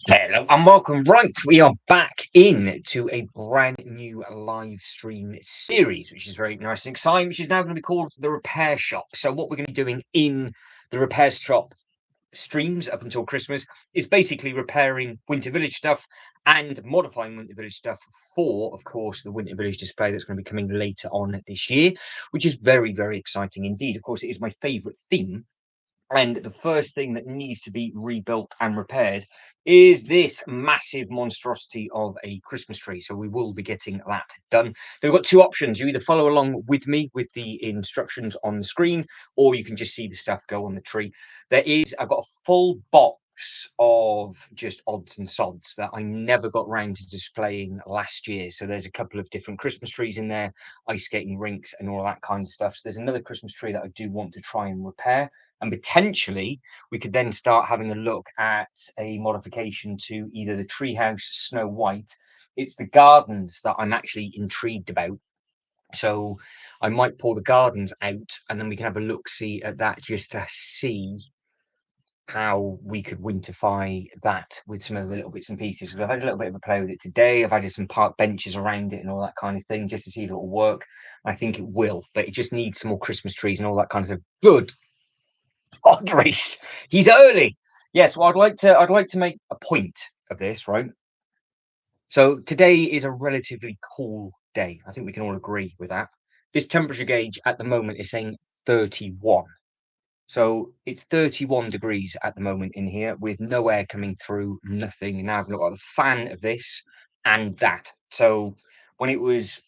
Hello and welcome. Right, we are back in to a brand new live stream series, which is very nice and exciting, which is now going to be called The Repair Shop. So, what we're going to be doing in the Repair Shop streams up until Christmas is basically repairing Winter Village stuff and modifying Winter Village stuff for, of course, the Winter Village display that's going to be coming later on this year, which is very, very exciting indeed. Of course, it is my favourite theme. And the first thing that needs to be rebuilt and repaired is this massive monstrosity of a Christmas tree. So we will be getting that done. So we've got two options. You either follow along with me with the instructions on the screen, or you can just see the stuff go on the tree. I've got a full box of just odds and sods that I never got round to displaying last year. So there's a couple of different Christmas trees in there, ice skating rinks and all that kind of stuff. So there's another Christmas tree that I do want to try and repair. And potentially, we could then start having a look at a modification to either the treehouse Snow White. It's the gardens that I'm actually intrigued about. So I might pull the gardens out and then we can have a look see at that just to see how we could winterfy that with some of the little bits and pieces. Because I've had a little bit of a play with it today. I've added some park benches around it and all that kind of thing just to see if it will work. I think it will, but it just needs some more Christmas trees and all that kind of stuff. Good God, Reese, he's early. Yes, well, I'd like to make a point of this, right? So today is a relatively cool day. I think we can all agree with that. This temperature gauge at the moment is saying 31. So it's 31 degrees at the moment in here with no air coming through, nothing. Now I've got the fan of this and that. So when it was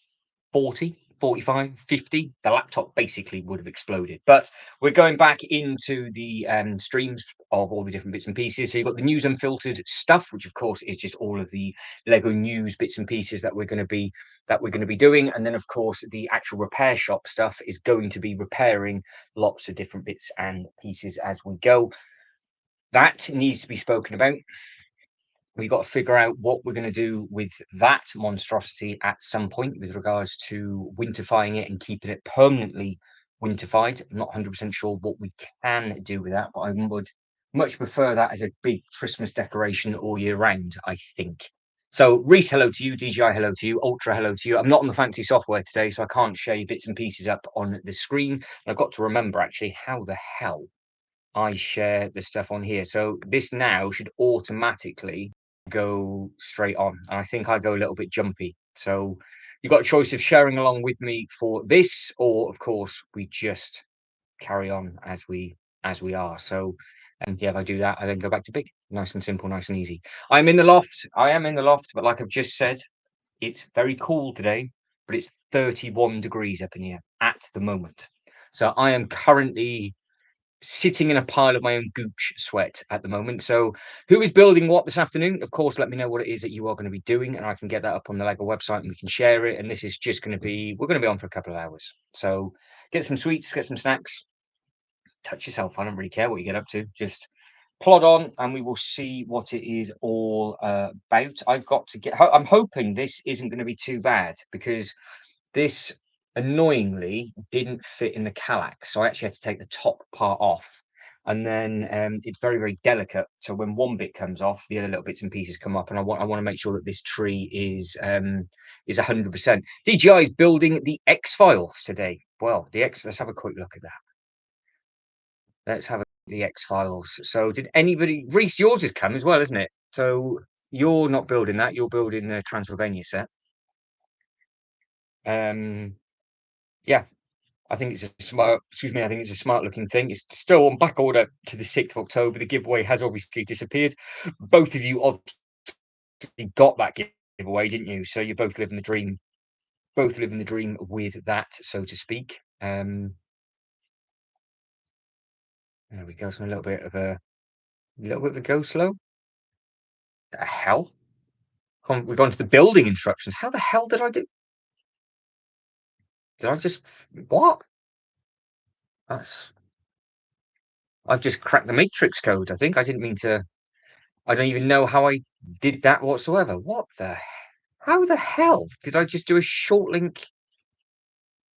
40, 45, 50, the laptop basically would have exploded. But we're going back into the streams of all the different bits and pieces. So you've got the news unfiltered stuff, which of course is just all of the Lego news bits and pieces that we're going to be doing. And then of course the actual repair shop stuff is going to be repairing lots of different bits and pieces as we go. That needs to be spoken about. We've got to figure out what we're going to do with that monstrosity at some point with regards to winterfying it and keeping it permanently winterfied. I'm not 100% sure what we can do with that, but I would much prefer that as a big Christmas decoration all year round, I think. So, Reese, hello to you. DJI, hello to you. Ultra, hello to you. I'm not on the fancy software today, so I can't share bits and pieces up on the screen. And I've got to remember actually how the hell I share the stuff on here. So, this now should automatically go straight on. And I think I go a little bit jumpy. So you've got a choice of sharing along with me for this, or of course we just carry on as we are. So and yeah, if I do that, I then go back to big. Nice and simple, nice and easy. I'm in the loft. I am in the loft, but like I've just said, it's very cool today, but it's 31 degrees up in here at the moment. So I am currently sitting in a pile of my own gooch sweat at the moment. So, who is building what this afternoon? Of course, let me know what it is that you are going to be doing, and I can get that up on the Lego website and we can share it. And this is just going to be, we're going to be on for a couple of hours. So, get some sweets, get some snacks, touch yourself. I don't really care what you get up to. Just plod on and we will see what it is all about. I've got to get, I'm hoping this isn't going to be too bad because this annoyingly didn't fit in the Kallax, so I actually had to take the top part off. And then it's very, very delicate. So when one bit comes off, the other little bits and pieces come up. And I want to make sure that this tree is 100%. DJI is building the X-Files today. Well, let's have a quick look at that. Let's have the X-Files. So did anybody, Reese, yours has come as well, isn't it? So you're not building that, you're building the Transylvania set. Yeah, I think it's a smart, excuse me, I think it's a smart looking thing. It's still on back order to the 6th of October. The giveaway has obviously disappeared. Both of you obviously got that giveaway, didn't you? So you're both living the dream, with that, so to speak. There we go. So a little bit of a go slow. The hell? We've gone to the building instructions. How the hell did I do? Did I just what? That's I've just cracked the matrix code. I think I didn't mean to. I don't even know how I did that whatsoever. How the hell did I just do a short link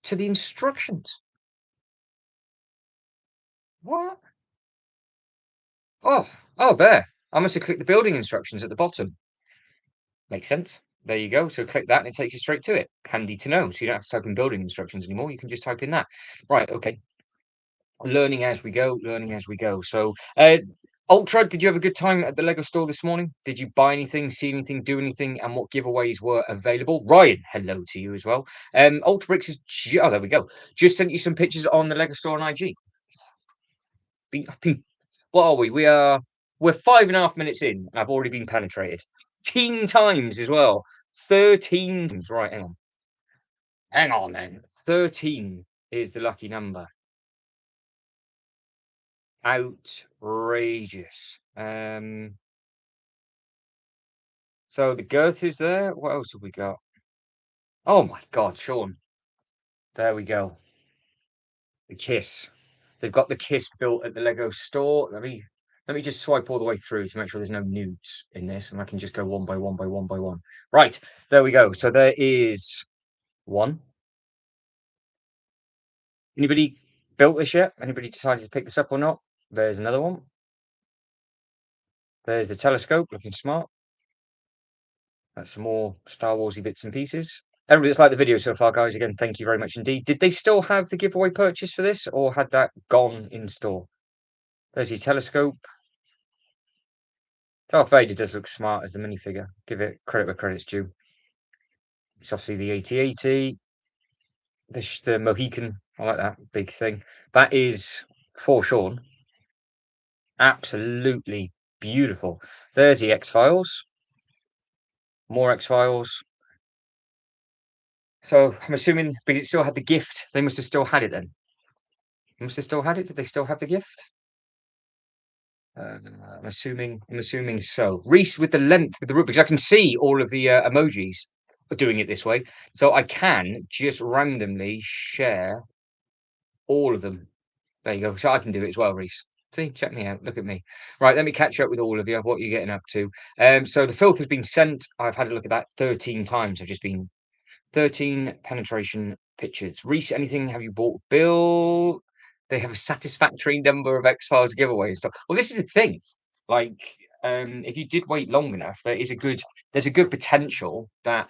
to the instructions? What? Oh, there. I must have clicked the building instructions at the bottom. Makes sense. There you go. So click that and it takes you straight to it. Handy to know. So you don't have to type in building instructions anymore. You can just type in that. Right. Okay. Learning as we go. Learning as we go. So, Ultra, did you have a good time at the Lego store this morning? Did you buy anything, see anything, do anything, and what giveaways were available? Ryan, hello to you as well. Ultra Bricks is oh, there we go. Just sent you some pictures on the Lego store on IG. What are we? We're 5.5 minutes in. I've already been penetrated. 13 times as well. 13 times. Right, hang on. Hang on then. 13 is the lucky number. Outrageous. So the girth is there. What else have we got? Oh my god, Sean. There we go. The kiss. They've got the kiss built at the Lego store. Let me just swipe all the way through to make sure there's no nudes in this, and I can just go one by one by one by one. Right, there we go. So there is one. Anybody built this yet? Anybody decided to pick this up or not? There's another one. There's the telescope, looking smart. That's some more Star Warsy bits and pieces. Everybody that's liked the video so far, guys, again, thank you very much indeed. Did they still have the giveaway purchase for this, or had that gone in store? There's your telescope. Darth Vader does look smart as the minifigure. Give it credit where credit's due. It's obviously the AT-AT. The Mohican. I like that big thing. That is for Sean. Absolutely beautiful. There's the X-Files. More X-Files. So I'm assuming because it still had the gift, they must have still had it then. Must have still had it. Did they still have the gift? I'm assuming so. Reese with the length with the root because I can see all of the emojis are doing it this way, so I can just randomly share all of them. There you go. So I can do it as well, Reese. See, check me out. Look at me. Right, let me catch up with all of you. What you're getting up to? So the filth has been sent. I've had a look at that 13 times. I've just been 13 penetration pictures. Reese, anything have you bought? Bill, they have a satisfactory number of X-Files giveaways. So, well, this is the thing. Like, if you did wait long enough, there's a good potential that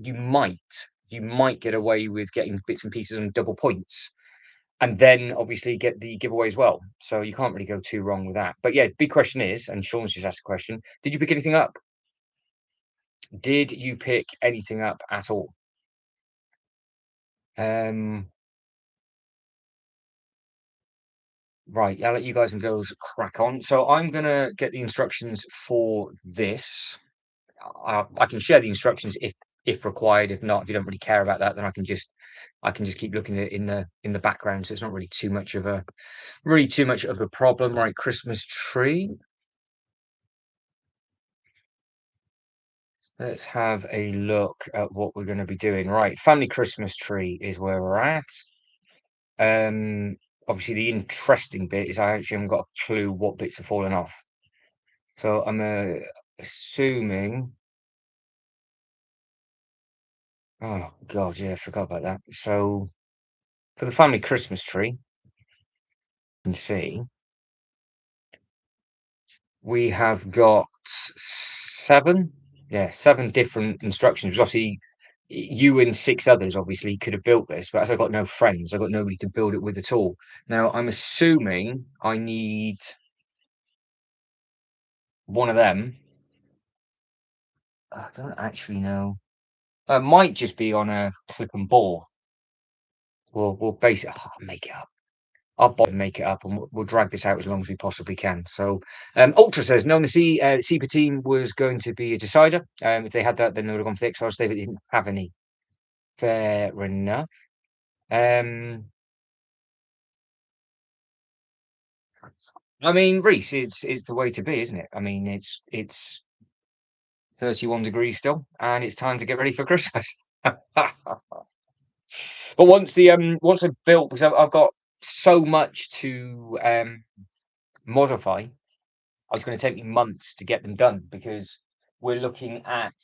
you might get away with getting bits and pieces on double points. And then obviously get the giveaway as well. So you can't really go too wrong with that. But yeah, big question is, and Sean's just asked a question, did you pick anything up? Did you pick anything up at all? Right, I'll let you guys and girls crack on. So I'm gonna get the instructions for this. I can share the instructions if required. If not, if you don't really care about that, then I can just keep looking at it in the background. So it's not really too much of a problem. Right, Christmas tree. Let's have a look at what we're going to be doing. Right, family Christmas tree is where we're at. Obviously the interesting bit is I actually haven't got a clue what bits are falling off. So I'm assuming. Oh God, yeah, I forgot about that. So for the family Christmas tree, you can see we have got seven different instructions. Because obviously, you and six others obviously could have built this, but as I've got no friends, I've got nobody to build it with at all. Now I'm assuming I need one of them. I don't actually know. It might just be on a clip and ball. We'll base it. I'll make it up. I'll bother make it up, and we'll drag this out as long as we possibly can. So, Ultra says, knowing the SEPA team was going to be a decider. If they had that, then they would have gone for the X-Files. They didn't have any. Fair enough. I mean, Reese, it's the way to be, isn't it? I mean, it's 31 degrees still, and it's time to get ready for Christmas. But once I built, because I've got so much to modify, it's going to take me months to get them done because we're looking at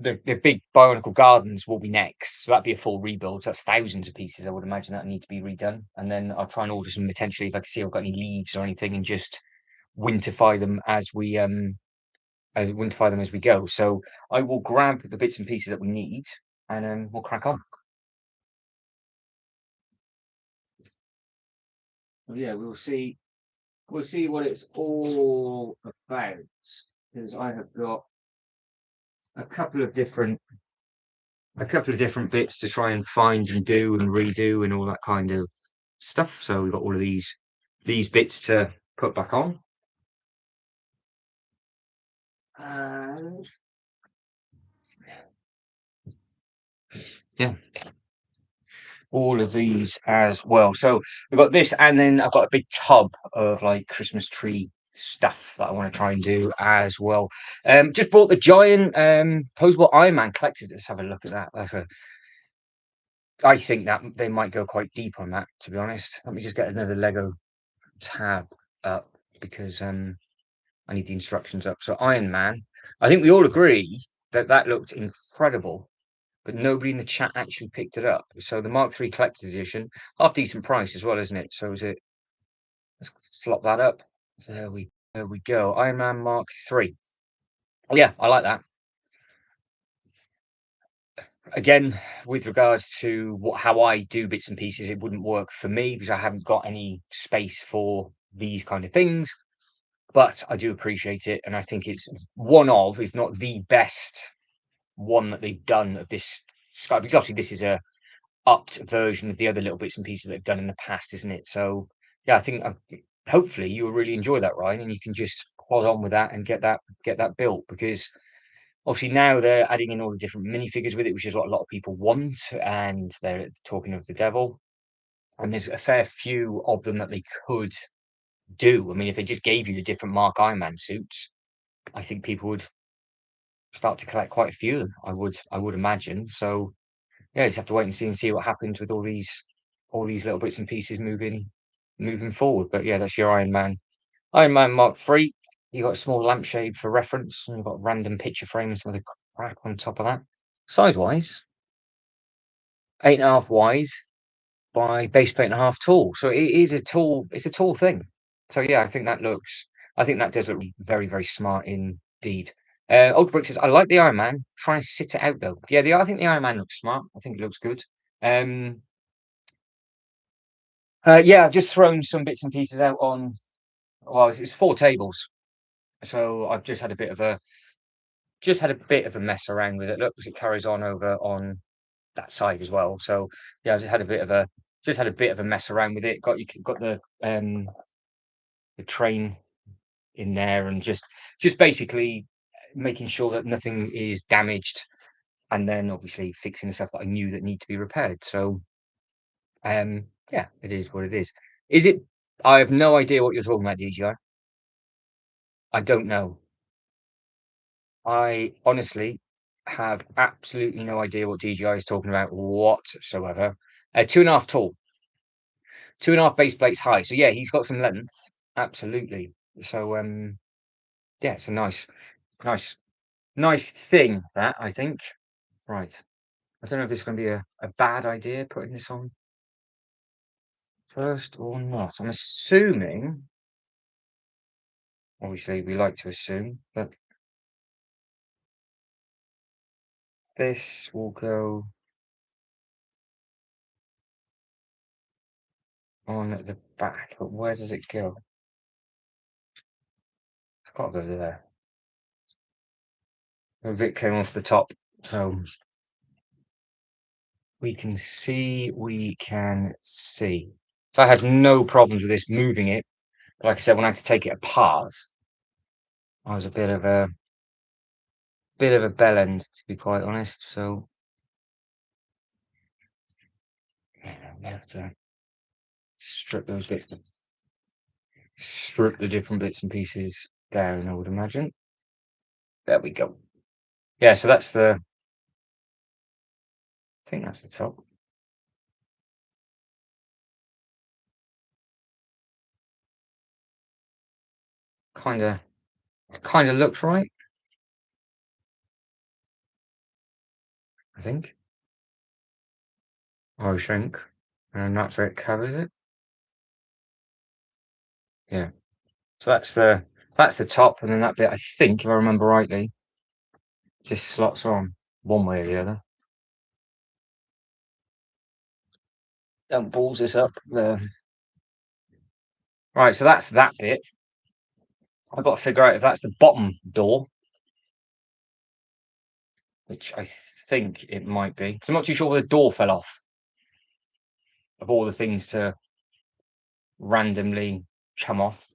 the big Bionicle Gardens will be next, so that'd be a full rebuild. So that's thousands of pieces. I would imagine that need to be redone, and then I'll try and order some potentially if I can see I've got any leaves or anything, and just winterfy them as we go. So I will grab the bits and pieces that we need, and we'll crack on. Yeah, we'll see. We'll see what it's all about, because I have got a couple of different bits to try and find and do and redo and all that kind of stuff. So we've got all of these bits to put back on. And yeah, all of these as well. So we've got this, and then I've got a big tub of like Christmas tree stuff that I want to try and do as well. Just bought the giant posable Iron Man collectors. Let's have a look at that. I think that they might go quite deep on that, to be honest. Let me just get another Lego tab up, because I need the instructions up. So Iron Man, I think we all agree that that looked incredible, but nobody in the chat actually picked it up. So the Mark III collector's edition, half decent price as well, isn't it? So is it? Let's flop that up. There we go. Iron Man Mark III. Yeah, I like that. Again, with regards to how I do bits and pieces, it wouldn't work for me because I haven't got any space for these kind of things. But I do appreciate it, and I think it's one of, if not the best one that they've done of this Sky. Because obviously this is a upped version of the other little bits and pieces they've done in the past, isn't it? So yeah, I think hopefully you'll really enjoy that, Ryan, and you can just plod on with that and get that built, because obviously now they're adding in all the different minifigures with it, which is what a lot of people want, and they're talking of the devil, and there's a fair few of them that they could do. I mean, if they just gave you the different Mark Iron Man suits, I think people would start to collect quite a few of them. I would imagine. So yeah, just have to wait and see what happens with all these little bits and pieces moving forward. But yeah, that's your Iron Man Mark III. You got a small lampshade for reference, and you've got random picture frames with a crack on top of that. Size wise, 8.5 wide by base plate and a half tall. So it is a tall. It's a tall thing. So yeah, I think that does look very, very smart indeed. Ultra Brick says, I like the Iron Man. Try and sit it out though. Yeah, I think the Iron Man looks smart. I think it looks good. Yeah, I've just thrown some bits and pieces out on. Well, it's 4 tables, so I've just had a bit of a mess around with it. Look, because it carries on over on that side as well. So yeah, I just had a bit of a mess around with it. Got the train in there, and just basically making sure that nothing is damaged, and then obviously fixing the stuff that I knew that need to be repaired. So yeah, it is what it is. Is it? I have no idea what you're talking about, DJI. I don't know. I honestly have absolutely no idea what DJI is talking about whatsoever. 2.5 tall, 2.5 base plates high. So yeah, he's got some length. Absolutely. So yeah, it's a nice, nice thing, that, I think. Right. I don't know if this is going to be a bad idea putting this on first or not. I'm assuming, obviously, we like to assume that this will go on the back, but where does it go? It's got to go there. Oh, Vic came off the top, so we can see. So I had no problems with this moving it. Like I said, when I had to take it apart, I was a bit of a bell end, to be quite honest. So we have to strip those bits, strip the different bits and pieces down, I would imagine. There we go. Yeah, so I think that's the top. Kind of looks right. I think. I think. And that's where it covers it. Yeah. So that's the top, and then that bit, I think, if I remember rightly, just slots on one way or the other. Don't balls this up. Right, so that's that bit. I've got to figure out if that's the bottom door, which I think it might be. So I'm not too sure where the door fell off of all the things to randomly come off.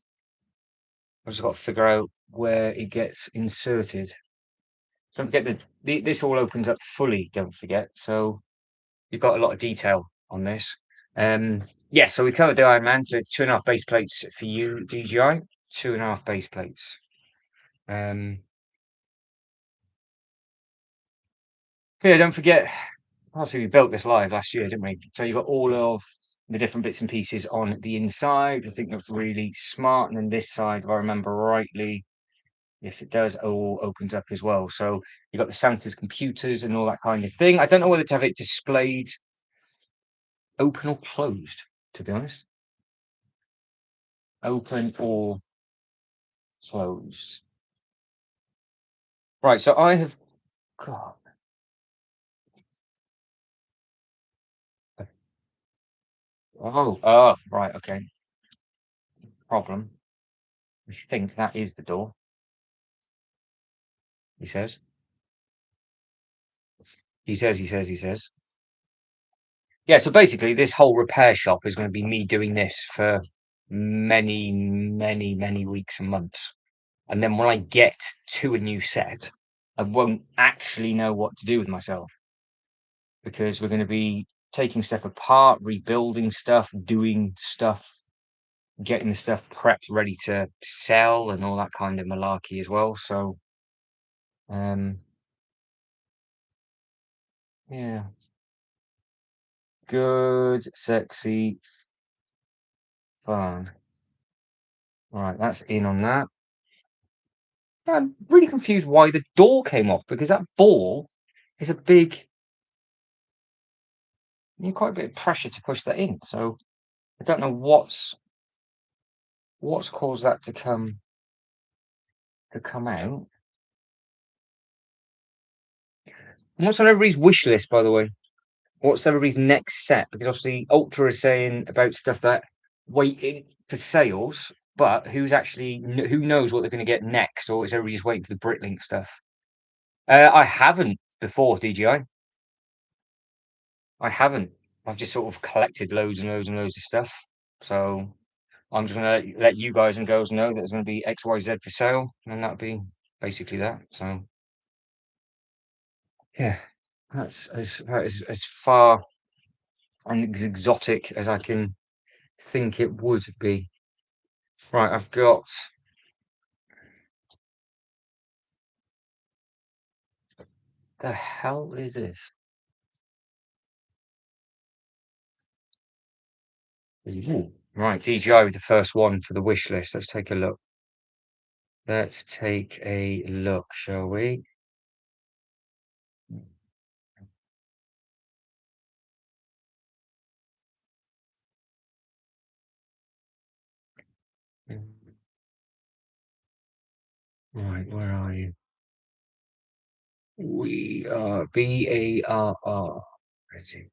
I've just got to figure out where it gets inserted. Don't forget this all opens up fully, don't forget. So you've got a lot of detail on this. Yeah, so we covered the Iron Man. So it's 2.5 base plates for you, DJI. 2.5 base plates. Yeah, don't forget, obviously we built this live last year, didn't we? So you've got all of the different bits and pieces on the inside. I think that's really smart. And then this side, if I remember rightly, yes, it does, all opens up as well. So you've got the Santa's computers and all that kind of thing. I don't know whether to have it displayed open or closed, to be honest. Open or closed. Right, so I have got. Oh, right, okay. Problem. I think that is the door, he says. He says. Yeah, so basically, this whole repair shop is going to be me doing this for many, many, many weeks and months. And then when I get to a new set, I won't actually know what to do with myself because we're going to be taking stuff apart, rebuilding stuff, doing stuff, getting the stuff prepped, ready to sell, and all that kind of malarkey as well. So, um, yeah, good, sexy, fun. Right, that's in on that. I'm really confused why the door came off because that ball is a big, quite a bit of pressure to push that in. So I don't know what's caused that to come out. And what's on everybody's wish list, by the way? What's everybody's next set? Because obviously Ultra is saying about stuff that waiting for sales, but who knows what they're going to get next, or is everybody just waiting for the Britlink stuff? I haven't before DJI. I haven't. I've just sort of collected loads and loads and loads of stuff. So I'm just gonna let you guys and girls know that there's gonna be XYZ for sale, and that'll be basically that. So yeah, that's as far and as exotic as I can think it would be. Right, I've got the hell is this? Ooh. Right, DJI with the first one for the wish list. Let's take a look. Let's take a look, shall we? Right, where are you? We are BARR. Let's see.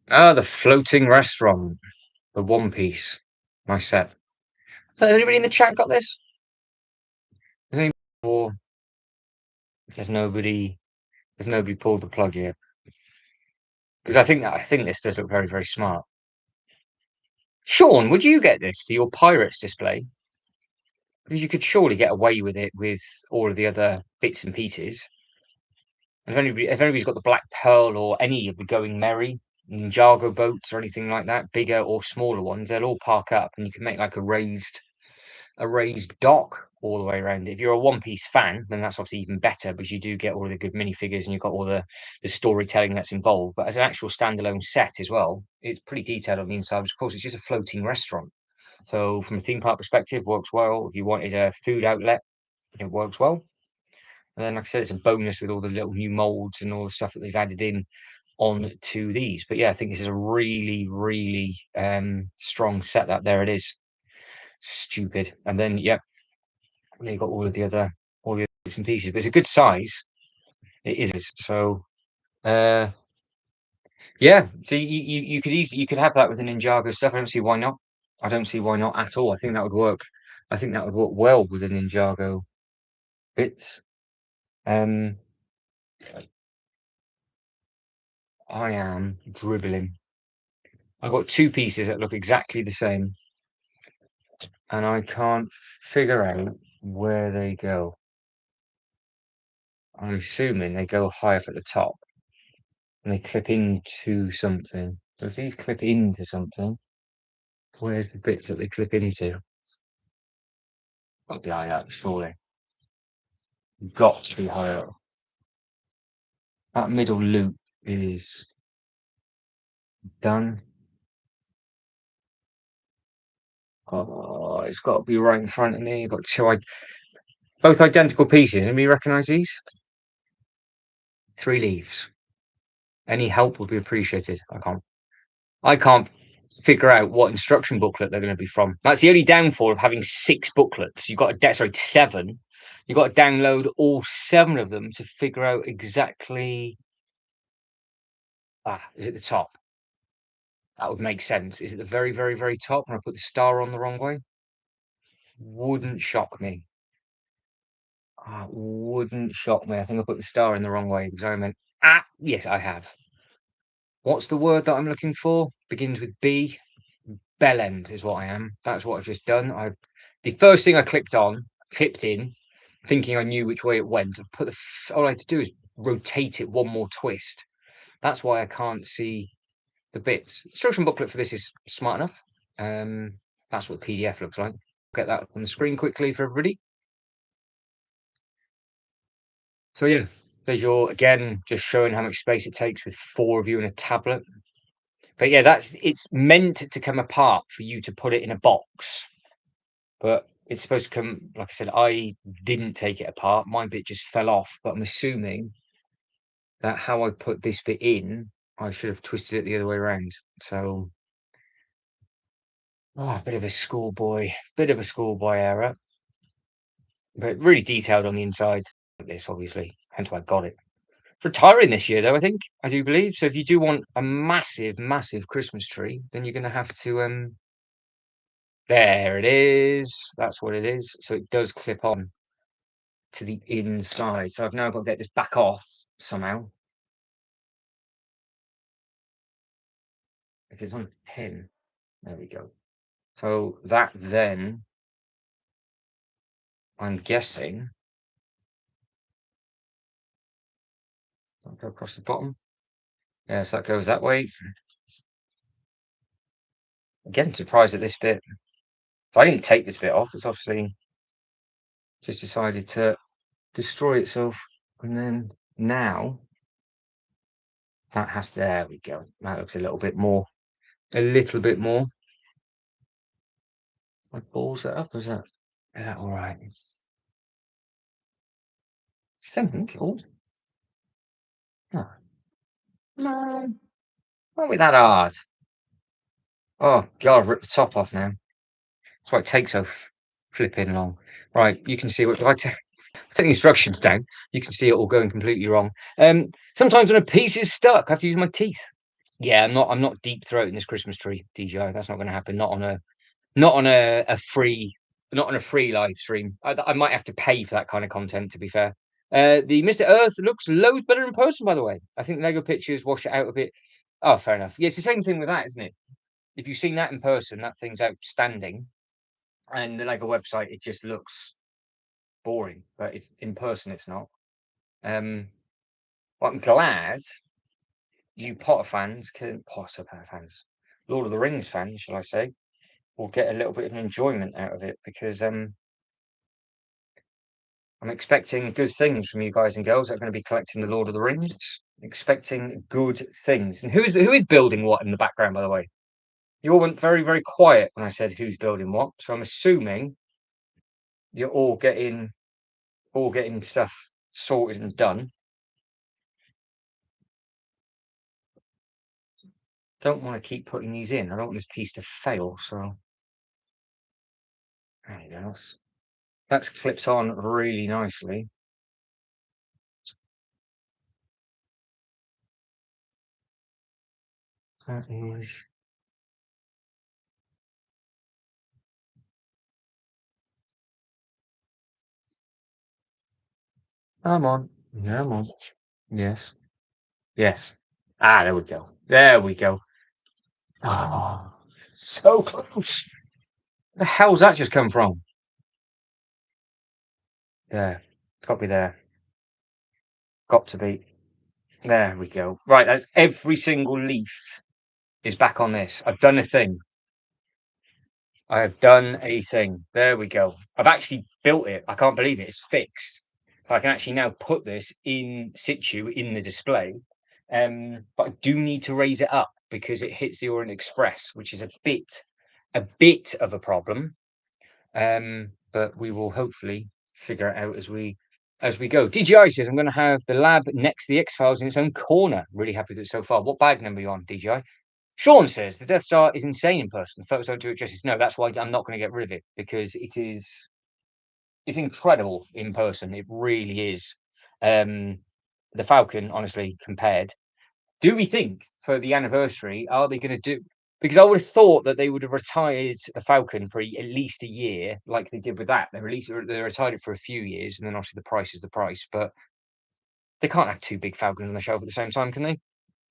Ah, the floating restaurant, the One Piece. Nice set. So, has anybody in the chat got this? Has anybody, or has nobody? Has nobody pulled the plug yet? Because I think this does look very very smart. Sean, would you get this for your Pirates display? Because you could surely get away with it with all of the other bits and pieces. If anybody's got the Black Pearl or any of the Going Merry, Ninjago boats or anything like that, bigger or smaller ones, they'll all park up, and you can make like a raised dock all the way around it. If you're a One Piece fan, then that's obviously even better because you do get all of the good minifigures and you've got all the storytelling that's involved. But as an actual standalone set as well, it's pretty detailed on the inside. Of course, it's just a floating restaurant. So from a theme park perspective, works well. If you wanted a food outlet, it works well. And then, like I said, it's a bonus with all the little new molds and all the stuff that they've added in on to these. But yeah, I think this is a really, really strong setup. There it is. Stupid. And then, yeah, they've got all the other bits and pieces. But it's a good size. It is. So, yeah. So you could easily have that with the Ninjago stuff. I don't see why not. I don't see why not at all. I think that would work. I think that would work well with the Ninjago bits. I am dribbling. I've got two pieces that look exactly the same, and I can't figure out where they go. I'm assuming they go high up at the top and they clip into something. So if these clip into something, where's the bits that they clip into? Got to be high up, surely. Got to be high up. That middle loop is done. Oh, it's got to be right in front of me. I've got both identical pieces. Anybody recognise these? 3 leaves. Any help would be appreciated. I can't figure out what instruction booklet they're going to be from. That's the only downfall of having 6 booklets. You've got to, sorry, 7. You've got to download all 7 of them to figure out exactly. Is it the top? That would make sense. Is it the very, very, very top? And I put the star on the wrong way? Wouldn't shock me. Wouldn't shock me. I think I put the star in the wrong way because I meant, yes, I have. What's the word that I'm looking for? Begins with B. Bellend is what I am. That's what I've just done. The first thing I clipped in, thinking I knew which way it went. All I had to do is rotate it one more twist. That's why I can't see the bits. Instruction booklet for this is smart enough. That's what the PDF looks like. Get that on the screen quickly for everybody. So yeah, there's your, again, just showing how much space it takes with 4 of you in a tablet. But yeah, it's meant to come apart for you to put it in a box. But it's supposed to come, like I said, I didn't take it apart. My bit just fell off, but I'm assuming that how I put this bit in, I should have twisted it the other way around. So, a bit of a schoolboy error, but really detailed on the inside. This, obviously, hence why I got it. It's retiring this year, though, I think, I do believe. So if you do want a massive, massive Christmas tree, then you're going to have to, there it is. That's what it is. So it does clip on to the inside. So I've now got to get this back off somehow. If it's on a pin, there we go. So that then, I'm guessing, I'll go across the bottom. Yes, that goes that way. Again, surprised at this bit. So I didn't take this bit off. It's obviously just decided to destroy itself. And then now that has to, there we go. That looks a little bit more. I balls that up. Is that all right? Think. Oh, no. No. Not with that hard. Oh God, I've ripped the top off now. That's why it takes so flipping long. Right, you can see what if I take the instructions down, you can see it all going completely wrong. Sometimes when a piece is stuck, I have to use my teeth. Yeah, I'm not deep throating this Christmas tree, DJI. That's not going to happen. Not on a free live stream. I might have to pay for that kind of content, to be fair. The Mr. Earth looks loads better in person, by the way. I think Lego pictures wash it out a bit. Oh, fair enough. Yeah, it's the same thing with that, isn't it? If you've seen that in person, that thing's outstanding. And the Lego website, it just looks boring, but it's in person, it's not. But I'm glad you Potter fans Lord of the Rings fans, shall I say, will get a little bit of an enjoyment out of it because I'm expecting good things from you guys and girls that are going to be collecting the Lord of the Rings. Expecting good things. And who is building what in the background, by the way? You all went very, very quiet when I said who's building what, so I'm assuming you're all getting stuff sorted and done. Don't want to keep putting these in. I don't want this piece to fail, so there you go. That's clipped on really nicely. That is. Come on. Come on. Yes. Yes. Ah, there we go. There we go. Oh, so close. The hell's that just come from? There. Got me there. Got to be. There we go. Right, that's every single leaf is back on this. I've done a thing. I have done a thing. There we go. I've actually built it. I can't believe it. It's fixed. So I can actually now put this in situ in the display. But I do need to raise it up because it hits the Orient Express, which is a bit of a problem. But we will hopefully figure it out as we go. DJI says I'm going to have the lab next to the X Files in its own corner. Really happy with it so far. What bag number are you on, DJI? Sean says the Death Star is insane in person. The photos don't do it justice. No, that's why I'm not going to get rid of it because it's incredible in person. It really is. The Falcon, honestly, compared. Do we think for the anniversary, are they going to do? Because I would have thought that they would have retired the Falcon for at least a year, like they did with that. They retired it for a few years, and then obviously the price is the price. But they can't have two big Falcons on the shelf at the same time, can they?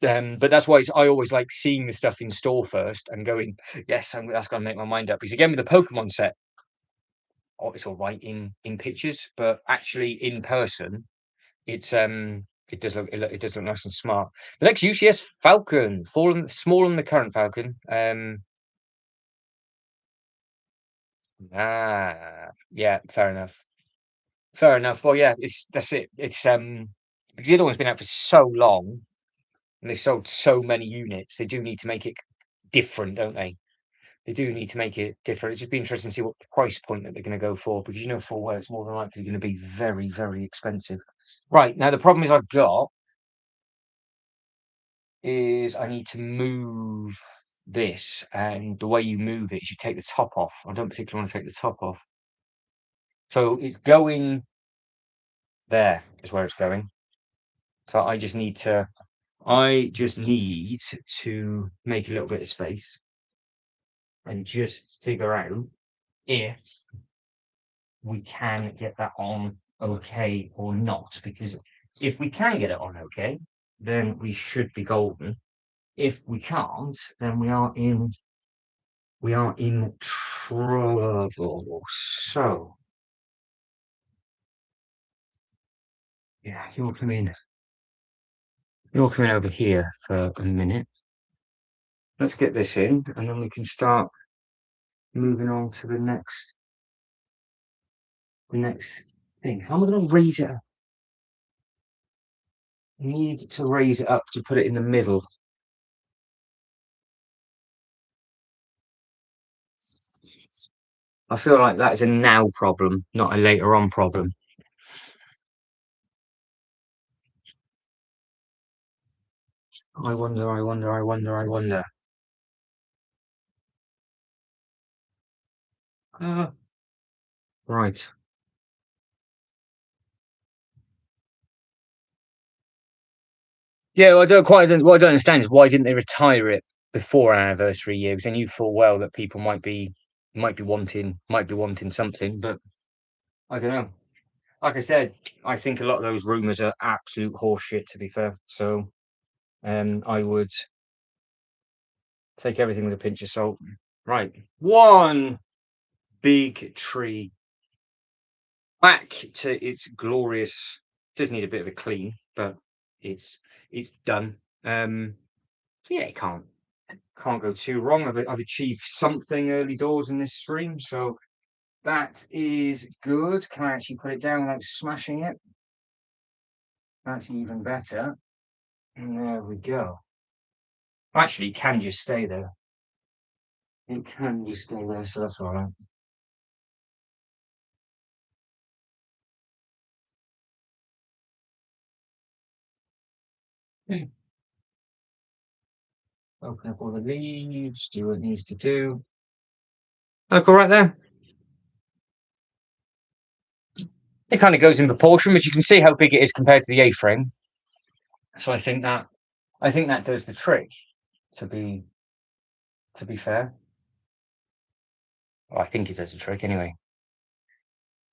But that's why I always like seeing the stuff in store first and going, yes, that's going to make my mind up. Because again, with the Pokemon set, it's all right in pictures, but actually in person, it does look nice and smart. The next UCS Falcon, smaller than the current Falcon. Yeah, fair enough. Fair enough. Well, yeah, that's it. It's because the other one's been out for so long and they've sold so many units, they do need to make it different, don't they? They do need to make it different. It's just be interesting to see what price point that they're going to go for because you know full well it's more than likely going to be very, very expensive. Right now, the problem I've got is I need to move this, and the way you move it is you take the top off. I don't particularly want to take the top off, so it's going there is where it's going. So I just need to make a little bit of space and just figure out if we can get that on okay or not. Because if we can get it on okay, then we should be golden. If we can't, then we are in trouble. So yeah, You're coming over here for a minute. Let's get this in, and then we can start moving on to the next thing. How am I going to raise it up? I need to raise it up to put it in the middle. I feel like that is a now problem, not a later on problem. I wonder, I wonder, I wonder, I wonder. Uh, right. Yeah, what I don't understand is why didn't they retire it before our anniversary year? Because they knew full well that people might be wanting something, but I don't know. Like I said, I think a lot of those rumors are absolute horseshit, to be fair. So, I would take everything with a pinch of salt. Right, one big tree back to its glorious. Does need a bit of a clean, but it's done. Yeah, it can't go too wrong. I've achieved something early doors in this stream, so that is good. Can I actually put it down without smashing it? That's even better. And there we go. Actually, it can just stay there. It can be still there, so that's all right. Hmm. Open up all the leaves, do what it needs to do. Look all right there. It kind of goes in proportion, but you can see how big it is compared to the A-frame. So I think that does the trick. To be fair, well, I think it does the trick anyway.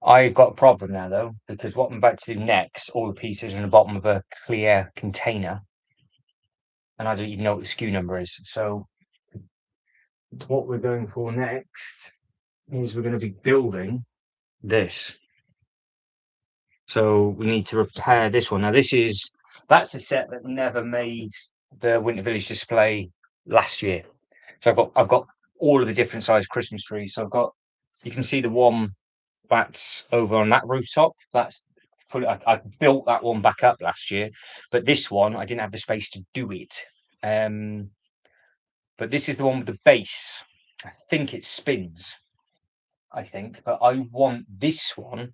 I've got a problem now though, because what I'm about to do next, all the pieces are in the bottom of a clear container, and I don't even know what the SKU number is. So what we're going for next is we're going to be building this. So we need to repair this one. Now that's a set that never made the Winter Village display last year. So I've got all of the different size Christmas trees. So you can see the one that's over on that rooftop. That's fully, I built that one back up last year, but this one I didn't have the space to do it. Um, but this is the one with the base. I think it spins. I think, but I want this one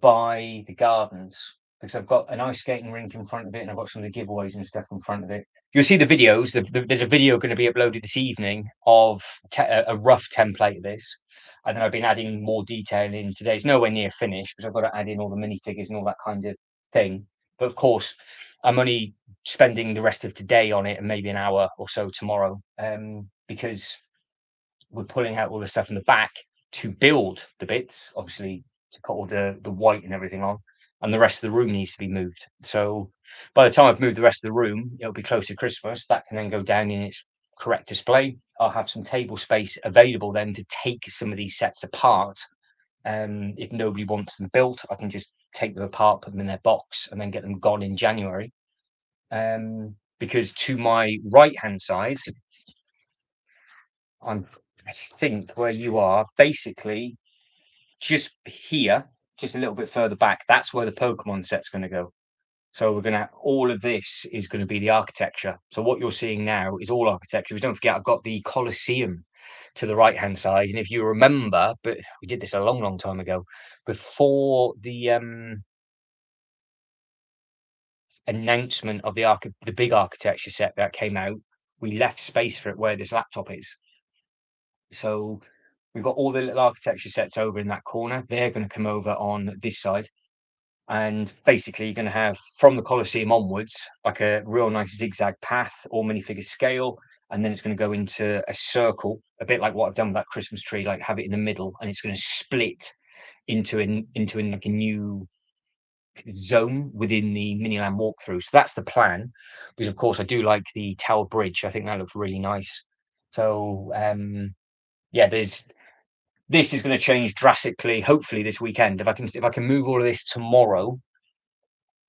by the gardens because I've got an ice skating rink in front of it, and I've got some of the giveaways and stuff in front of it. You'll see the videos. There's a video going to be uploaded this evening of a rough template of this, and then I've been adding more detail in today. It's nowhere near finished because I've got to add in all the minifigures and all that kind of thing. But of course, I'm only spending the rest of today on it and maybe an hour or so tomorrow, because we're pulling out all the stuff in the back to build the bits, obviously to put all the white and everything on, and the rest of the room needs to be moved. So by the time I've moved the rest of the room, it'll be close to Christmas. That can then go down in its correct display. I'll have some table space available then to take some of these sets apart. If nobody wants them built, I can just take them apart, put them in their box, and then get them gone in January. Because to my right hand side, I'm I think where you are, basically just here, just a little bit further back, that's where the Pokemon set's going to go. So we're going to, all of this is going to be the architecture. So what you're seeing now is all architecture. But don't forget, I've got the Colosseum to the right hand side. And if you remember, but we did this a long, long time ago, before the announcement of the big architecture set that came out, we left space for it where this laptop is. So we've got all the little architecture sets over in that corner. They're going to come over on this side. And basically, you're going to have from the Colosseum onwards, like a real nice zigzag path or minifigure scale. And then it's going to go into a circle, a bit like what I've done with that Christmas tree, like have it in the middle, and it's going to split into like a new zone within the Miniland walkthrough. So that's the plan. Because of course I do like the Tower Bridge. I think that looks really nice. So yeah, this is going to change drastically. Hopefully this weekend, if I can move all of this tomorrow,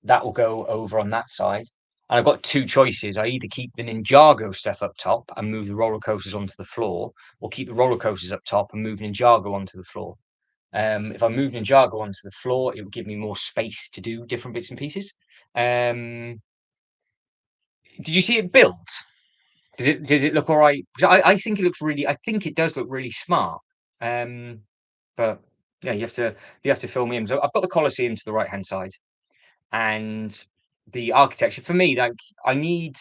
that will go over on that side. And I've got two choices. I either keep the Ninjago stuff up top and move the roller coasters onto the floor, or keep the roller coasters up top and move Ninjago onto the floor. If I move Ninjago onto the floor, it will give me more space to do different bits and pieces. Um, did you see it built? Does it look all right? Because I think it looks really. I think it does look really smart. Um, but yeah, you have to fill me in. So I've got the Colosseum to the right hand side, and the architecture for me, like I need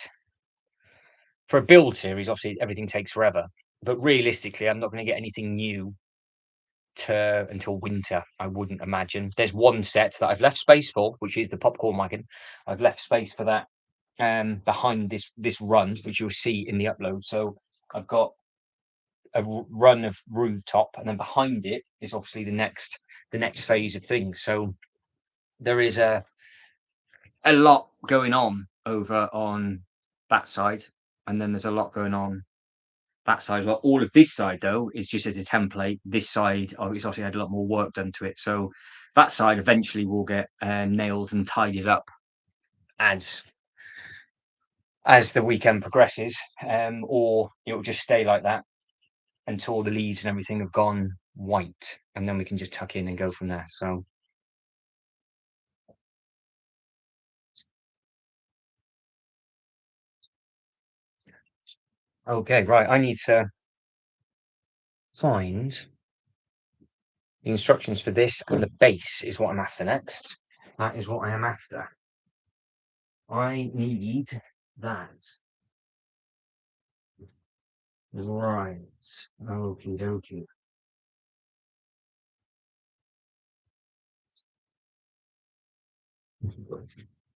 for a build series. Obviously, everything takes forever, but realistically, I'm not going to get anything new to until winter. I wouldn't imagine. There's one set that I've left space for, which is the popcorn wagon. I've left space for that behind this run, which you'll see in the upload. So I've got a run of rooftop, and then behind it is obviously the next phase of things. So there is a lot going on over on that side, and then there's a lot going on that side as well. All of this side though is just as a template. This side, oh, it's obviously had a lot more work done to it. So that side eventually will get nailed and tidied up as the weekend progresses, or it will just stay like that until the leaves and everything have gone white, and then we can just tuck in and go from there. So okay, right. find the instructions for this, and the base is what I'm after next. That is what I am after. I need that. Right. Okie dokie.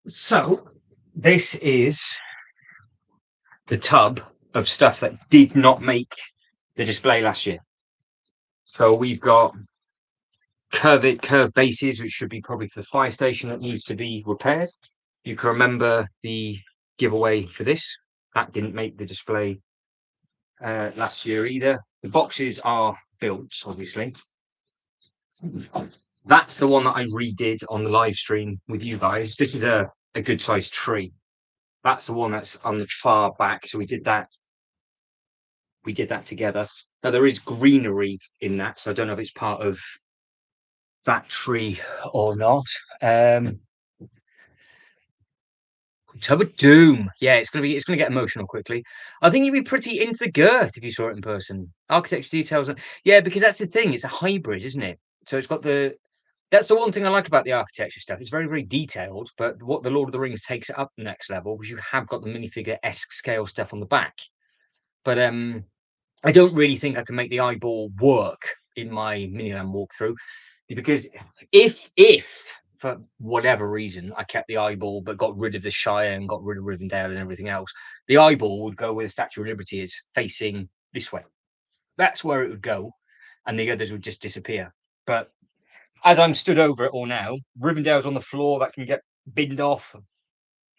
So, this is the tub of stuff that did not make the display last year. So we've got curved bases, which should be probably for the fire station that needs to be repaired. You can remember the giveaway for this. That didn't make the display last year either. The boxes are built, obviously. That's the one that I redid on the live stream with you guys. This is a good sized tree. That's the one that's on the far back. So we did that. We did that together. Now there is greenery in that, so I don't know if it's part of that tree or not. Tub of Doom. Yeah, it's gonna get emotional quickly. I think you'd be pretty into the Gert if you saw it in person. Architecture details. Yeah, because that's the thing. It's a hybrid, isn't it? So it's got the. That's the one thing I like about the architecture stuff. It's very, very detailed, but what the Lord of the Rings takes it up the next level, because you have got the minifigure-esque scale stuff on the back. But I don't really think I can make the eyeball work in my Miniland walkthrough, because if for whatever reason I kept the eyeball but got rid of the Shire and got rid of Rivendell and everything else, the eyeball would go where the Statue of Liberty is, facing this way. That's where it would go, and the others would just disappear. But as I'm stood over it all now, Rivendell's on the floor, that can get binned off.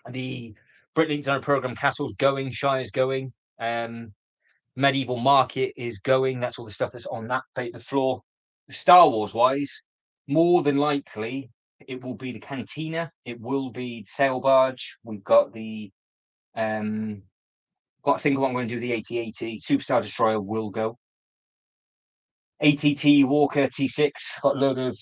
The Britlington Program Castle's going, Shire's going. Medieval Market is going. That's all the stuff that's on that bit of the floor. Star Wars wise, more than likely it will be the cantina. It will be the sail barge. We've got the got to think of what I'm going to do. The AT-AT Superstar Destroyer will go. ATT Walker T6 got a load of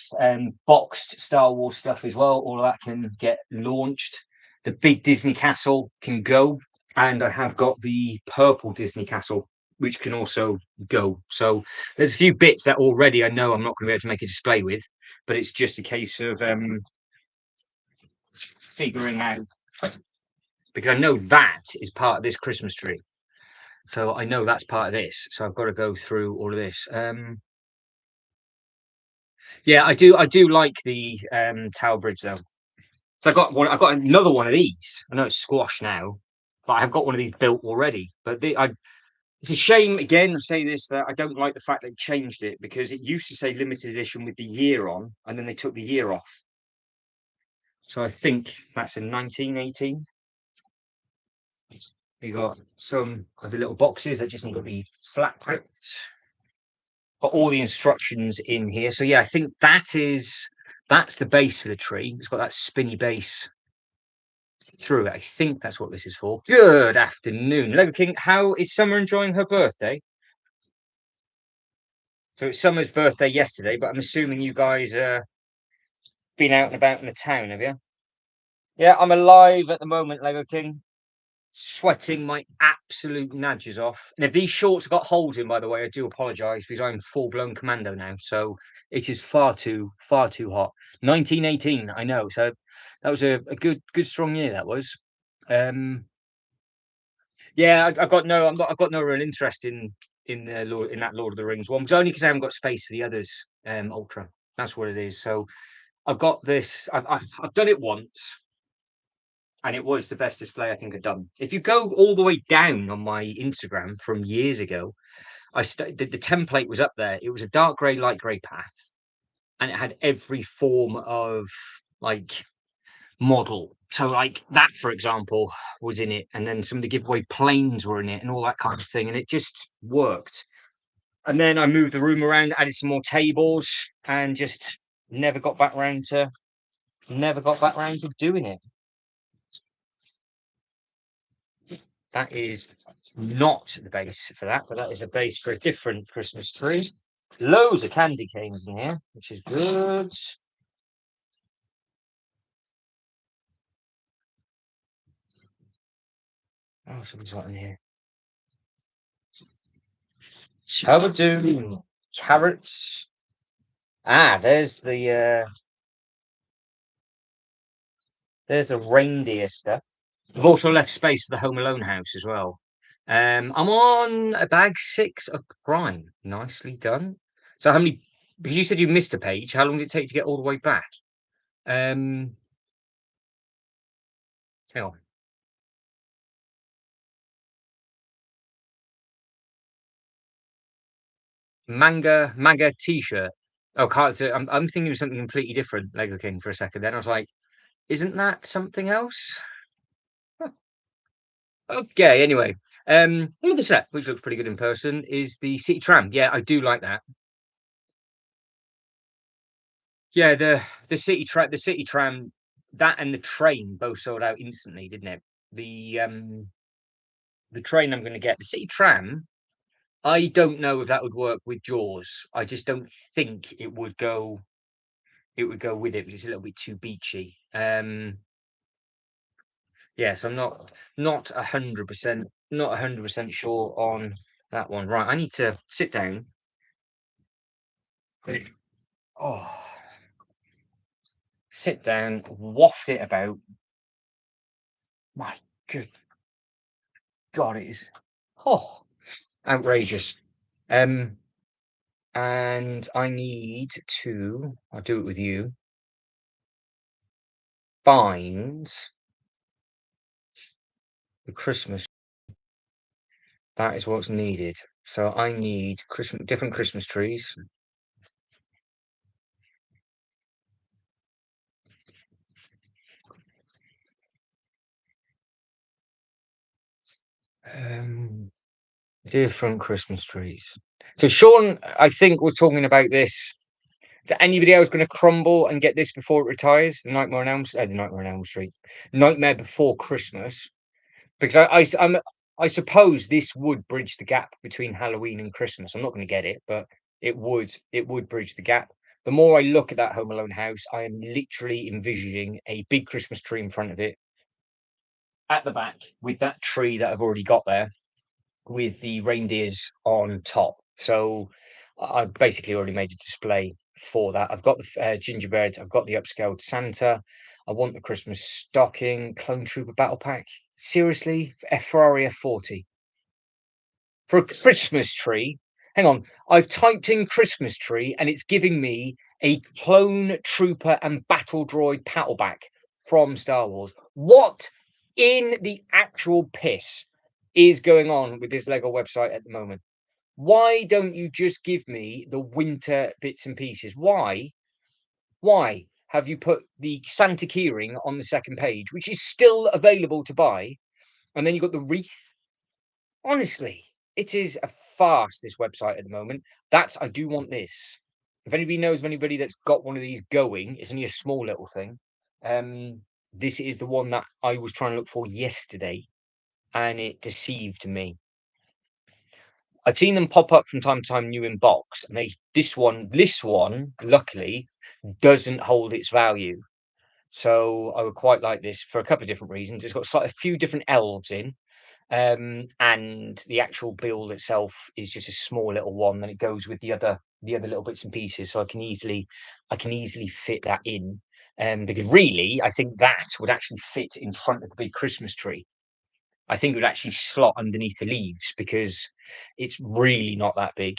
boxed Star Wars stuff as well. All of that can get launched. The big Disney Castle can go, and I have got the purple Disney Castle, which can also go. So there's a few bits that already I know I'm not going to be able to make a display with, but it's just a case of figuring out, because I know that is part of this Christmas tree. So I know that's part of this. So I've got to go through all of this. Yeah, I do like the Tower Bridge though. So I've got another one of these. I know it's squash now, but I've got one of these built already. But it's a shame again to say this, that I don't like the fact they changed it, because it used to say limited edition with the year on, and then they took the year off. So I think that's in 1918. You got some of the little boxes that just need to be flat packed. Got all the instructions in here. So yeah, I think that's the base for the tree. It's got that spinny base through it. I think that's what this is for. Good afternoon, Lego King. How is Summer enjoying her birthday? So it's Summer's birthday yesterday, but I'm assuming you guys been out and about in the town, have you? Yeah, I'm alive at the moment, Lego King. Sweating my absolute nudges off. And if these shorts have got holes in, by the way, I do apologise, because I'm full blown commando now. So it is far too hot. 1918, I know. So that was a good strong year. That was. Yeah, I've got no real interest in that Lord of the Rings one, because only because I haven't got space for the others. Ultra. That's what it is. So I've got this. I've done it once, and it was the best display I think I've done. If you go all the way down on my Instagram from years ago, the template was up there. It was a dark grey, light grey path, and it had every form of like model. So like that, for example, was in it, and then some of the giveaway planes were in it, and all that kind of thing, and it just worked. And then I moved the room around, added some more tables, and just never got back around to doing it. That is not the base for that, but that is a base for a different Christmas tree. Loads of candy canes in here, which is good. Oh, something's got in here. Turbadoo, carrots. Ah, there's the reindeer stuff. I've also left space for the Home Alone house as well. I'm on a bag 6 of Prime. Nicely done. So how many? Because you said you missed a page. How long did it take to get all the way back? Um, hang on. Manga T-shirt. Oh, can't. I'm thinking of something completely different. Lego King for a second. Then I was like, isn't that something else? Huh. Okay. Anyway, another set which looks pretty good in person is the City Tram. Yeah, I do like that. Yeah, the City Tram, that and the train both sold out instantly, didn't it? The train I'm going to get, the City Tram. I don't know if that would work with Jaws. I just don't think it would go. It would go with it, because it's a little bit too beachy. Yes, I'm not 100% not 100% sure on that one. Right, I need to sit down. Oh, sit down, waft it about. My good God, it is. Oh, outrageous. Um, and I need to. I'll do it with you. Find the Christmas. That is what's needed. So I need different Christmas trees. Um, Different Christmas trees. So Sean, I think we're talking about this. Is anybody else going to crumble and get this before it retires? The Nightmare on Elm Street, Nightmare Before Christmas. Because I suppose this would bridge the gap between Halloween and Christmas. I'm not going to get it, but it would bridge the gap. The more I look at that Home Alone house, I am literally envisioning a big Christmas tree in front of it, at the back, with that tree that I've already got there, with the reindeers on top. So I've basically already made a display for that. I've got the gingerbread, I've got the upscaled Santa. I want the Christmas stocking, Clone Trooper battle pack. Seriously, Ferrari F40 for a Christmas tree. Hang on, I've typed in Christmas tree and it's giving me a Clone Trooper and Battle Droid paddleback from Star Wars. What in the actual piss is going on with this Lego website at the moment? Why don't you just give me the winter bits and pieces? Why? Why have you put the Santa keyring on the second page, which is still available to buy, and then you've got the wreath? Honestly, it is a farce, this website at the moment. I do want this. If anybody knows of anybody that's got one of these going, it's only a small little thing. Um, this is the one that I was trying to look for yesterday, and it deceived me. I've seen them pop up from time to time new in box, and this one, luckily, doesn't hold its value. So I would quite like this for a couple of different reasons. It's got a few different elves in, and the actual build itself is just a small little one, and it goes with the other little bits and pieces. So I can easily fit that in. Because really, I think that would actually fit in front of the big Christmas tree. I think it would actually slot underneath the leaves, because it's really not that big.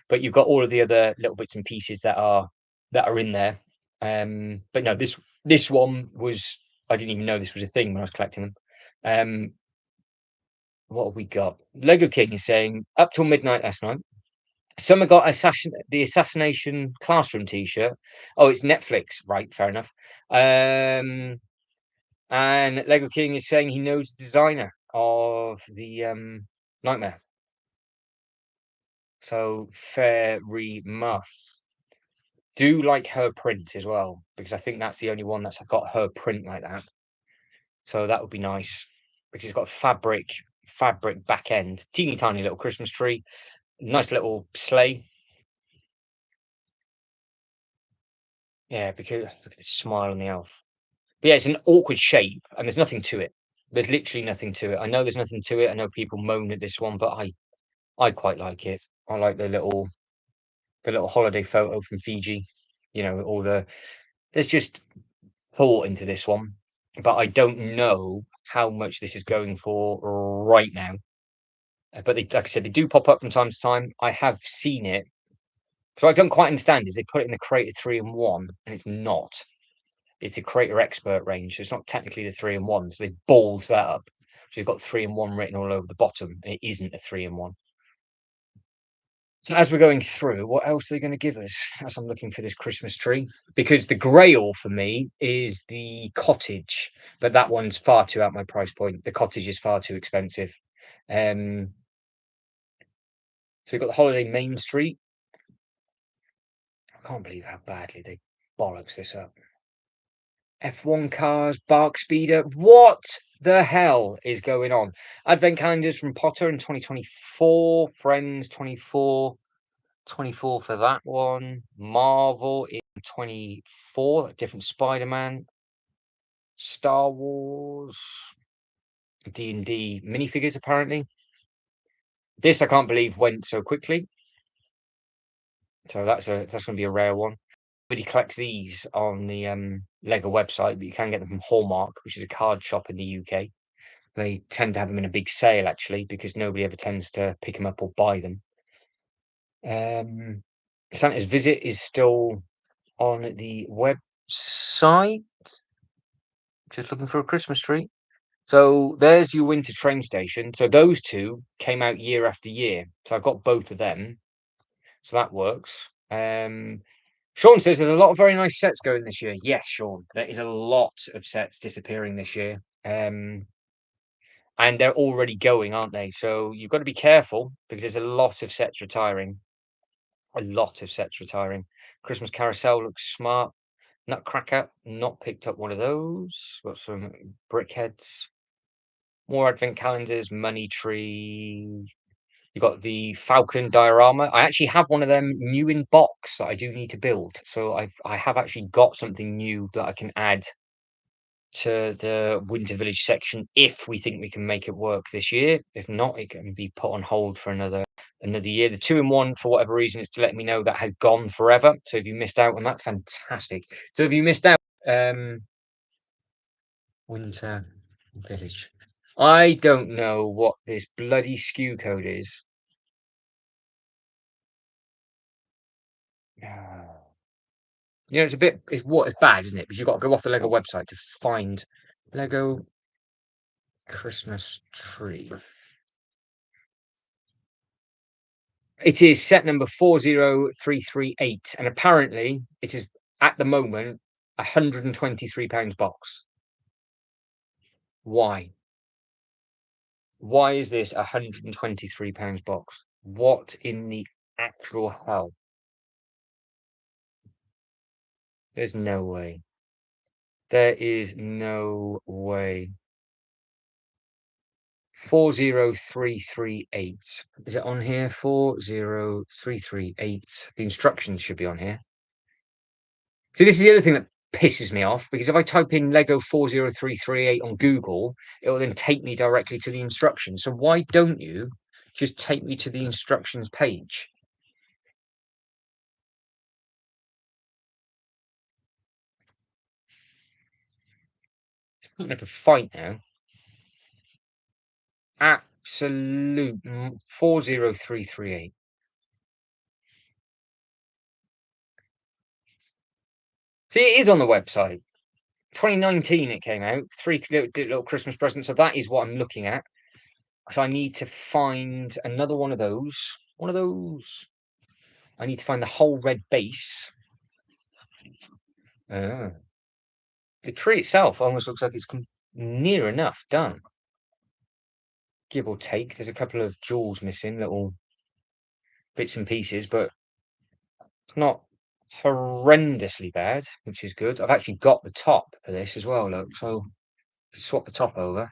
But you've got all of the other little bits and pieces that are in there. But no, this one was, I didn't even know this was a thing when I was collecting them. What have we got? Lego King is saying up till midnight last night. Someone got the assassination classroom T-shirt. Oh, it's Netflix, right? Fair enough. And Lego King is saying he knows the designer of the Nightmare. So Fairy Muff. Do like her print as well, because I think that's the only one that's got her print like that. So that would be nice, because it's got fabric back end, teeny tiny little Christmas tree, nice little sleigh. Yeah, because look at the smile on the elf. But yeah, it's an awkward shape, and there's nothing to it. There's literally nothing to it. I know there's nothing to it. I know people moan at this one, but I quite like it. I like the little holiday photo from Fiji. All there's just thought into this one, but I don't know how much this is going for right now. But like I said, they do pop up from time to time. I have seen it. So I don't quite understand is they put it in the Creator 3-in-1, and it's not. It's the Creator Expert range, so it's not technically the 3-in-1. So they balls that up. So you've got 3-in-1 written all over the bottom, and it isn't a 3-in-1. So as we're going through, what else are they going to give us as I'm looking for this Christmas tree? Because the grail for me is the cottage, but that one's far too out my price point. The cottage is far too expensive. Um, so we've got the Holiday Main Street. I can't believe how badly they bollocks this up. F1 cars, Bark Speeder. What the hell is going on? Advent calendars from Potter in 2024, Friends 24. 24 for that one. Marvel in 24, a different Spider-Man. Star Wars, D&D minifigures apparently. This I can't believe went so quickly. So that's going to be a rare one. But he collects these on the Lego website, but you can get them from Hallmark, which is a card shop in the UK. They tend to have them in a big sale actually, because nobody ever tends to pick them up or buy them. Santa's Visit is still on the website. Just looking for a Christmas tree. So there's your winter train station. So those two came out year after year. So I've got both of them. So that works. Sean says there's a lot of very nice sets going this year. Yes, Sean, there is a lot of sets disappearing this year. And they're already going, aren't they? So you've got to be careful because there's a lot of sets retiring. A lot of sets retiring. Christmas Carousel looks smart. Nutcracker, not picked up one of those. Got some brickheads. More advent calendars, money tree. You got the Falcon diorama. I actually have one of them new in box that I do need to build. So I have actually got something new that I can add to the Winter Village section if we think we can make it work this year. If not, it can be put on hold for another year. The 2-in-1, for whatever reason, is to let me know that has gone forever. So if you missed out on that, fantastic. So if you missed out, Winter Village. I don't know what this bloody SKU code is. It's a bit, it's bad, isn't it? Because you've got to go off the Lego website to find Lego Christmas tree. It is set number 40338, and apparently it is at the moment £123 box. Why? Why is this £123 box? What in the actual hell? There's no way. There is no way. 40338. Is it on here? 40338. The instructions should be on here. See, this is the other thing that pisses me off, because if I type in Lego 40338 on Google, it will then take me directly to the instructions. So why don't you just take me to the instructions page? It's putting up a fight now. Absolute 40338. See, it is on the website. 2019 it came out. 3 little Christmas presents. So that is what I'm looking at. So I need to find another one of those. One of those. I need to find the whole red base. The tree itself almost looks like it's near enough done. Give or take. There's a couple of jewels missing, little bits and pieces, but it's not horrendously bad, which is good. I've actually got the top for this as well, look. So swap the top over.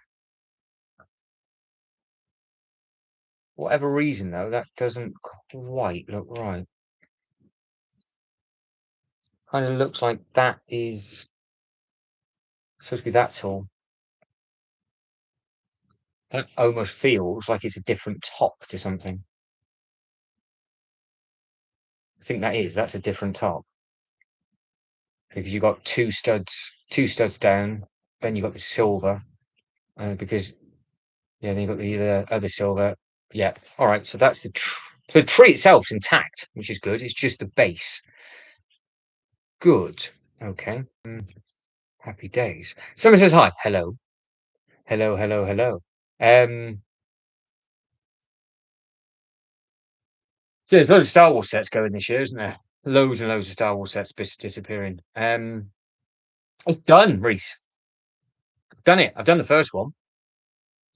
Whatever reason though, that doesn't quite look right. Kind of looks like that is supposed to be that tall. That almost feels like it's a different top to something. I think that's a different top because you got two studs down. Then you got the silver, because yeah, then you got the other silver. Yeah, all right. So that's the tree itself's intact, which is good. It's just the base. Good. Okay. Happy days. Someone says hi. Hello. Hello. Hello. Hello. There's loads of Star Wars sets going this year, isn't there? Loads and loads of Star Wars sets disappearing. It's done, Reese. I've done it. I've done the first one.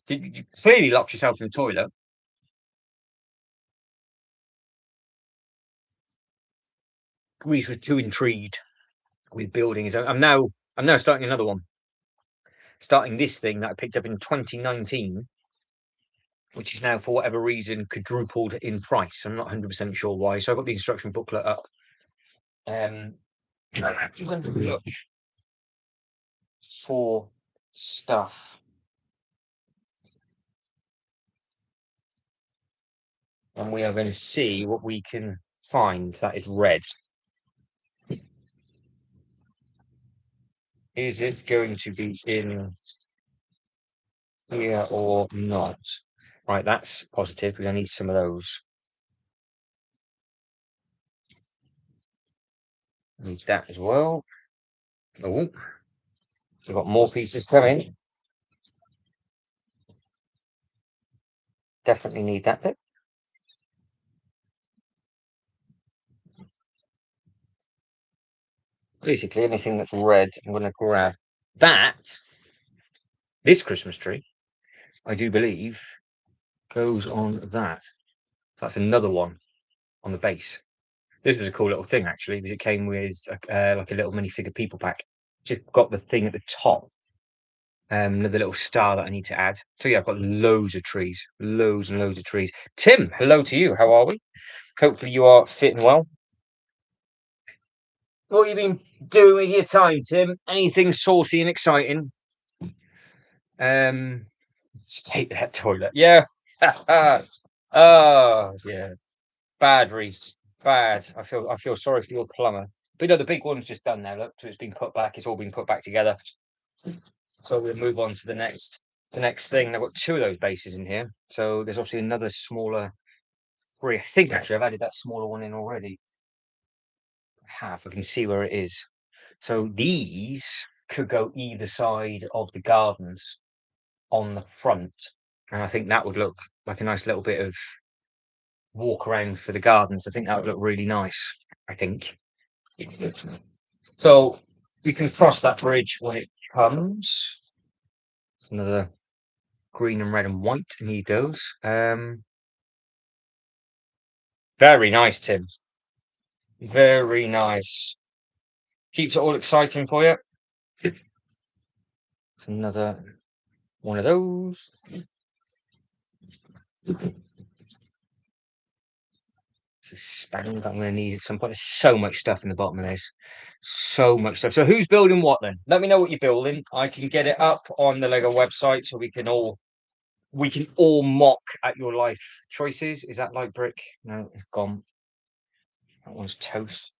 You clearly locked yourself in the toilet. Reese was too intrigued with building his own. I'm now starting another one. Starting this thing that I picked up in 2019, which is now for whatever reason quadrupled in price. I'm not 100% sure why. So I've got the instruction booklet up. I'm going to look for stuff. And we are going to see what we can find that is red. Is it going to be in here or not? Right, that's positive. We're going to need some of those. Need that as well. Oh, we've got more pieces coming. Definitely need that bit. Basically, anything that's red, I'm going to grab that. This Christmas tree, I do believe, goes on that. So that's another one on the base. This was a cool little thing, actually, because it came with like a little minifigure people pack. Just got the thing at the top. Another little star that I need to add. So yeah, I've got loads of trees, loads and loads of trees. Tim, hello to you. How are we? Hopefully you are fit and well. What have you been doing with your time, Tim? Anything saucy and exciting? Just take that toilet. Yeah. Oh yeah. Bad, Reese. Bad. I feel sorry for your plumber. But no, the big one's just done now. Look, so it's been put back. It's all been put back together. So we'll move on to the next thing. I've got two of those bases in here. So there's obviously another smaller three. I think actually I've added that smaller one in already. I can see where it is. So these could go either side of the gardens on the front. And I think that would look like a nice little bit of walk around for the gardens. I think that would look really nice, I think. So we can cross that bridge when it comes. It's another green and red and white. Need those. Very nice, Tim. Very nice. Keeps it all exciting for you. It's another one of those. It's a stand that I'm going to need at some point. There's so much stuff in the bottom of this. So much stuff. So who's building what then? Let me know what you're building. I can get it up on the Lego website so we can all mock at your life choices. Is that light brick? No, it's gone. That one's toast.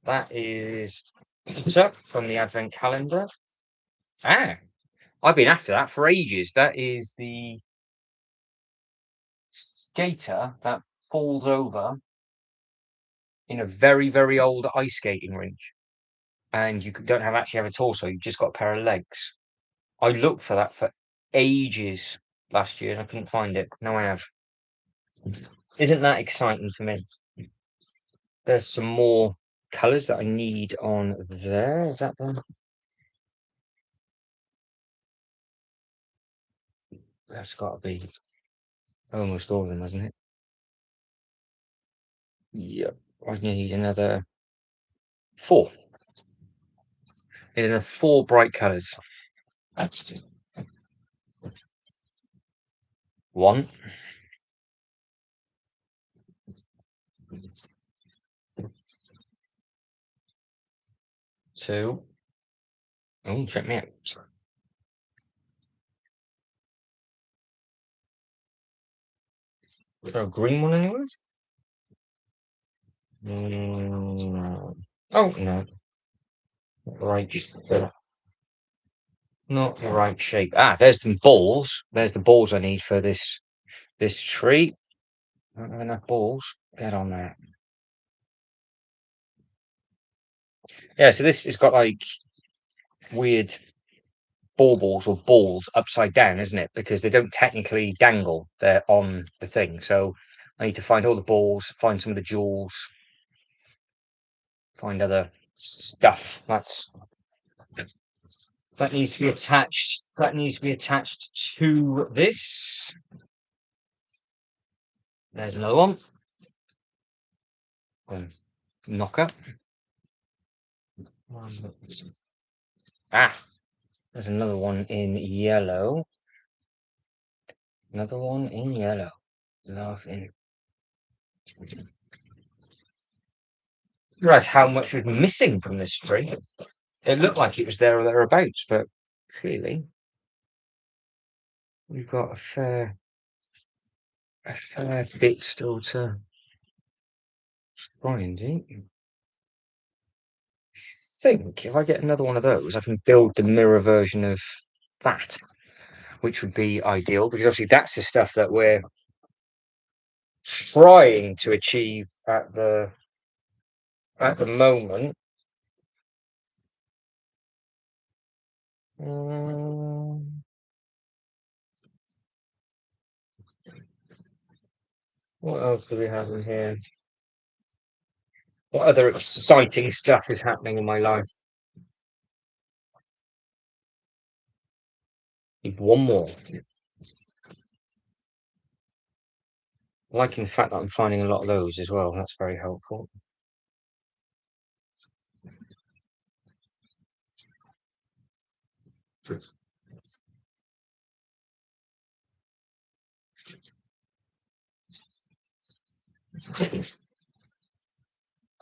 That is pizza from the advent calendar. I've been after that for ages. That is the skater that falls over in a very, very old ice skating rink, and you don't actually have a torso. You've just got a pair of legs. I looked for that for ages last year and I couldn't find it. Now I have. Isn't that exciting for me? There's some more colours that I need on there. Is that them? That's got to be almost all of them, hasn't it? Yep. I need another 4. Need another 4 bright colours. 1. 2. Oh, check me out. Is there a green one anywhere? Mm, oh no, not the not the right shape. Ah, there's some balls. There's the balls I need for this tree. I don't have enough balls. Get on that. Yeah, so this has got like weird baubles or balls upside down, isn't it? Because they don't technically dangle, they're on the thing. So I need to find all the balls, find some of the jewels, find other stuff. That needs to be attached. That needs to be attached to this. There's another one. Knocker. Ah, there's another one in yellow. Another one in yellow. Nothing. Realize how much was missing from this tree. It looked like it was there or thereabouts, but clearly we've got a fair bit still to try and do. I think if I get another one of those, I can build the mirror version of that, which would be ideal because obviously that's the stuff that we're trying to achieve at the moment. Um, what else do we have in here? What other exciting stuff is happening in my life? Need one more. Liking the fact that I'm finding a lot of those as well. That's very helpful.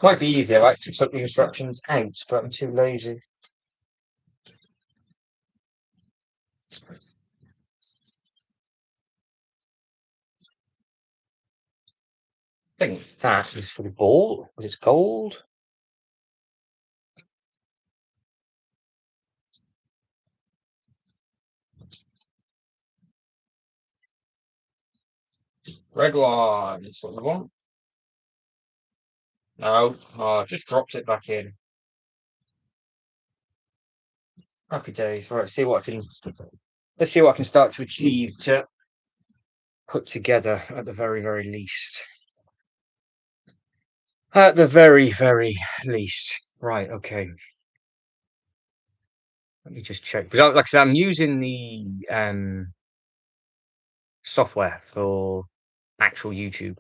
Might be easier, like to put the instructions out, but I'm too lazy. I think that is for the ball, but it's gold. Red one, it's what we want. No, oh, just drops it back in. Happy days. Right, see what I can. Let's see what I can start to achieve to put together at the very, very least. At the very, very least. Right, okay. Let me just check. Because like I said, I'm using the software for actual YouTube.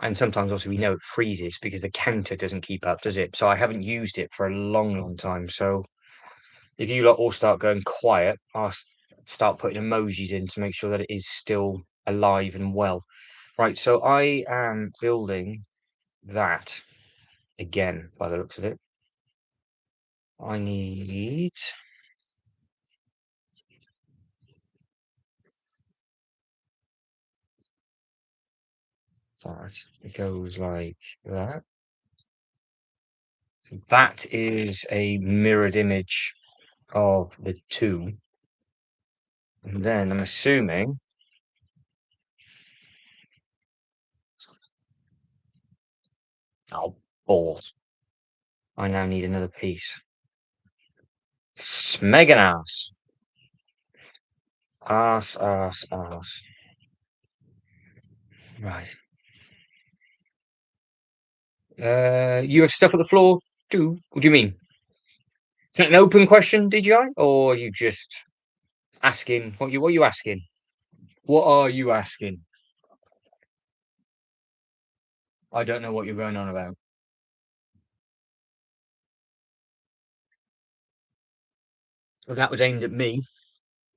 And sometimes also we know it freezes because the counter doesn't keep up, does it? So I haven't used it for a long, long time. So if you lot all start going quiet, I'll start putting emojis in to make sure that it is still alive and well. Right, so I am building that again by the looks of it. I need that. It goes like that. So that is a mirrored image of the two. And then I'm assuming oh balls. I now need another piece. Smegan ass. Ass, ass, ass. Right. You have stuff at the floor too? What do you mean? Is that an open question, DJI? Or are you just asking what are you asking? What are you asking? I don't know what you're going on about. If that was aimed at me,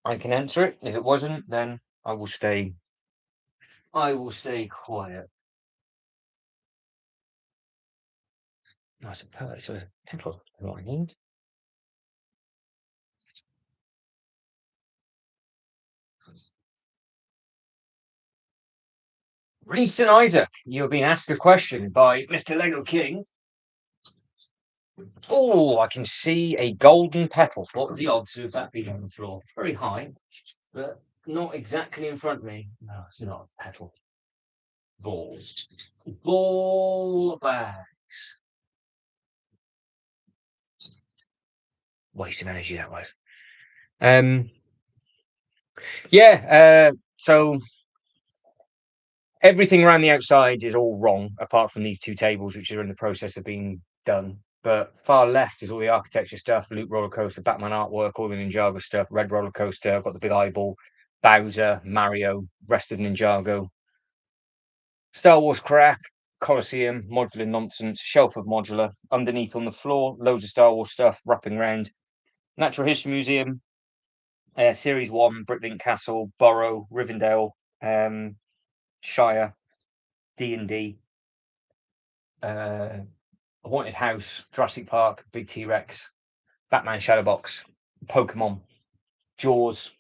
I can answer it. If it wasn't, then I will stay quiet. Nice and perfect. So petrol, what I need. Reese and Isaac, you've been asked a question by Mr. Lego King. Oh, I can see a golden petal. What are the odds of that being on the floor? Very high, but not exactly in front of me. No, it's not a petal. Balls. Ball bags. Waste of energy that was. Yeah, so everything around the outside is all wrong, apart from these two tables, which are in the process of being done. But far left is all the architecture stuff, Loop Roller Coaster, Batman artwork, all the Ninjago stuff, Red Roller Coaster, I've got the big eyeball, Bowser, Mario, rest of Ninjago, Star Wars crap, Colosseum, modular nonsense, shelf of modular, underneath on the floor, loads of Star Wars stuff wrapping around, Natural History Museum, Series 1, Bricklink Castle, Borough, Rivendell, Shire, D&D, Haunted House, Jurassic Park, Big T-Rex, Batman Shadowbox, Pokemon, Jaws.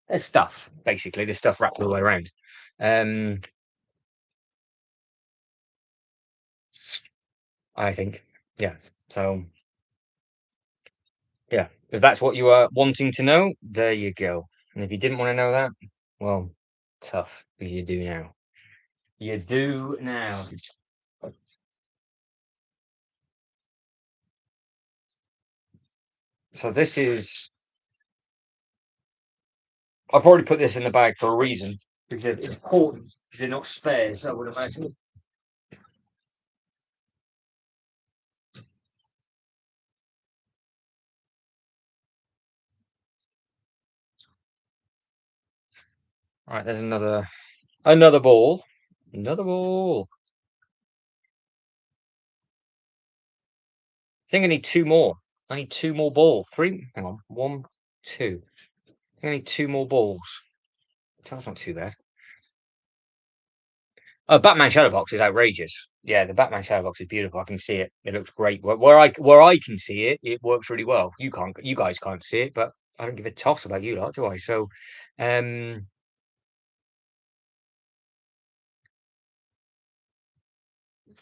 There's stuff, basically. There's stuff wrapped all the way around. I think. Yeah. So, yeah. If that's what you are wanting to know, there you go. And if you didn't want to know that, well, tough. But you do now. You do now. So this is. I've already put this in the bag for a reason because it's important because they're not spares, I would imagine. All right, there's another ball. Another ball. I think I need two more. I need two more balls. Three. Hang on. One, two. I think I need two more balls. So that's not too bad. Oh, Batman Shadowbox is outrageous. Yeah, the Batman Shadowbox is beautiful. I can see it. It looks great. Where I can see it, it works really well. You guys can't see it, but I don't give a toss about you lot, do I? So, um,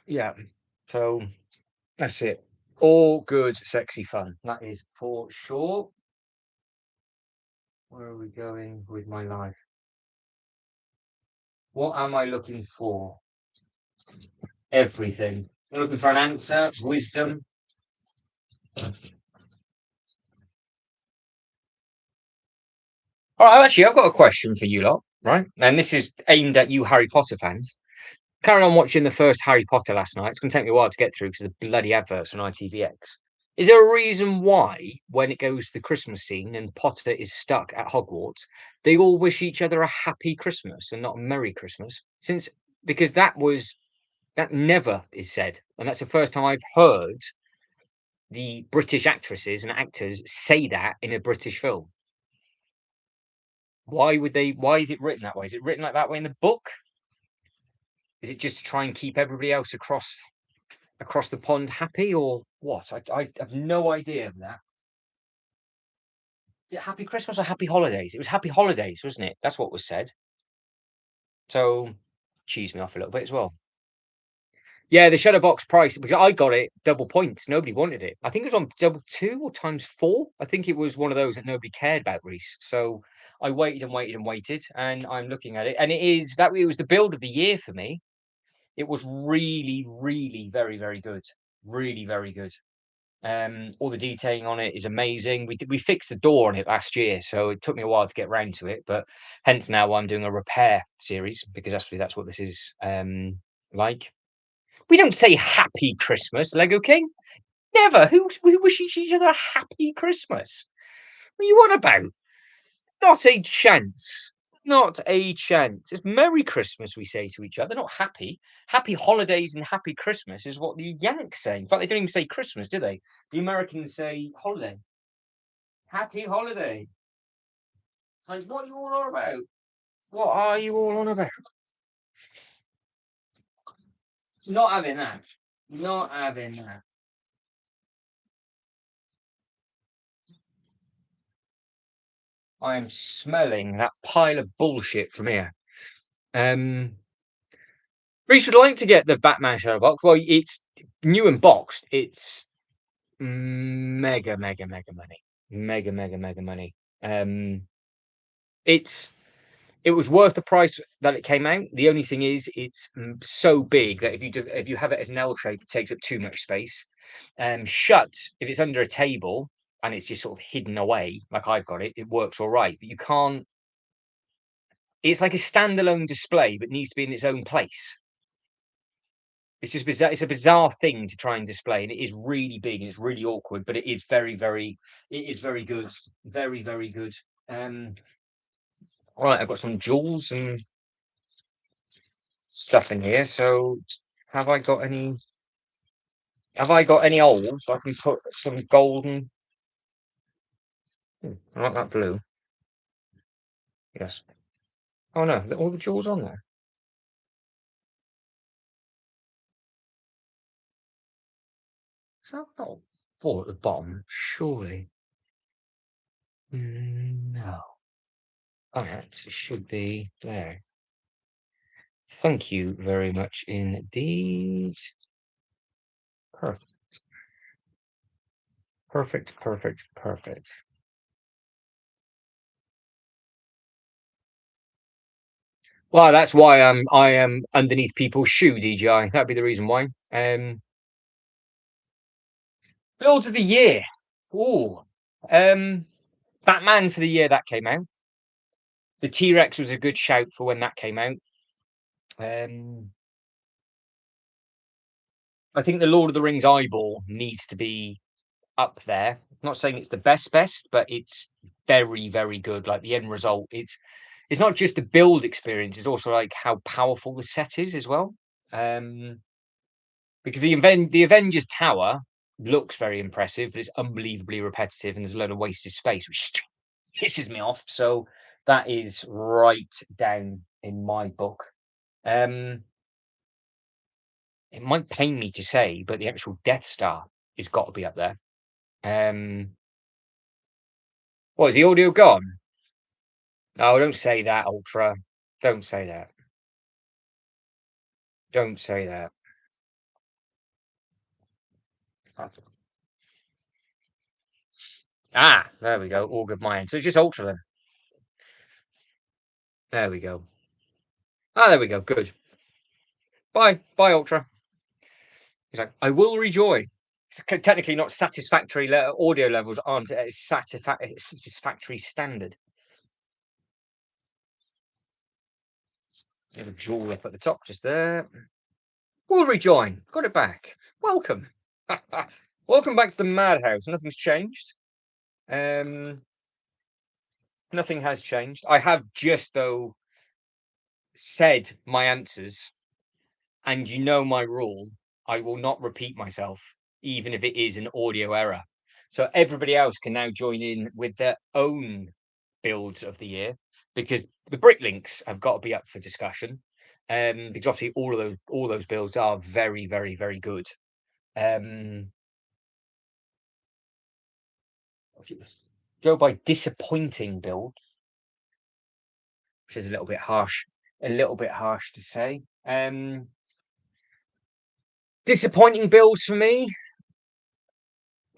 yeah. So that's it. All good, sexy fun. That is for sure. Where are we going with my life? What am I looking for? Everything. I'm looking for an answer, wisdom. All right, actually, I've got a question for you lot, right? And this is aimed at you Harry Potter fans. Carrying on watching the first Harry Potter last night. It's going to take me a while to get through because of the bloody adverts on ITVX. Is there a reason why, when it goes to the Christmas scene and Potter is stuck at Hogwarts, they all wish each other a happy Christmas and not a Merry Christmas? Because that never is said, and that's the first time I've heard the British actresses and actors say that in a British film. Why would they? Why is it written that way? Is it written like that way in the book? Is it just to try and keep everybody else across the pond happy, or what? I have no idea of that. Is it Happy Christmas or Happy Holidays? It was Happy Holidays, wasn't it? That's what was said. So cheese me off a little bit as well. Yeah, the shadow box price because I got it double points. Nobody wanted it. I think it was on double two or times four. I think it was one of those that nobody cared about, Reese. So I waited and waited and waited, and I'm looking at it, and it was the build of the year for me. It was really, really very, very good. Really very good. All the detailing on it is amazing. We fixed the door on it last year, so it took me a while to get round to it. But hence now I'm doing a repair series because that's what this is like. We don't say Happy Christmas, Lego King. Never. Who wishes each other a Happy Christmas? What are you on about? Not a chance. Not a chance. It's Merry Christmas, we say to each other, not happy. Happy holidays and happy Christmas is what the Yanks say. In fact, they don't even say Christmas, do they? The Americans say holiday. Happy holiday. It's like, what are you all on about? What are you all on about? Not having that. Not having that. I am smelling that pile of bullshit from here. Um, Reese would like to get the Batman Shadow Box. Well, it's new and boxed. It's mega, mega, mega money. Mega, mega, mega money. It's it was worth the price that it came out. The only thing is, it's so big that if you have it as an L shape, it takes up too much space. Shut, if it's under a table and it's just sort of hidden away, like I've got it, it works all right. But you can't. It's like a standalone display, but needs to be in its own place. It's just bizarre. It's a bizarre thing to try and display, and it is really big and it's really awkward. But it is very, very. It is very good. Very, very good. All right, I've got some jewels and stuff in here. So, have I got any? Have I got any holes so I can put some golden? I like that blue. Yes. Oh no, all the jewels on there. So I've got four at the bottom, surely. No. That should be there. Thank you very much indeed. Perfect. Perfect, perfect, perfect. Well, that's why I am underneath people's shoe, DJI. That'd be the reason why. Build of the year. Oh, Batman for the year that came out. The T-Rex was a good shout for when that came out. Um, I think the Lord of the Rings eyeball needs to be up there. I'm not saying it's the best, but it's very, very good. Like the end result, it's not just the build experience; it's also like how powerful the set is as well. Um, because the Avengers Tower looks very impressive, but it's unbelievably repetitive and there's a lot of wasted space, which pisses me off. So that is right down in my book. Um, it might pain me to say, but the actual Death Star has got to be up there. Um, what is the audio gone? Oh, don't say that, Ultra. Don't say that. Don't say that. Ah, there we go. All good mind. So it's just Ultra then. There we go. Ah, there we go. Good. Bye. Bye, Ultra. He's like, I will rejoin. Technically not satisfactory audio levels aren't at a satisfactory standard. Have a jewel up at the top just there. We'll rejoin. Got it back. Welcome. Welcome back to the madhouse. Nothing's changed. Nothing has changed. I have just though said my answers, and you know my rule. I will not repeat myself, even if it is an audio error. So everybody else can now join in with their own builds of the year because the Bricklinks have got to be up for discussion. Because obviously all those builds are very, very, very good. Go by disappointing build, which is a little bit harsh to say. Disappointing builds for me.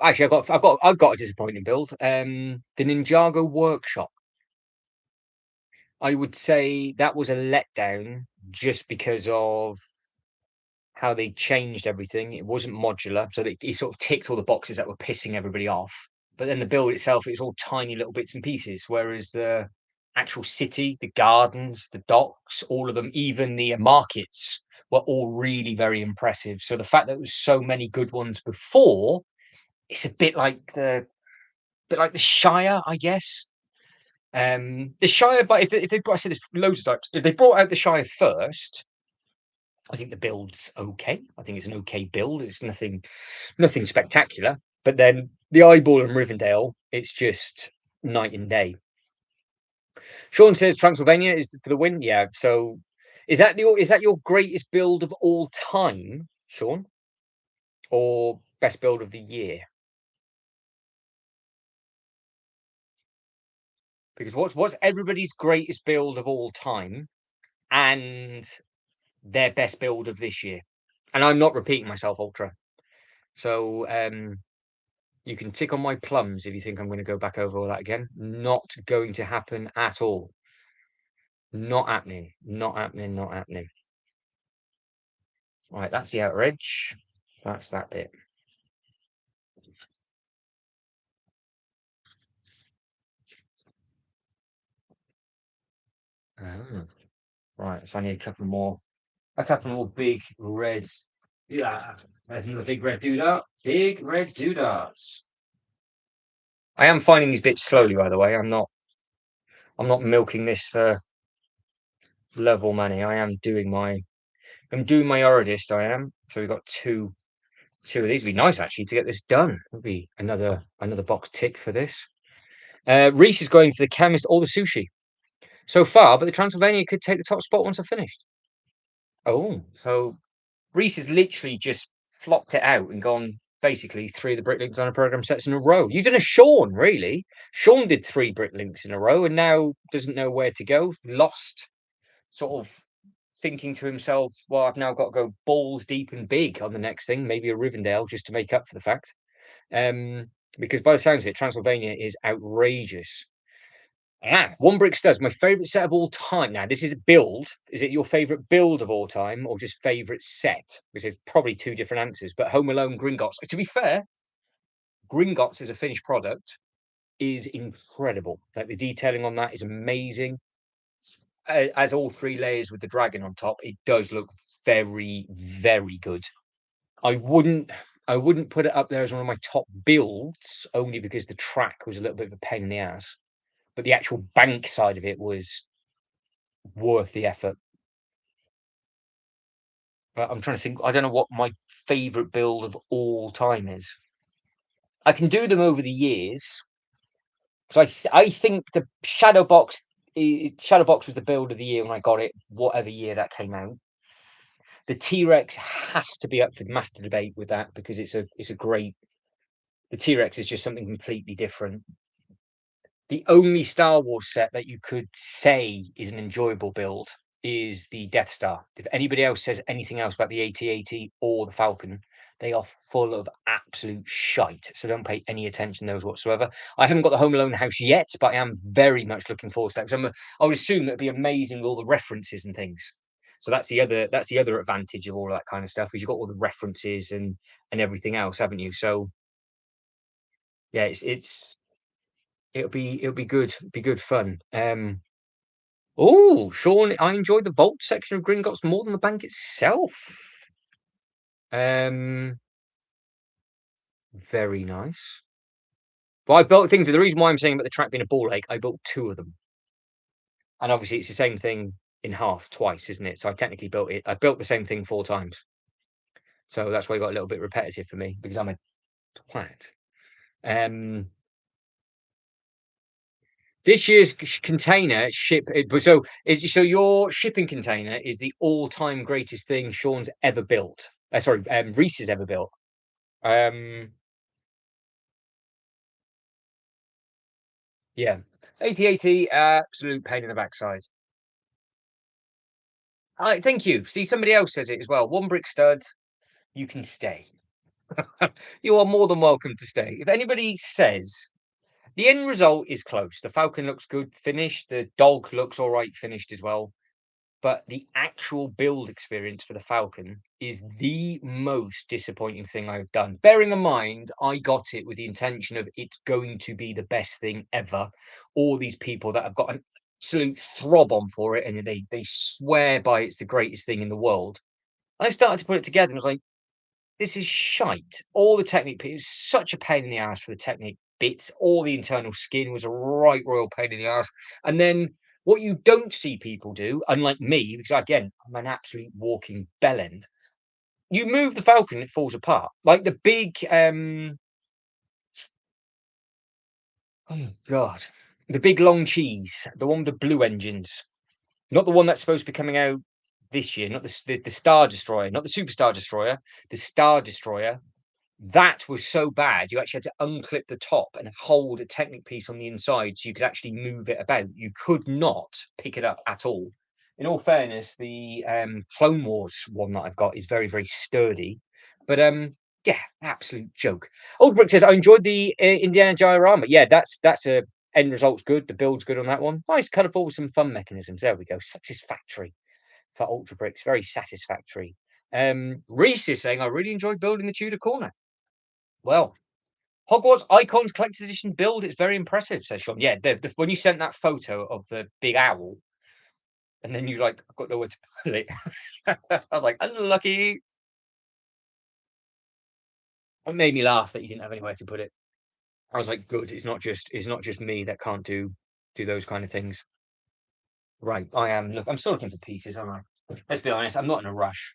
Actually, I've got a disappointing build. The Ninjago Workshop. I would say that was a letdown just because of how they changed everything. It wasn't modular, so it sort of ticked all the boxes that were pissing everybody off. But then the build itself, it's all tiny little bits and pieces. Whereas the actual city, the gardens, the docks, all of them, even the markets, were all really very impressive. So the fact that there was so many good ones before, it's a bit like the Shire, I guess. The Shire, but if they brought, I said this loads of times, if they brought out the Shire first, I think the build's okay. I think it's an okay build. It's nothing spectacular. But then the Eyeball and Rivendell, it's just night and day. Sean says Transylvania is for the win. Yeah. So is that your greatest build of all time, Sean, or best build of the year? Because what's everybody's greatest build of all time, and their best build of this year. And I'm not repeating myself, Ultra. So you can tick on my plums if you think I'm going to go back over all that again. Not going to happen at all. Not happening. Not happening. Not happening. Right, that's the outer edge. That's that bit. Oh, right, it's only a couple more big reds. Yeah, there's another big red doodah. Big red doodahs. I am finding these bits slowly, by the way. I'm not milking this for love or money. I'm doing my hardest, I am. So we've got two of these. Would be nice actually to get this done. Would be another box tick for this. Reese is going for the chemist or the sushi so far, but the Transylvania could take the top spot once I've finished. Oh, so Reese has literally just flopped it out and gone basically 3 of the Bricklinks on a program sets in a row. You've done a Sean, really. Sean did 3 Bricklinks in a row and now doesn't know where to go. Lost, sort of thinking to himself, well, I've now got to go balls deep and big on the next thing, maybe a Rivendell just to make up for the fact. Because by the sounds of it, Transylvania is outrageous. One Brick Studs, my favorite set of all time. Now, this is a build. Is it your favorite build of all time or just favorite set? Which is probably 2 different answers. But Home Alone Gringotts, to be fair, Gringotts as a finished product is incredible. Like the detailing on that is amazing. As all 3 layers with the dragon on top, it does look very, very good. I wouldn't put it up there as one of my top builds, only because the track was a little bit of a pain in the ass. But the actual bank side of it was worth the effort. I'm trying to think. I don't know what my favorite build of all time is. I can do them over the years. So I think the Shadowbox was the build of the year when I got it, whatever year that came out. The T-Rex has to be up for the master debate with that because it's a great. The T-Rex is just something completely different. The only Star Wars set that you could say is an enjoyable build is the Death Star. If anybody else says anything else about the AT-AT or the Falcon, they are full of absolute shite. So don't pay any attention to those whatsoever. I haven't got the Home Alone house yet, but I am very much looking forward to that. Because I would assume it'd be amazing with all the references and things. So that's the other advantage of all of that kind of stuff, because you've got all the references and everything else, haven't you? So yeah, it'll be good. It'll be good fun. Oh, Sean, I enjoyed the vault section of Gringotts more than the bank itself. Very nice. Well, I built things. The reason why I'm saying about the track being a ball lake, I built 2 of them, and obviously it's the same thing in half twice, isn't it? So I technically built it. I built the same thing 4 times, so that's why it got a little bit repetitive for me because I'm a twat. This year's container ship. So your shipping container is the all-time greatest thing Sean's ever built. Sorry, Reese has ever built. Yeah, AT-AT, absolute pain in the backside. Thank you. See, somebody else says it as well. One Brick Stud, you can stay. You are more than welcome to stay. If anybody says the end result is close, the Falcon looks good finished, the dog looks all right finished as well. But the actual build experience for the Falcon is the most disappointing thing I've done. Bearing in mind, I got it with the intention of it's going to be the best thing ever. All these people that have got an absolute throb on for it and they swear by it's the greatest thing in the world. I started to put it together and I was like, this is shite. All the technique, it was such a pain in the ass for the technique bits. All the internal skin was a right royal pain in the ass. And then what you don't see people do, unlike me, because again, I'm an absolute walking bellend, you move the Falcon, it falls apart. Like the big, oh God, the big long cheese, the one with the blue engines, not the one that's supposed to be coming out this year, not the Star Destroyer, not the Superstar Destroyer, the Star Destroyer. That was so bad, you actually had to unclip the top and hold a Technic piece on the inside so you could actually move it about. You could not pick it up at all. in all fairness, the Clone Wars one that I've got is very, very sturdy. But yeah, absolute joke. Old Brick says I enjoyed the Indiana diorama. Yeah, that's a end result's good. The build's good on that one. Nice, colourful with some fun mechanisms. There we go. Satisfactory for Ultra Bricks. Very satisfactory. Reese is saying I really enjoyed building the Tudor corner. Well, Hogwarts Icons Collector's Edition build, it's very impressive, says Sean. Yeah, when you sent that photo of the big owl, and then you like, I've got nowhere to put it. I was like, unlucky. It made me laugh that you didn't have anywhere to put it. I was like, good. It's not just me that can't do those kind of things. Right, I am. Look, I'm still looking for pieces, aren't I? Let's be honest. I'm not in a rush.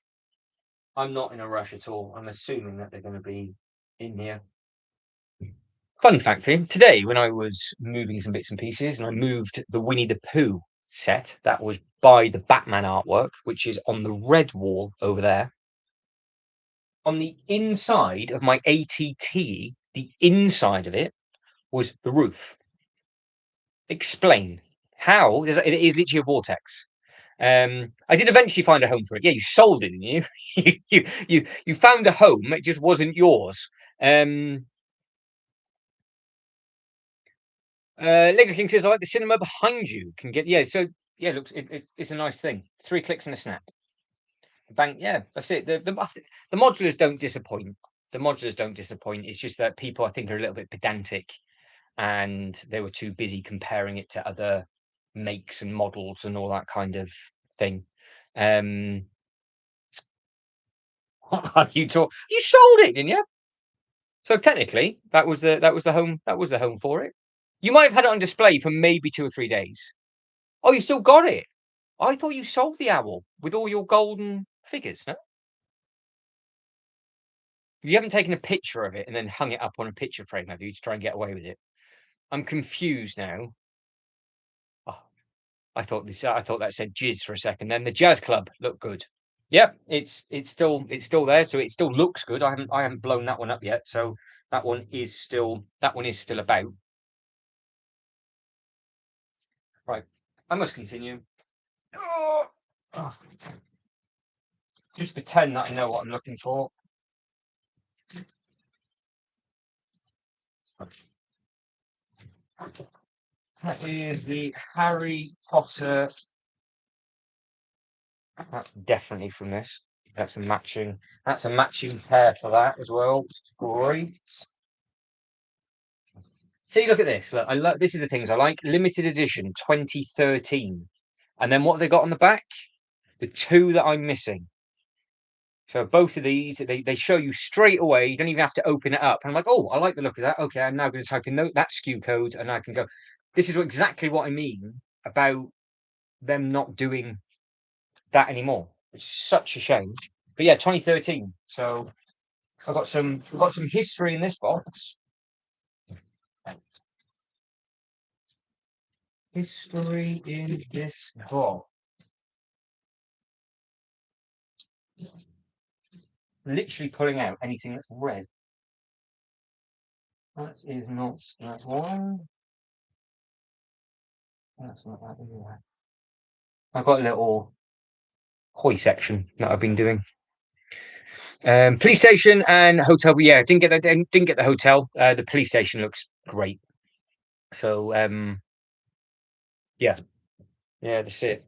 I'm not in a rush at all. I'm assuming that they're going to be in here. Fun fact for you, today when I was moving some bits and pieces and I moved the Winnie the Pooh set that was by the Batman artwork, which is on the red wall over there. On the inside of my ATT, the inside of it was the roof. Explain how? It is literally a vortex. I did eventually find a home for it. Yeah, you sold it, didn't you? you found a home. It just wasn't yours. Lego King says, I like the cinema behind you. Can get so yeah, looks it's a nice thing. 3 clicks and a snap. The bank, yeah, that's it. The modulars don't disappoint. The modulars don't disappoint. It's just that people I think are a little bit pedantic and they were too busy comparing it to other makes and models and all that kind of thing. You sold it, didn't you? So technically that was the home for it. You might have had it on display for maybe 2 or 3 days. Oh, you still got it? I thought you sold the owl with all your golden figures, no? You haven't taken a picture of it and then hung it up on a picture frame, have you, to try and get away with it? I'm confused now. Oh, I thought that said jizz for a second. Then the jazz club looked good. Yep, it's still there, so it still looks good. I haven't blown that one up yet, so that one is still about. Right, I must continue. Oh, oh, just pretend that I know what I'm looking for. That is the Harry Potter. That's definitely from this. That's a matching. That's a matching pair for that as well. Great. See, look at this. Look, I love. This is the things I like. Limited edition, 2013, and then what have they got on the back? The two that I'm missing. So both of these, they show you straight away. You don't even have to open it up. And I'm like, oh, I like the look of that. Okay, I'm now going to type in that SKU code, and I can go. This is exactly what I mean about them not doing that anymore. It's such a shame. But yeah, 2013. So I've got some history in this box. History in this box. Literally pulling out anything that's red. That is not that one. That's not that either. I've got a little koi section that I've been doing. Police station and hotel. Yeah, didn't get the hotel. The police station looks great. So yeah, that's it.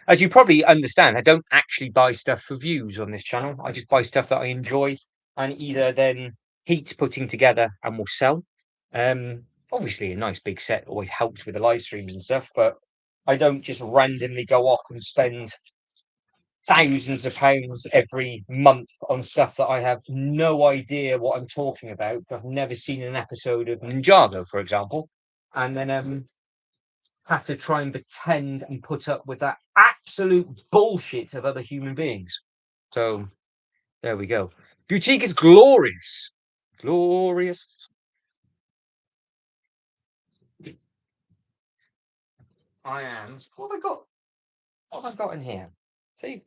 As you probably understand, I don't actually buy stuff for views on this channel. I just buy stuff that I enjoy and either then Heat's putting together and will sell. Obviously, a nice big set always helps with the live streams and stuff, but I don't just randomly go off and spend thousands of pounds every month on stuff that I have no idea what I'm talking about. I've never seen an episode of Ninjago, for example, and then have to try and pretend and put up with that absolute bullshit of other human beings. So there we go. Boutique is glorious. Glorious. I am. What have I got? What have I got in here? See,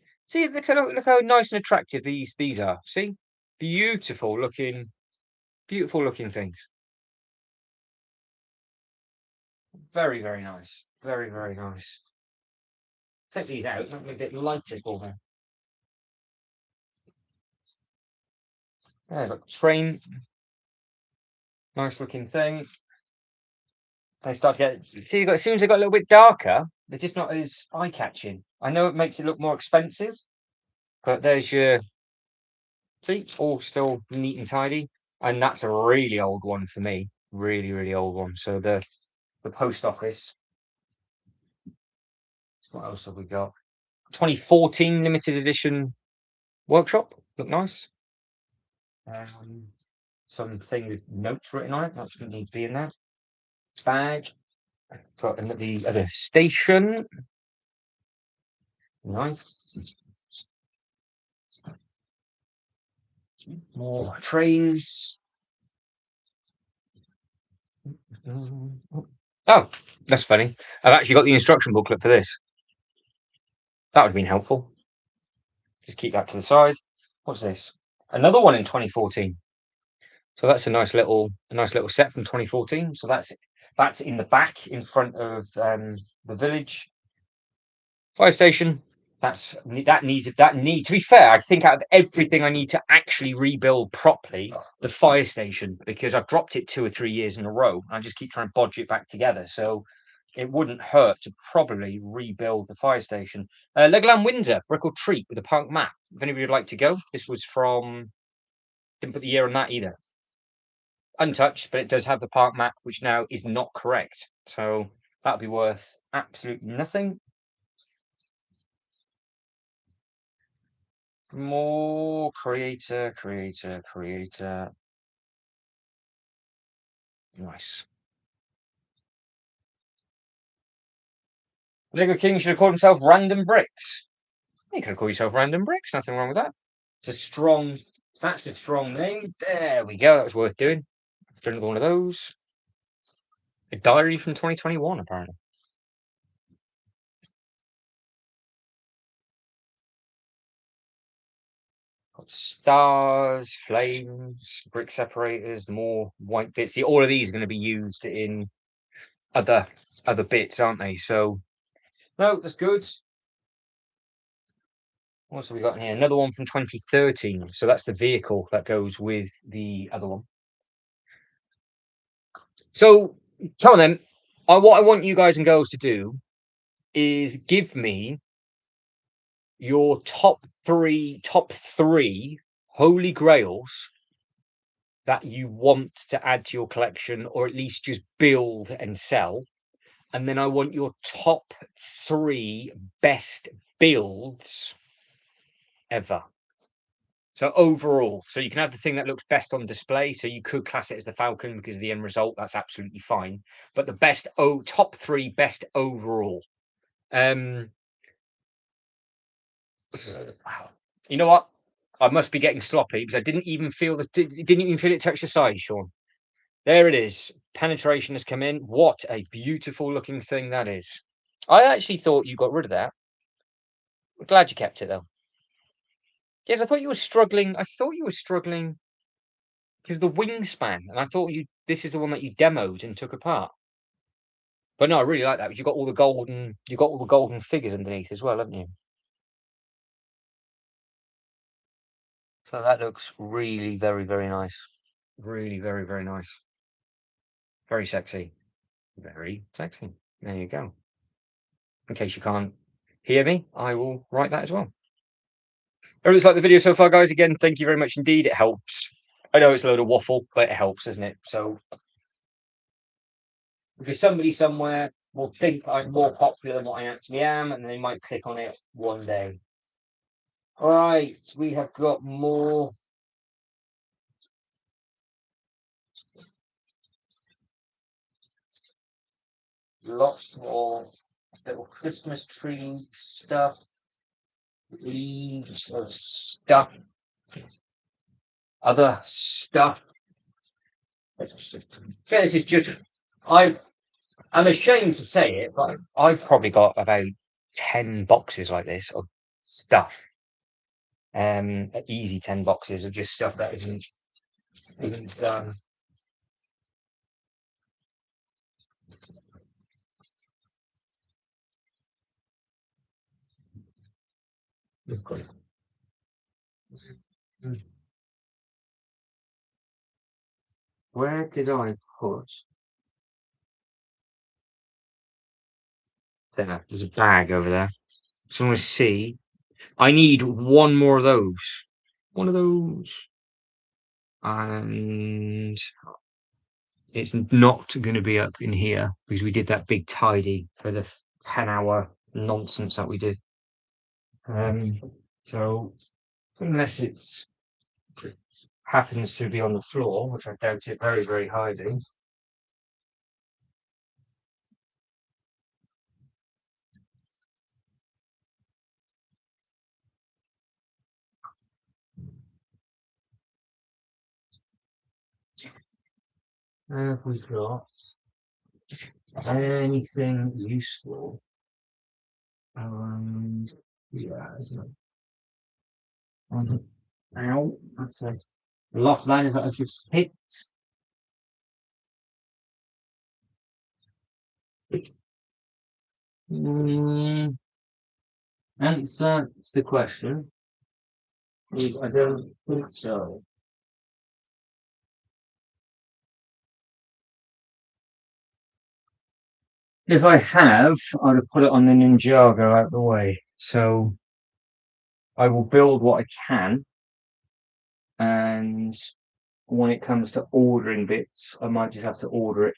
look how nice and attractive these are. See, beautiful looking things. Very, very nice. Very, very nice. take these out, make them a bit lighter for her. Yeah, got train. Nice looking thing. They start to get, see, as soon as they got a little bit darker, they're just not as eye catching. I know it makes it look more expensive, but there's your, see, all still neat and tidy. And that's a really old one for me. Really, really old one. So the post office. What else have we got? 2014 limited edition workshop. Look nice. Something with notes written on it. That's going to need to be in there. Bag. Got the other station. Nice. More trains. Oh, that's funny. I've actually got the instruction booklet for this. That would have been helpful. Just keep that to the side. What's this? Another one in 2014. So that's a nice little set from 2014. So that's in the back in front of the village fire station. That needs to be fair. I think out of everything I need to actually rebuild properly, the fire station, because I've dropped it 2 or 3 years in a row. And I just keep trying to bodge it back together. So it wouldn't hurt to probably rebuild the fire station. Legoland Windsor, Brickell Treat with a park map. If anybody would like to go, this was from, didn't put the year on that either. Untouched, but it does have the park map, which now is not correct. So that'll be worth absolutely nothing. More creator. Nice. Lego King should have called himself Random Bricks. You could have called yourself Random Bricks. Nothing wrong with that. It's a strong, that's a strong name. There we go. That was worth doing. I've done one of those. A diary from 2021, apparently. Got stars, flames, brick separators, more white bits. See, all of these are going to be used in other bits, aren't they? So no, that's good. What else have we got in here? Another one from 2013. So that's the vehicle that goes with the other one. So come on then. What I want you guys and girls to do is give me your top three holy grails that you want to add to your collection, or at least just build and sell. And then I want your top 3 best builds ever. So overall, so you can have the thing that looks best on display. So you could class it as the Falcon because of the end result. That's absolutely fine. But the best top 3 best overall. Wow. You know what? I must be getting sloppy because I didn't even feel it touch the sides, Sean. There it is. Penetration has come in. What a beautiful looking thing that is. I actually thought you got rid of that. I'm glad you kept it though. Yes, I thought you were struggling. I thought you were struggling because the wingspan, and I thought this is the one that you demoed and took apart. But no, I really like that. But you got all the golden figures underneath as well, haven't you? So that looks really very, very nice. Really, very, very nice. Very sexy. Very sexy. There you go. In case you can't hear me, I will write that as well. It looks like the video so far, guys. Again, thank you very much indeed. It helps. I know it's a load of waffle, but it helps, doesn't it? So, because somebody somewhere will think I'm more popular than what I actually am, and they might click on it one day. All right, we have got more. Lots more little Christmas tree stuff. Leaves of stuff. Other stuff. This is just, I'm ashamed to say it, but I've probably got about 10 boxes like this of stuff. Easy 10 boxes of just stuff that isn't done. Okay. Where did I put? There, there's a bag over there. So I want to see. I need one more of those. One of those. And it's not going to be up in here because we did that big tidy for the 10-hour nonsense that we did. Um, so unless it's happens to be on the floor, which I doubt it very, very highly. Have we got anything useful? Yeah, isn't it? Ow, that's a loft line that I just hit. Mm, answer to the question. I don't think so. If I have, I'd have put it on the Ninjago out the way. So I will build what I can, and when it comes to ordering bits, I might just have to order it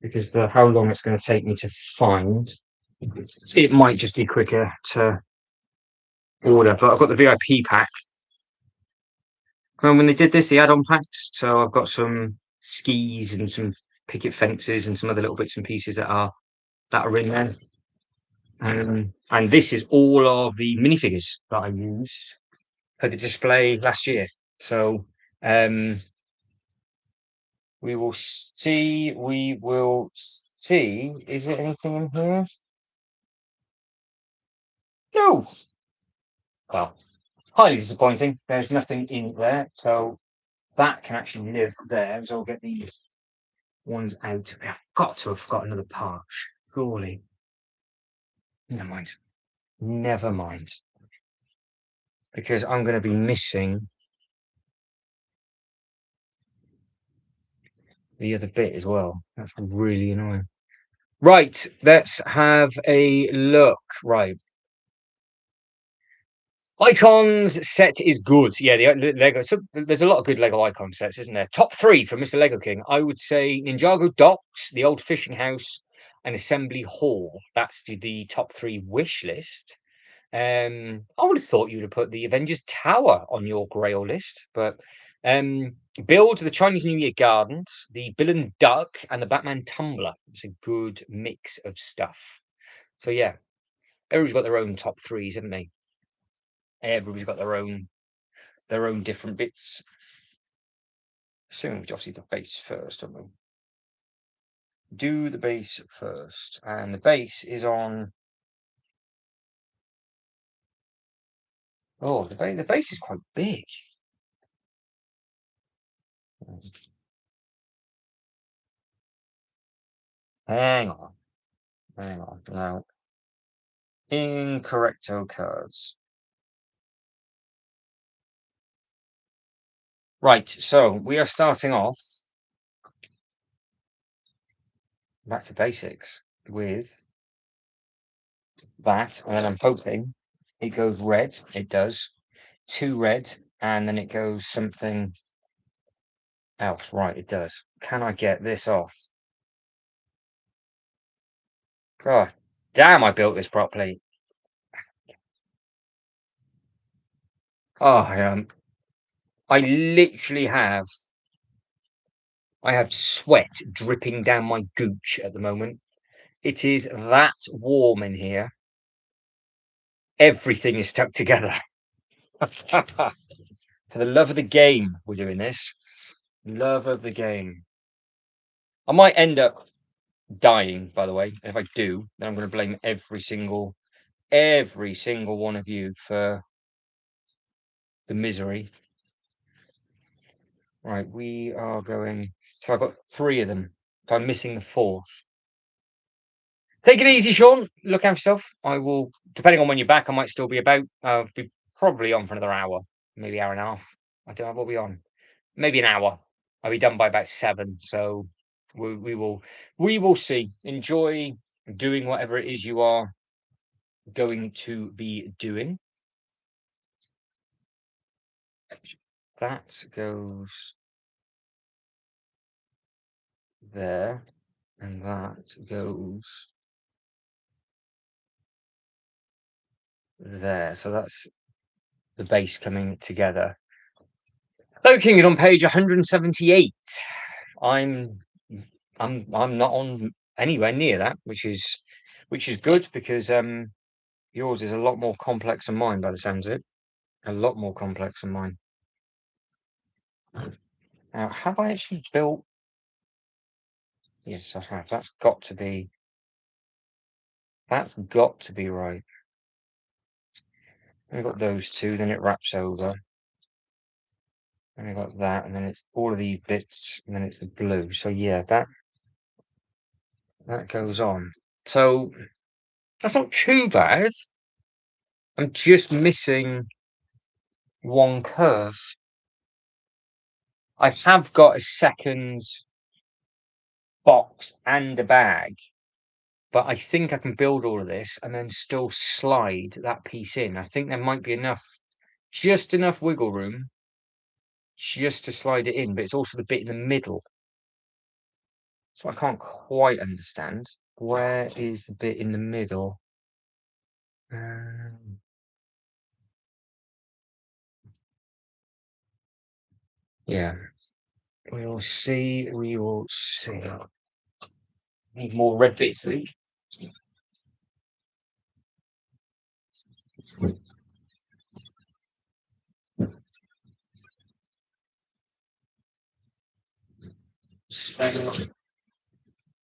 because the how long it's going to take me to find, it might just be quicker to order. But I've got the VIP pack. When they did this, the add-on packs. So I've got some skis and some picket fences and some other little bits and pieces that are in there. And this is all of the minifigures that I used for the display last year. So um, we will see. We will see. Is there anything in here? No. Well, highly disappointing. There's nothing in there. So that can actually live there. So I'll get the ones out. I've got to have got another part. Surely. Never mind. Never mind. Because I'm going to be missing the other bit as well. That's really annoying. Right, let's have a look. Right. Icons set is good. Yeah, the Lego. So there's a lot of good Lego icon sets, isn't there? Top three from Mr. Lego King. I would say Ninjago Docks, the old fishing house, and Assembly Hall. That's the top three wish list. I would have thought you would have put the Avengers Tower on your Grail list, but build the Chinese New Year Gardens, the Bill and Duck, and the Batman Tumbler. It's a good mix of stuff. So yeah, everybody's got their own top threes, haven't they? Everybody's got their own different bits. Assuming we obviously the base first, don't we? Do the base first, and the base is on. Oh, the base is quite big. Hang on, hang on. Now, incorrecto cards. Right, so we are starting off back to basics with that, and then I'm hoping it goes red. It does. 2 red, and then it goes something else. Right, it does. Can I get this off? God damn, I built this properly. Oh, I literally I have sweat dripping down my gooch at the moment. It is that warm in here. Everything is stuck together. For the love of the game, we're doing this. Love of the game. I might end up dying, by the way. And if I do, then I'm going to blame every single one of you for the misery. Right, we are going. So I've got 3 of them. So I'm missing the 4th. Take it easy, Sean. Look after yourself. I will, depending on when you're back, I might still be about. Be probably on for another hour, maybe hour and a half. I don't know what we on. Maybe an hour. I'll be done by about 7. So we will see. Enjoy doing whatever it is you are going to be doing. That goes there, and that goes there. So that's the base coming together. Hello King is on page 178. I'm I'm not on anywhere near that, which is good because yours is a lot more complex than mine by the sounds of it. A lot more complex than mine. Now, have I actually built? Yes, that's right. That's got to be right. We've got those two, then it wraps over. And we've got that, and then it's all of these bits, and then it's the blue. So yeah, that goes on. So that's not too bad. I'm just missing one curve. I have got a second box and a bag, but I think I can build all of this and then still slide that piece in. I think there might be just enough wiggle room just to slide it in, but it's also the bit in the middle. So I can't quite understand. Where is the bit in the middle? Um, yeah, we will see. We will see. Need more red bits.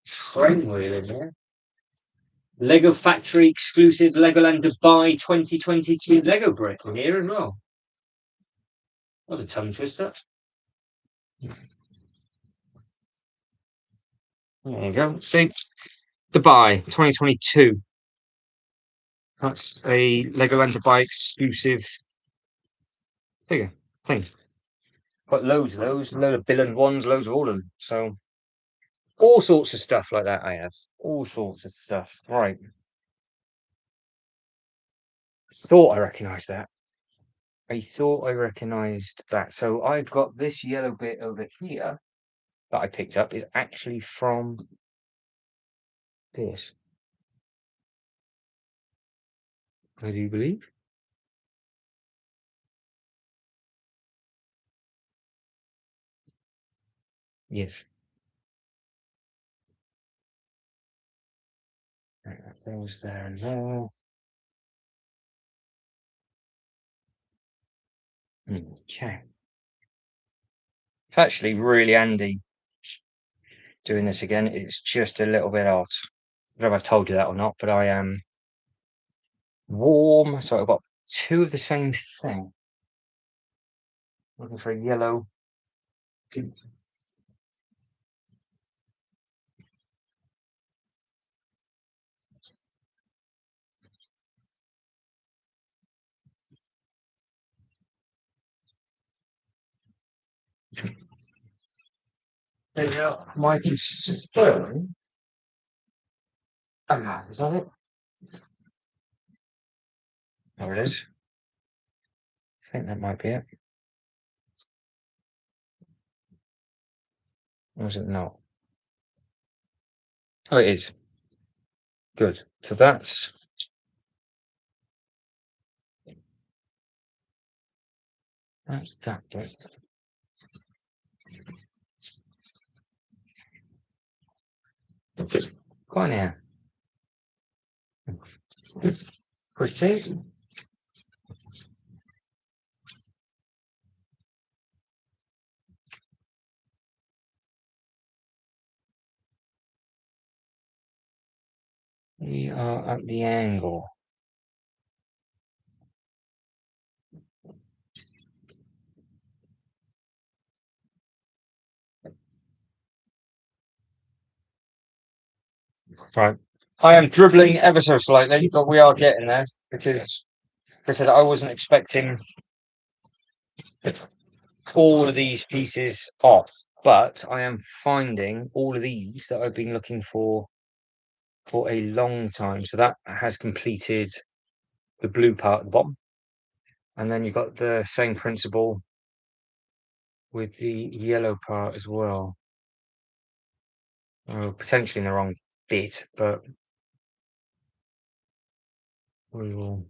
Train wheel in here. Lego Factory exclusive Legoland Dubai 2022 Lego brick in here as well. That was a tongue twister. There you go. See, Dubai 2022. That's a Legoland Dubai exclusive figure thing. Got loads of those, load of Bill and ones, loads of all of them. So all sorts of stuff like that I have. All sorts of stuff. Right. Thought I recognised that. I thought I recognised that. So I've got this yellow bit over here that I picked up is actually from this. I do believe. Yes. Right, that goes there and there. Okay. It's actually really handy doing this again. It's just a little bit hot. I don't know if I've told you that or not, but I am warm. So I've got two of the same thing. Looking for a yellow. There you go. My concern. Ah, is that it? There it is. I think that might be it. Or is it not? Oh, it is. Good. So that's that bit. Go on here. Pretty. We are at the angle. Right. I am dribbling ever so slightly, but we are getting there because, like I said, I wasn't expecting all of these pieces off, but I am finding all of these that I've been looking for a long time. So that has completed the blue part at the bottom, and then you've got the same principle with the yellow part as well. Potentially in the wrong bit, but we will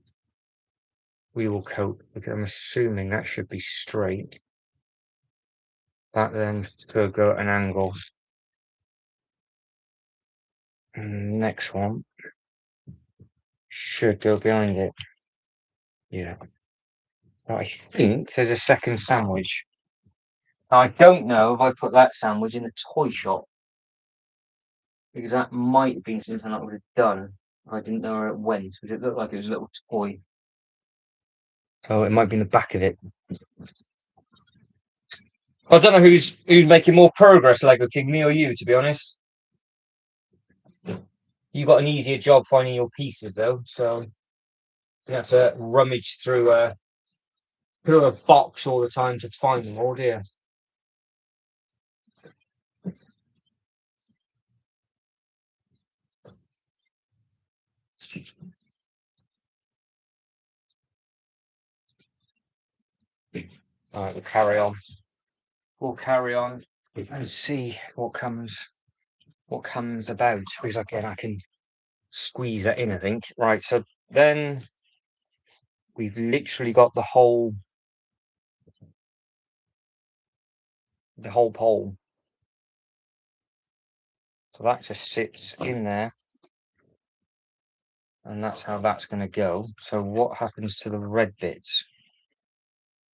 cope. Because I'm assuming that should be straight. That then could go at an angle. And next one should go behind it. Yeah. But I think there's a second sandwich. Now, I don't know if I put that sandwich in the toy shop, because that might have been something I would have done. I didn't know where it went, but it looked like it was a little toy. So it might be in the back of it. I don't know who's making more progress, Lego King, me or you, to be honest. You got an easier job finding your pieces though, so you have to rummage through a box all the time to find them all, dear. All right, we'll carry on. We'll carry on and see what comes about. Because again, I can squeeze that in, I think. Right, so then we've literally got the whole pole. So that just sits in there. And that's how that's going to go. So what happens to the red bits?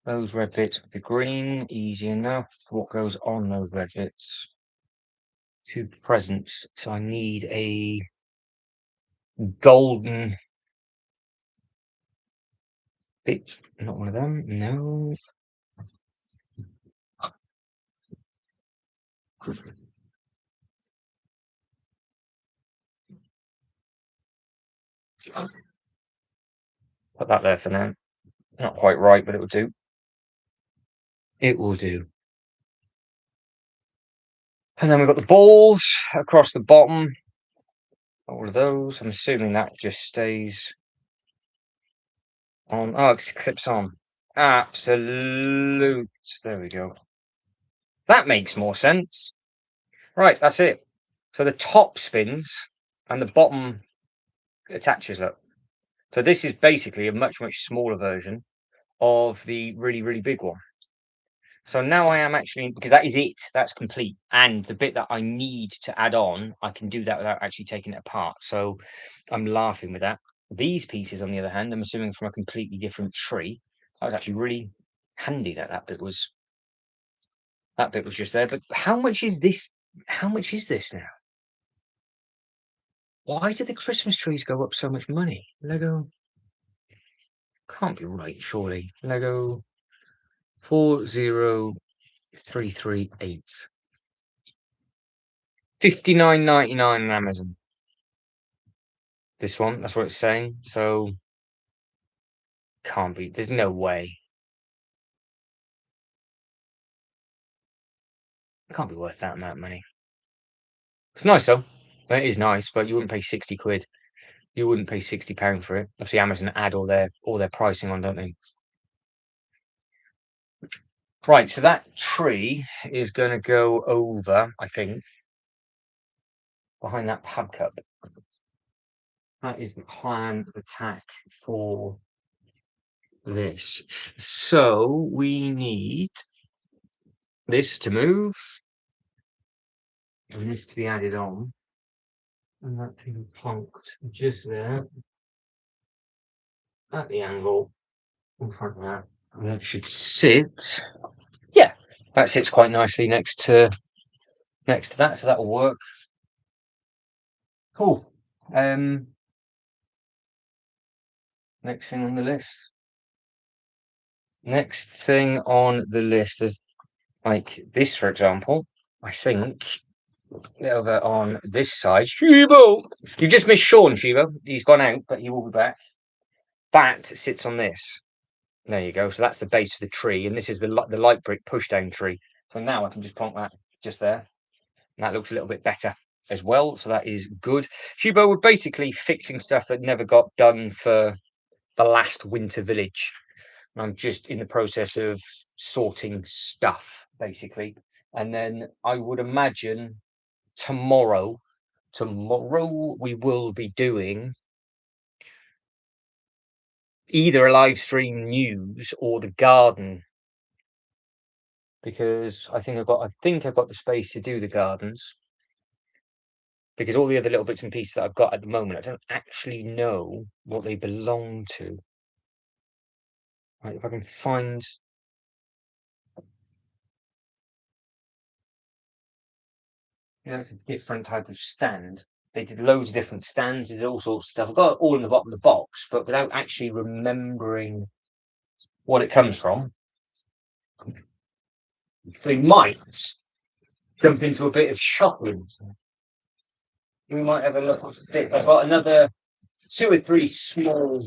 Those red bits with the green, easy enough. What goes on those red bits? 2 presents. So I need a golden bit. Not one of them. No. Put that there for now. Not quite right, but it will do. It will do. And then we've got the balls across the bottom. All of those. I'm assuming that just stays on. Oh, it clips on. Absolute. There we go. That makes more sense. Right, that's it. So the top spins and the bottom attaches, look. So this is basically a much, much smaller version of the really, really big one. So now I am actually, because that is it, that's complete. And the bit that I need to add on, I can do that without actually taking it apart. So I'm laughing with that. These pieces, on the other hand, I'm assuming from a completely different tree. That was actually really handy that bit was just there. But how much is this? How much is this now? Why did the Christmas trees go up so much money? Lego can't be right, surely. Lego 40338. $59.99 on Amazon. This one, that's what it's saying. So can't be. There's no way. It can't be worth that amount of money. It's nice though. It is nice, but you wouldn't pay 60 quid. You wouldn't pay £60 for it. Obviously, Amazon add all their pricing on, don't they? Right, so that tree is going to go over, I think, behind that pub cup. That is the plan of attack for this. So we need this to move and this to be added on. And that can be plonked just there at the angle in front of that. And that should sit. Yeah, that sits quite nicely next to that, so that will work. Cool. Next thing on the list. Next thing on the list is like this, for example. I think over on this side. Shibo! You've just missed Sean, Shibo. He's gone out, but he will be back. That sits on this. There you go. So that's the base of the tree, and this is the light brick pushdown tree. So now I can just plonk that just there. And that looks a little bit better as well. So that is good. Shibo, we're basically fixing stuff that never got done for the last winter village. I'm just in the process of sorting stuff, basically. And then I would imagine tomorrow we will be doing either a live stream news or the garden, because I think I've got the space to do the gardens, because all the other little bits and pieces that I've got at the moment, I don't actually know what they belong to. Right, if I can find. It's a different type of stand. They did loads of different stands, they did all sorts of stuff. I've got it all in the bottom of the box, but without actually remembering what it comes from. We might jump into a bit of shopping. We might have a look at it. I've got another 2 or 3 small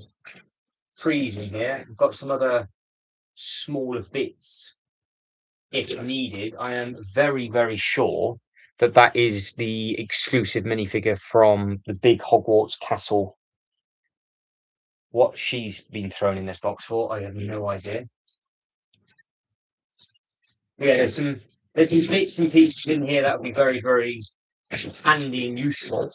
trees in here. I've got some other smaller bits if needed. I am very, very sure that that is the exclusive minifigure from the big Hogwarts castle. What she's been thrown in this box for, I have no idea. Yeah, there's some bits and pieces in here that would be very, very handy and useful,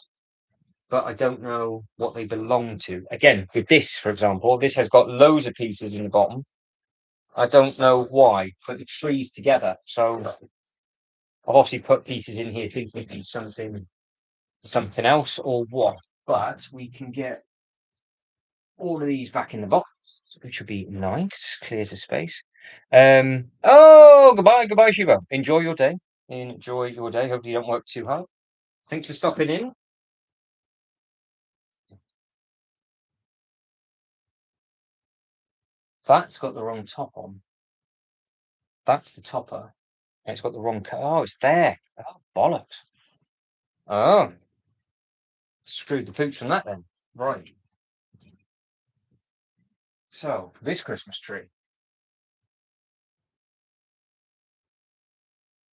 but I don't know what they belong to. Again, with this, for example, this has got loads of pieces in the bottom. I don't know why. Put the trees together, so I've obviously put pieces in here thinking it's something else or what. But we can get all of these back in the box, which would be nice. Clears the space. Oh, goodbye, Shiba. Enjoy your day. Enjoy your day. Hope you don't work too hard. Thanks for stopping in. That's got the wrong top on. That's the topper. It's got the wrong cut. Oh, it's there. Oh, bollocks. Oh, screwed the pooch on that then. Right. So, this Christmas tree.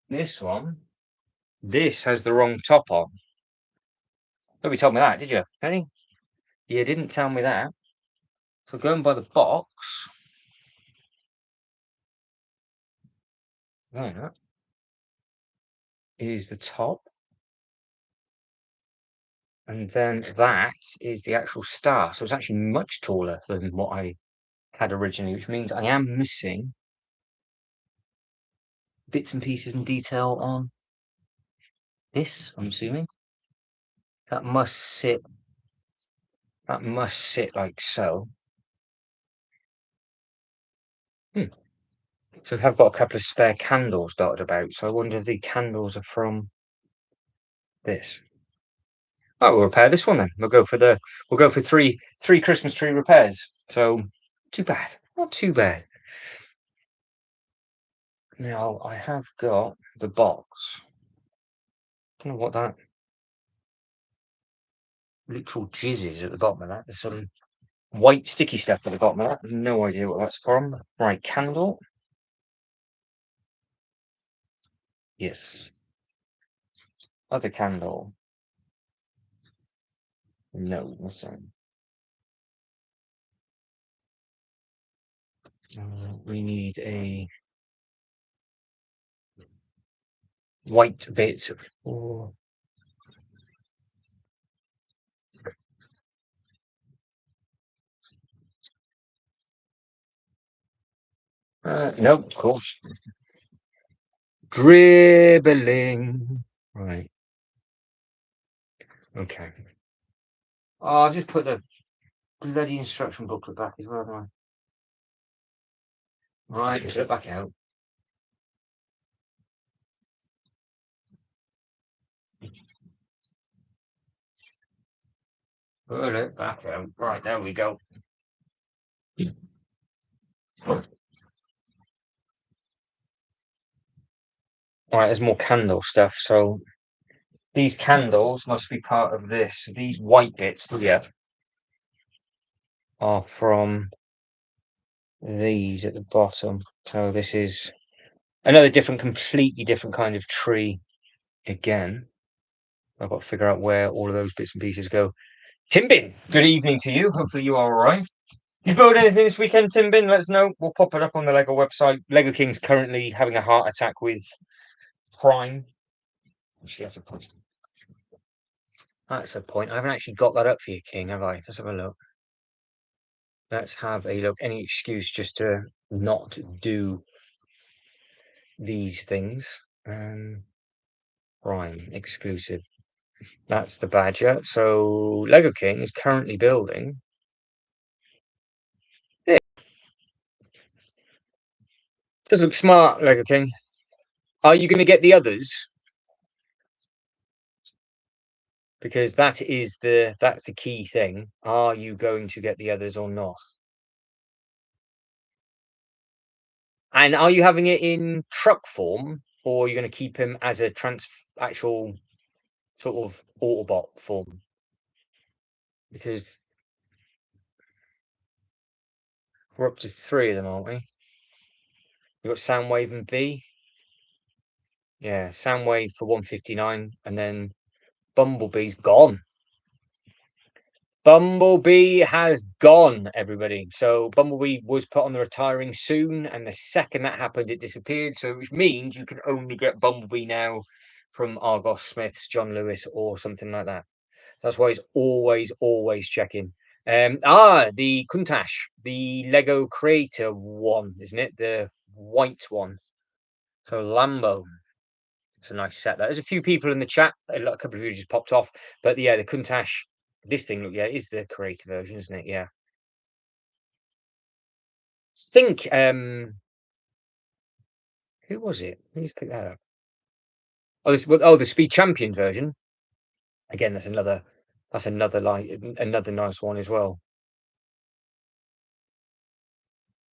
This one. This has the wrong top on. Nobody told me that, did you? Hey? You didn't tell me that. So going by the box. That is the top. And then that is the actual star. So it's actually much taller than what I had originally, which means I am missing bits and pieces and detail on this, I'm assuming. That must sit like so. So I have got a couple of spare candles dotted about, so I wonder if the candles are from this. Oh, we'll repair this one then. We'll go for three Christmas tree repairs. So too bad. Not too bad. Now I have got the box. Don't know what that literal jizz is at the bottom of that. There's some white sticky stuff at the bottom of that. No idea what that's from. Right, candle. Yes. Other candle. No, listen. We need a white bit for. No, of course. Dribbling. Right. Okay. Oh, I'll just put the bloody instruction booklet back as well, haven't I? Right, get it back out. Put it back out. Right, there we go. Alright, there's more candle stuff, so These candles must be part of this. These white bits here are from these at the bottom. So this is another completely different kind of tree again. I've got to figure out where all of those bits and pieces go. Timbin, good evening to you. Hopefully you are all right. You build anything this weekend, Timbin? Let us know. We'll pop it up on the Lego website. Lego King's currently having a heart attack with Prime. Actually, that's a point. That's a point. I haven't actually got that up for you, King, have I? Let's have a look. Let's have a look. Any excuse just to not do these things. Prime exclusive. That's the Badger. So Lego King is currently building. Yeah. Does look smart, Lego King. Are you going to get the others? Because that's the key thing. Are you going to get the others or not? And are you having it in truck form, or are you going to keep him as a actual sort of Autobot form? Because we're up to 3 of them, aren't we? We've got Soundwave and B. Yeah, Soundwave for 159, and then Bumblebee's gone. Bumblebee has gone, everybody. So Bumblebee was put on the retiring soon, and the second that happened, it disappeared. So which means you can only get Bumblebee now from Argos Smiths, John Lewis, or something like that. So that's why it's always checking. The Countach, the Lego Creator one, isn't it? The white one. So Lambo. It's a nice set. There's a few people in the chat. A couple of you just popped off, but yeah, the Countach. This thing, look, yeah, is the creator version, isn't it? Yeah. Think, who was it? Who's picked that up? Oh, the Speed Champion version. Again, that's another another nice one as well.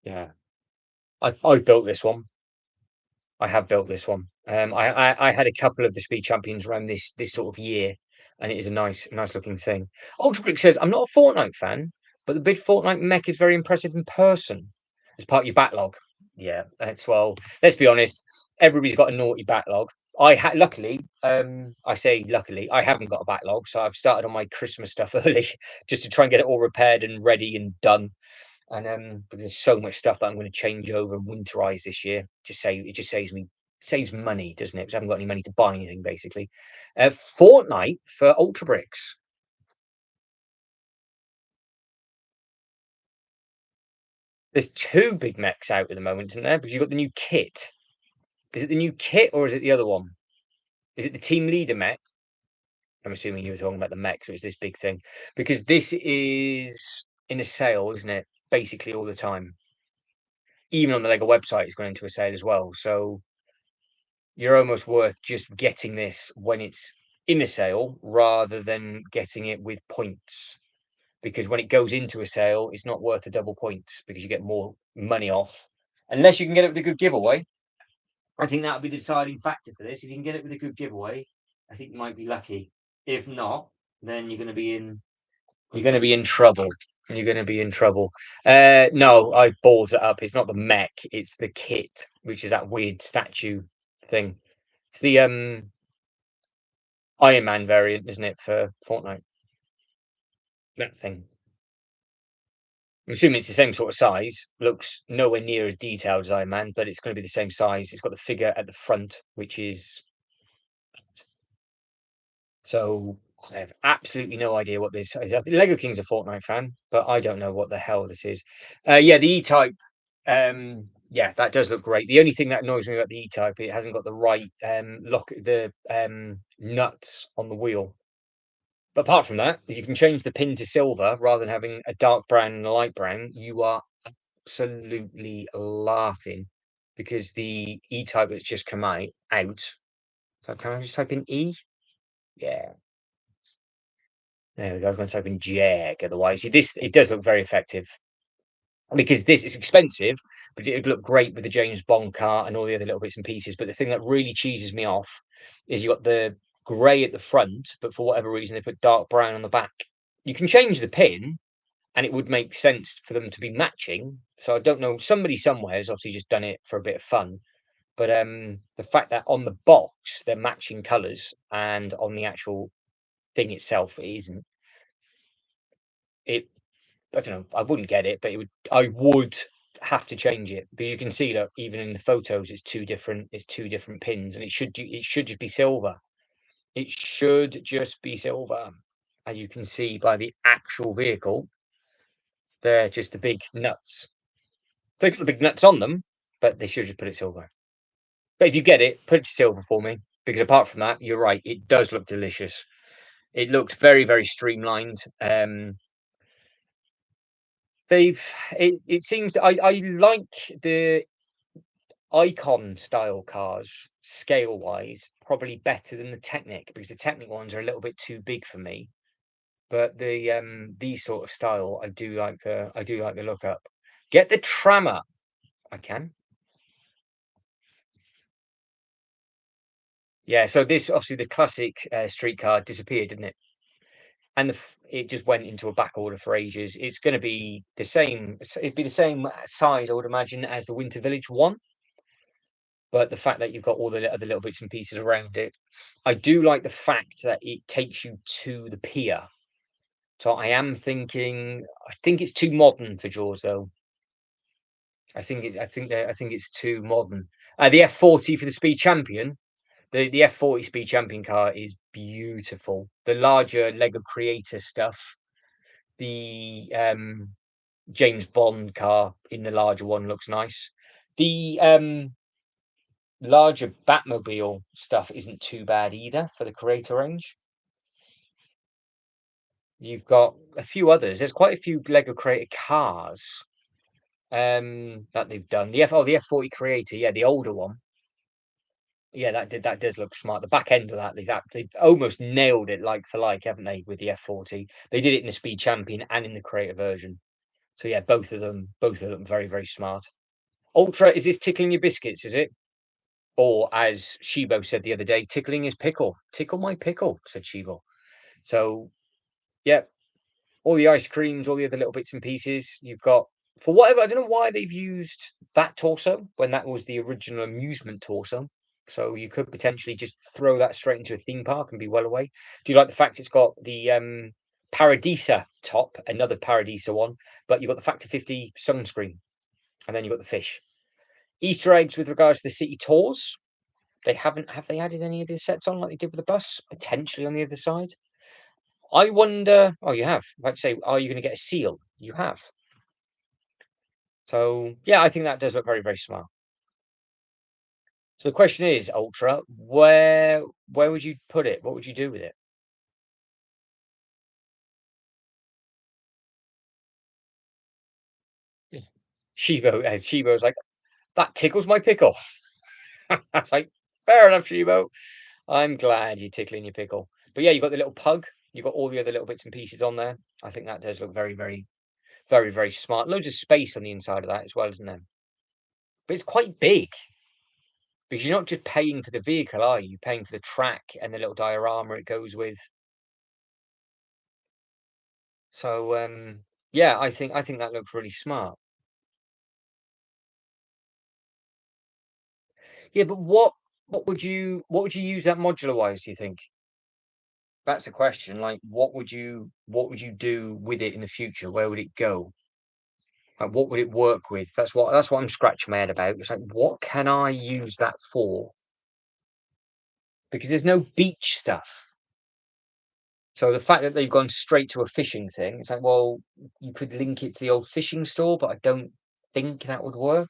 Yeah, I built this one. I have built this one. I had a couple of the Speed Champions around this sort of year, and it is a nice looking thing. Ultrabrick says, I'm not a Fortnite fan, but the big Fortnite mech is very impressive in person. As part of your backlog. Yeah, that's well. Let's be honest. Everybody's got a naughty backlog. Luckily, I say luckily, I haven't got a backlog, so I've started on my Christmas stuff early just to try and get it all repaired and ready and done. And but there's so much stuff that I'm going to change over and winterize this year. It just saves money, doesn't it? Because I haven't got any money to buy anything basically. Fortnite for Ultra Bricks. There's 2 big mechs out at the moment, isn't there? Because you've got the new kit. Is it the new kit or is it the other one? Is it the team leader mech? I'm assuming you were talking about the mech, so it's this big thing. Because this is in a sale, isn't it? Basically all the time. Even on the Lego website, it's going into a sale as well. So you're almost worth just getting this when it's in a sale rather than getting it with points. Because when it goes into a sale, it's not worth the double points because you get more money off. Unless you can get it with a good giveaway. I think that would be the deciding factor for this. If you can get it with a good giveaway, I think you might be lucky. If not, then you're going to be in trouble. You're going to be in trouble. No, I balls it up. It's not the mech. It's the kit, which is that weird statue thing. It's the Iron Man variant, isn't it, for Fortnite? That thing. I'm assuming it's the same sort of size. Looks nowhere near as detailed as Iron Man, but it's going to be the same size. It's got the figure at the front, which is so. I have absolutely no idea what this is. Lego King's a Fortnite fan, but I don't know what the hell this is. Yeah, the E-Type. Yeah, that does look great. The only thing that annoys me about the E-Type, it hasn't got the right nuts on the wheel. But apart from that, if you can change the pin to silver rather than having a dark brown and a light brown, you are absolutely laughing because the E-Type that's just come out. So can I just type in E? Yeah. There we go. I was going to type in Jag. Otherwise, it does look very effective because this is expensive, but it would look great with the James Bond car and all the other little bits and pieces. But the thing that really cheeses me off is you got the grey at the front, but for whatever reason they put dark brown on the back. You can change the pin, and it would make sense for them to be matching. So I don't know. Somebody somewhere has obviously just done it for a bit of fun. But the fact that on the box they're matching colours and on the actual thing itself it isn't. It I don't know. I wouldn't get it, but it would. I would have to change it because you can see that even in the photos, it's two different. It's two different pins, and it should just be silver. It should just be silver, as you can see by the actual vehicle. They're just the big nuts. They've got the big nuts on them, but they should just put it silver. But if you get it, put it to silver for me, because apart from that, you're right. It does look delicious. It looks very, very streamlined. It seems I like the icon style cars scale wise probably better than the Technic, because the Technic ones are a little bit too big for me. But the these sort of style, I do like the look up. Get the tram up. I can. Yeah, so this obviously the classic streetcar disappeared, didn't it? And it just went into a back order for ages. It's going to be the same. It'd be the same size, I would imagine, as the Winter Village one. But the fact that you've got all the other little bits and pieces around it, I do like the fact that it takes you to the pier. So I am thinking, I think it's too modern for Jaws, though. I think it's too modern. The F40 for the Speed Champion, the F40 Speed Champion car is beautiful. The larger Lego Creator stuff, the James Bond car in the larger one looks nice. The larger Batmobile stuff isn't too bad either for the Creator range. You've got a few others. There's quite a few Lego Creator cars that they've done. The F40 Creator, yeah, the older one. Yeah, that does look smart. The back end of that, they've almost nailed it like for like, haven't they, with the F40? They did it in the Speed Champion and in the Creator version. So yeah, both of them very, very smart. Ultra, is this tickling your biscuits, is it? Or as Shibo said the other day, tickling his pickle. Tickle my pickle, said Shibo. So yeah, all the ice creams, all the other little bits and pieces. You've got, for whatever, I don't know why they've used that torso when that was the original amusement torso. So you could potentially just throw that straight into a theme park and be well away. Do you like the fact it's got the Paradisa top, another Paradisa one, but you've got the Factor 50 sunscreen, and then you've got the fish. Easter eggs with regards to the city tours. Have they added any of the sets on like they did with the bus? Potentially on the other side. I wonder. Oh, you have. I'd say, are you going to get a seal? You have. So yeah, I think that does look very, very smart. So the question is, Ultra, where would you put it? What would you do with it? Yeah. Shibo's like, that tickles my pickle. I was like, fair enough, Shibo. I'm glad you're tickling your pickle. But yeah, you've got the little pug. You've got all the other little bits and pieces on there. I think that does look very, very, very, very smart. Loads of space on the inside of that as well, isn't there? But it's quite big because you're not just paying for the vehicle, are you? You're paying for the track and the little diorama it goes with. So yeah, I think that looks really smart. Yeah, but what would you use that modular wise, do you think? That's the question. Like what would you do with it in the future? Where would it go? Like what would it work with? That's what I'm scratching my head about. It's like, what can I use that for? Because there's no beach stuff. So the fact that they've gone straight to a fishing thing, it's like, well, you could link it to the old fishing store, but I don't think that would work.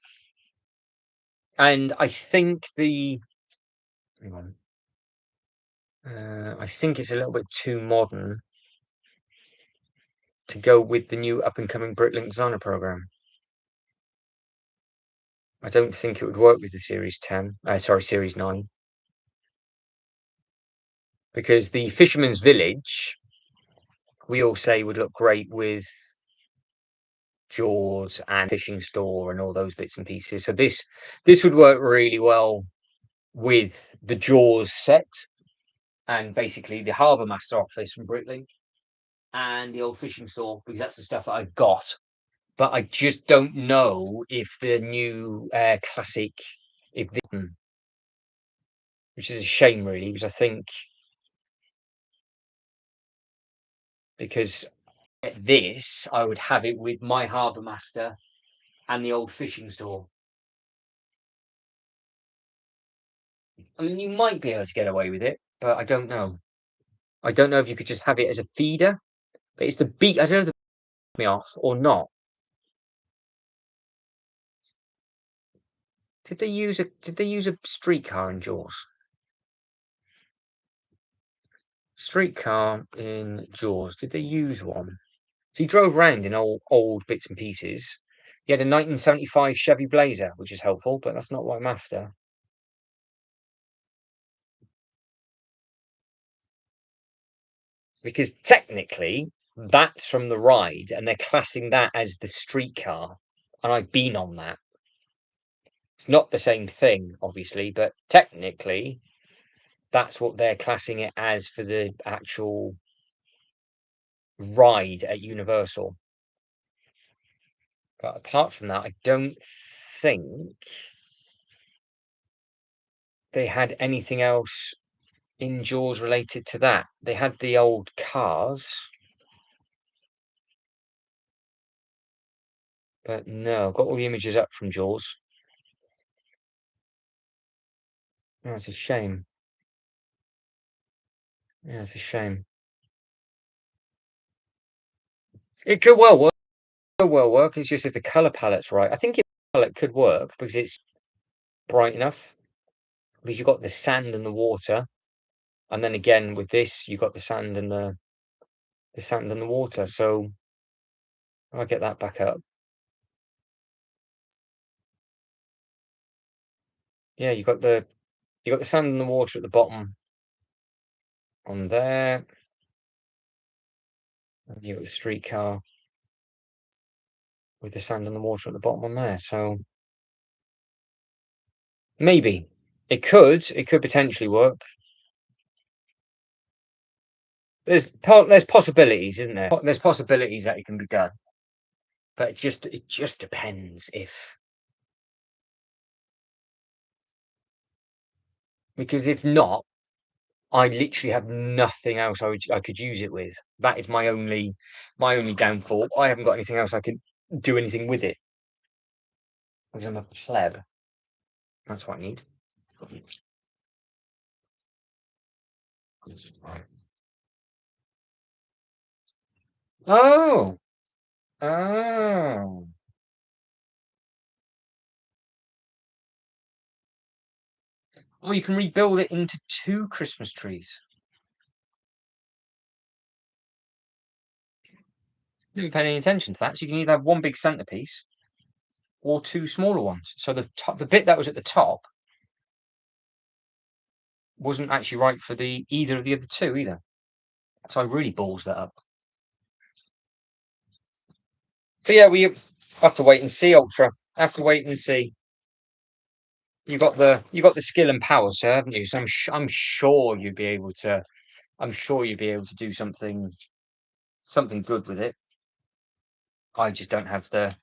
And I think hang on, I think it's a little bit too modern to go with the new up and coming Bricklink designer program. I don't think it would work with the Series 10. Sorry, Series 9. Because the Fisherman's Village, we all say would look great with Jaws and Fishing Store and all those bits and pieces. So this would work really well with the Jaws set. and basically the Harbour Master office from Bricklink and the old fishing store, because that's the stuff that I've got. But I just don't know if the new classic, if the, which is a shame really, because I think because this I would have it with my Harbour Master and the old fishing store. I mean, you might be able to get away with it, but I don't know. I don't know if you could just have it as a feeder, but it's the beat. I don't know if the me off or not. Did they use a streetcar in Jaws? Streetcar in Jaws. Did they use one? So he drove around in old bits and pieces. He had a 1975 Chevy Blazer, which is helpful, but that's not what I'm after. Because technically, that's from the ride, and they're classing that as the streetcar, and I've been on that. It's not the same thing, obviously, but technically, that's what they're classing it as for the actual ride at Universal. But apart from that, I don't think they had anything else in Jaws related to that. They had the old cars, but no, I've got all the images up from Jaws. Oh, it's a shame. Yeah, it's a shame. It could well work. Could well work. It's just if the color palette's right. I think it palette could work because it's bright enough. Because you've got the sand and the water, and then again with this, you've got the sand and the sand and the water. So I'll get that back up. Yeah, you got the sand and the water at the bottom on there. And you got the streetcar with the sand and the water at the bottom on there. So maybe it could potentially work. There's possibilities, isn't there? There's possibilities that it can be done, but it just depends if, because if not, I literally have nothing else I could use it with. That is my only downfall. I haven't got anything else I can do anything with it because I'm a pleb. That's what I need. Oh, oh. Oh, you can rebuild it into two Christmas trees. Didn't pay any attention to that. So you can either have one big centerpiece or two smaller ones. So the bit that was at the top wasn't actually right for either of the other two either. So I really balls that up. So yeah, we have to wait and see, Ultra. Have to wait and see. You got the skill and power, sir, haven't you? So I'm sure you'd be able to. I'm sure you'd be able to do something good with it. I just don't have the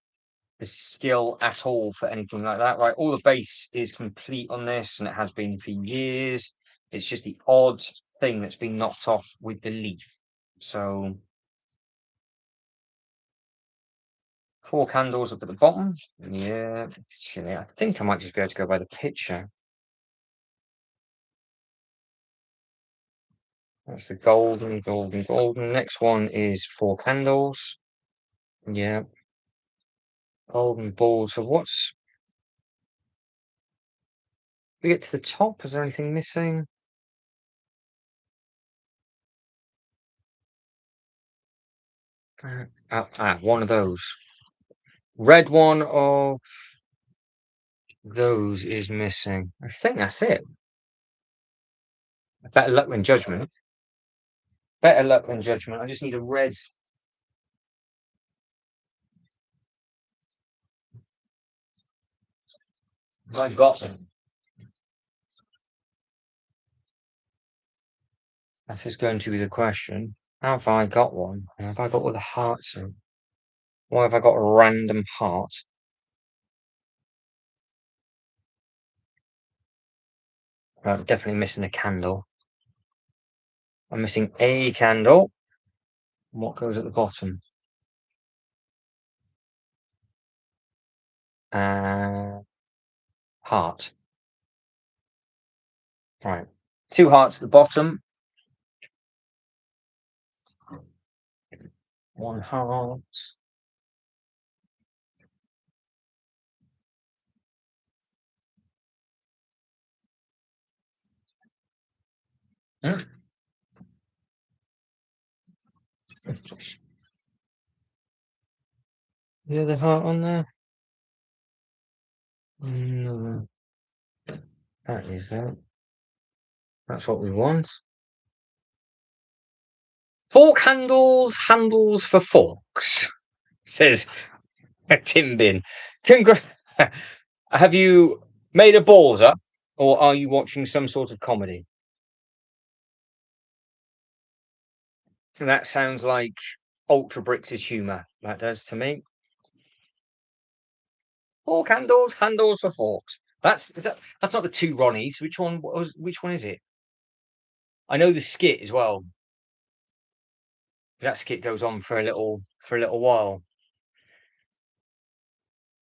skill at all for anything like that. Right, all the base is complete on this, and it has been for years. It's just the odd thing that's been knocked off with the leaf. So 4 candles up at the bottom. Yeah, actually, I think I might just be able to go by the picture. That's the golden, golden, golden. Next one is 4 candles. Yeah, golden ball. So we get to the top? Is there anything missing? One of those. Red one of those is missing. I think that's it. Better luck than judgment. Better luck than judgment. I just need a red. I've got them. That is going to be the question. Have I got one? And have I got all the hearts in? Why have I got a random heart? I'm definitely missing a candle. I'm missing a candle. What goes at the bottom? Heart. Right. Two hearts at the bottom. One heart. Hmm? The other heart on there? No. That is that. That's what we want. Fork handles, handles for forks, says Tim Bin. Have you made a balls up, or are you watching some sort of comedy? That sounds like Ultra Brix's humour. That does to me. Fork handles, handles for forks. That's not the two Ronnies. Which one is it? I know the skit as well. That skit goes on for a little while.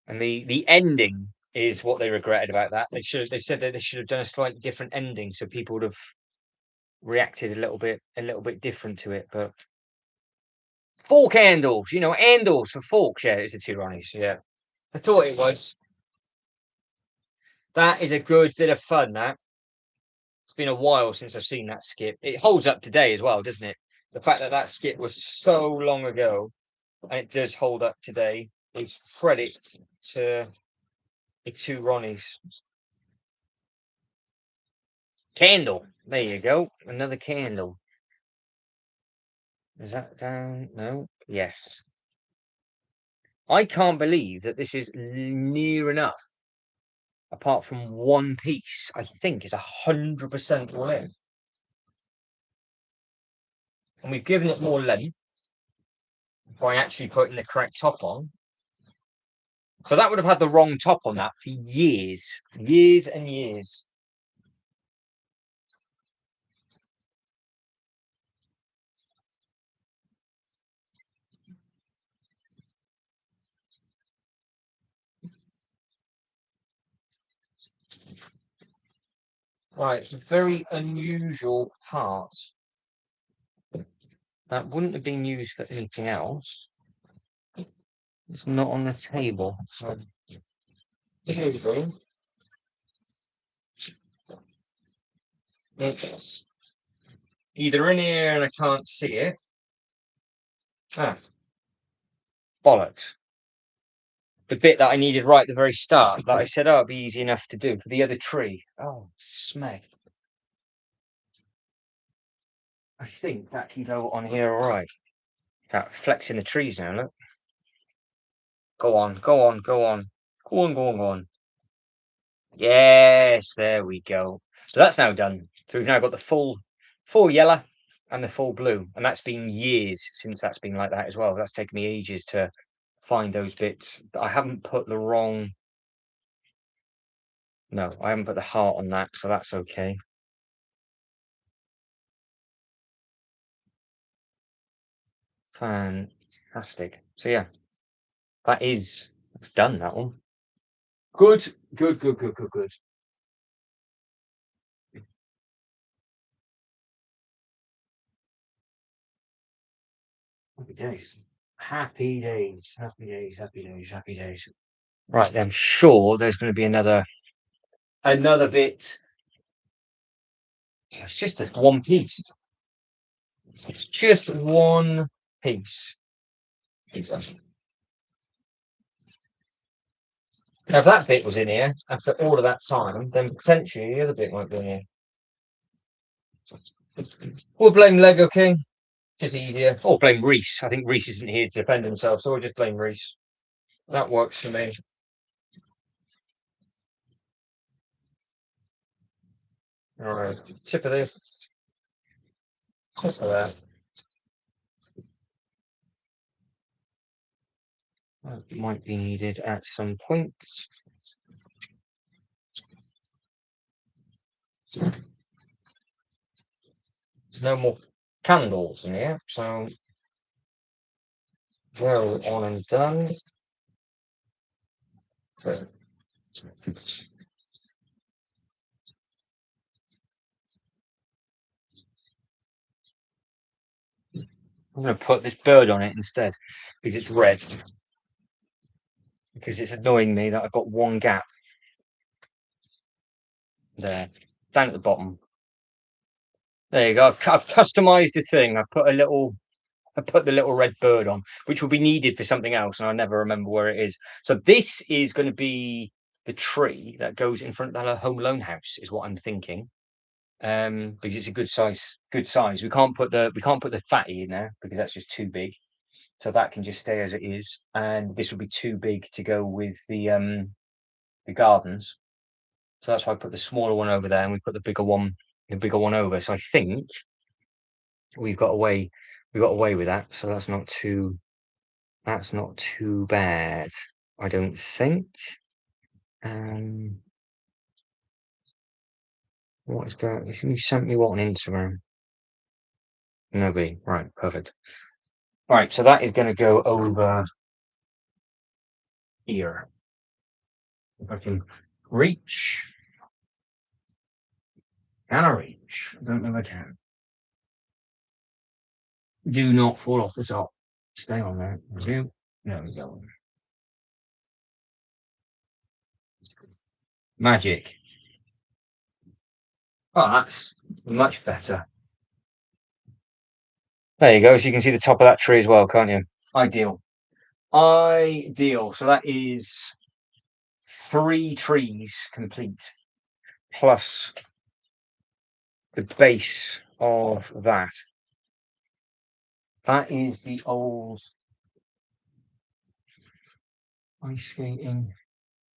And the ending is what they regretted about that. They said that they should have done a slightly different ending so people would have reacted a little bit different to it. But fork handles, handles for forks. Yeah, it's the two Ronnies. Yeah. I thought it was. That is a good bit of fun, that. It's been a while since I've seen that skit. It holds up today as well, doesn't it? The fact that that skit was so long ago and it does hold up today is credit to the two Ronnies. Candle. There you go. Another candle. Is that down? No. Yes. I can't believe that this is near enough. Apart from one piece, I think is 100% all in. And we've given it more length by actually putting the correct top on. So that would have had the wrong top on that for years. Years and years. Right, it's a very unusual part. That wouldn't have been used for anything else. It's not on the table. So here we go. It's either in here and I can't see it. Ah, bollocks. The bit that I needed right at the very start, that I said, oh, it'd be easy enough to do for the other tree. Oh, smack. I think that can go on here all right. That flexing the trees now, look. Go on, go on, go on. Go on, go on, go on. Yes, there we go. So that's now done. So we've now got the full yellow and the full blue. And that's been years since that's been like that as well. That's taken me ages to find those bits. I haven't put the wrong. No, I haven't put the heart on that, so that's okay. Fantastic. So yeah, that's done, that one. Good, good, good, good, good, good. Happy days. Happy days. Happy days. Happy days. Happy days. Right, I'm sure there's going to be another bit. Yeah, it's just this one piece. It's just one piece. Exactly. Now, if that bit was in here after all of that time, then potentially the other bit might be in here. We'll blame Lego King. It's easier. Or blame Reese. I think Reese isn't here to defend himself, so we'll just blame Reese. That works for me. All right. Tip of this. Just that. That might be needed at some point. There's no more candles in here, so well on and done. I'm going to put this bird on it instead because it's red. Because it's annoying me that I've got one gap there, down at the bottom. There you go. I've customized the thing. I put the little red bird on, which will be needed for something else, and I never remember where it is. So this is going to be the tree that goes in front of the Home Alone house, is what I'm thinking. Because it's a good size. We can't put the fatty in there because that's just too big. So that can just stay as it is, and this would be too big to go with the gardens. So that's why I put the smaller one over there, and we put the bigger one over. So I think we got away with that. So that's not too bad, I don't think. What is going? If you sent me what on Instagram? Nobody. Right, perfect. Right, so that is going to go over here. If I can reach. Can I reach? I don't know if I can. Do not fall off the top. Stay on there. There we go. Magic. Oh, that's much better. There you go. So you can see the top of that tree as well, can't you? Ideal. So that is 3 trees complete, plus the base of that. That is the old ice skating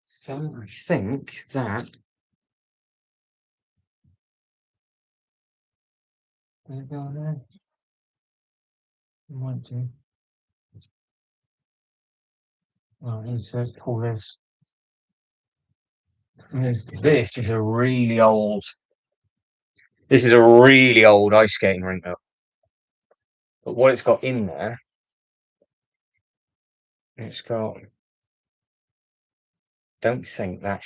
thing. I think that. There go there. Might do. Oh, insert pull this. This is a really old. This is a really old ice skating rink, though. But what it's got in there, it's got. Don't think that.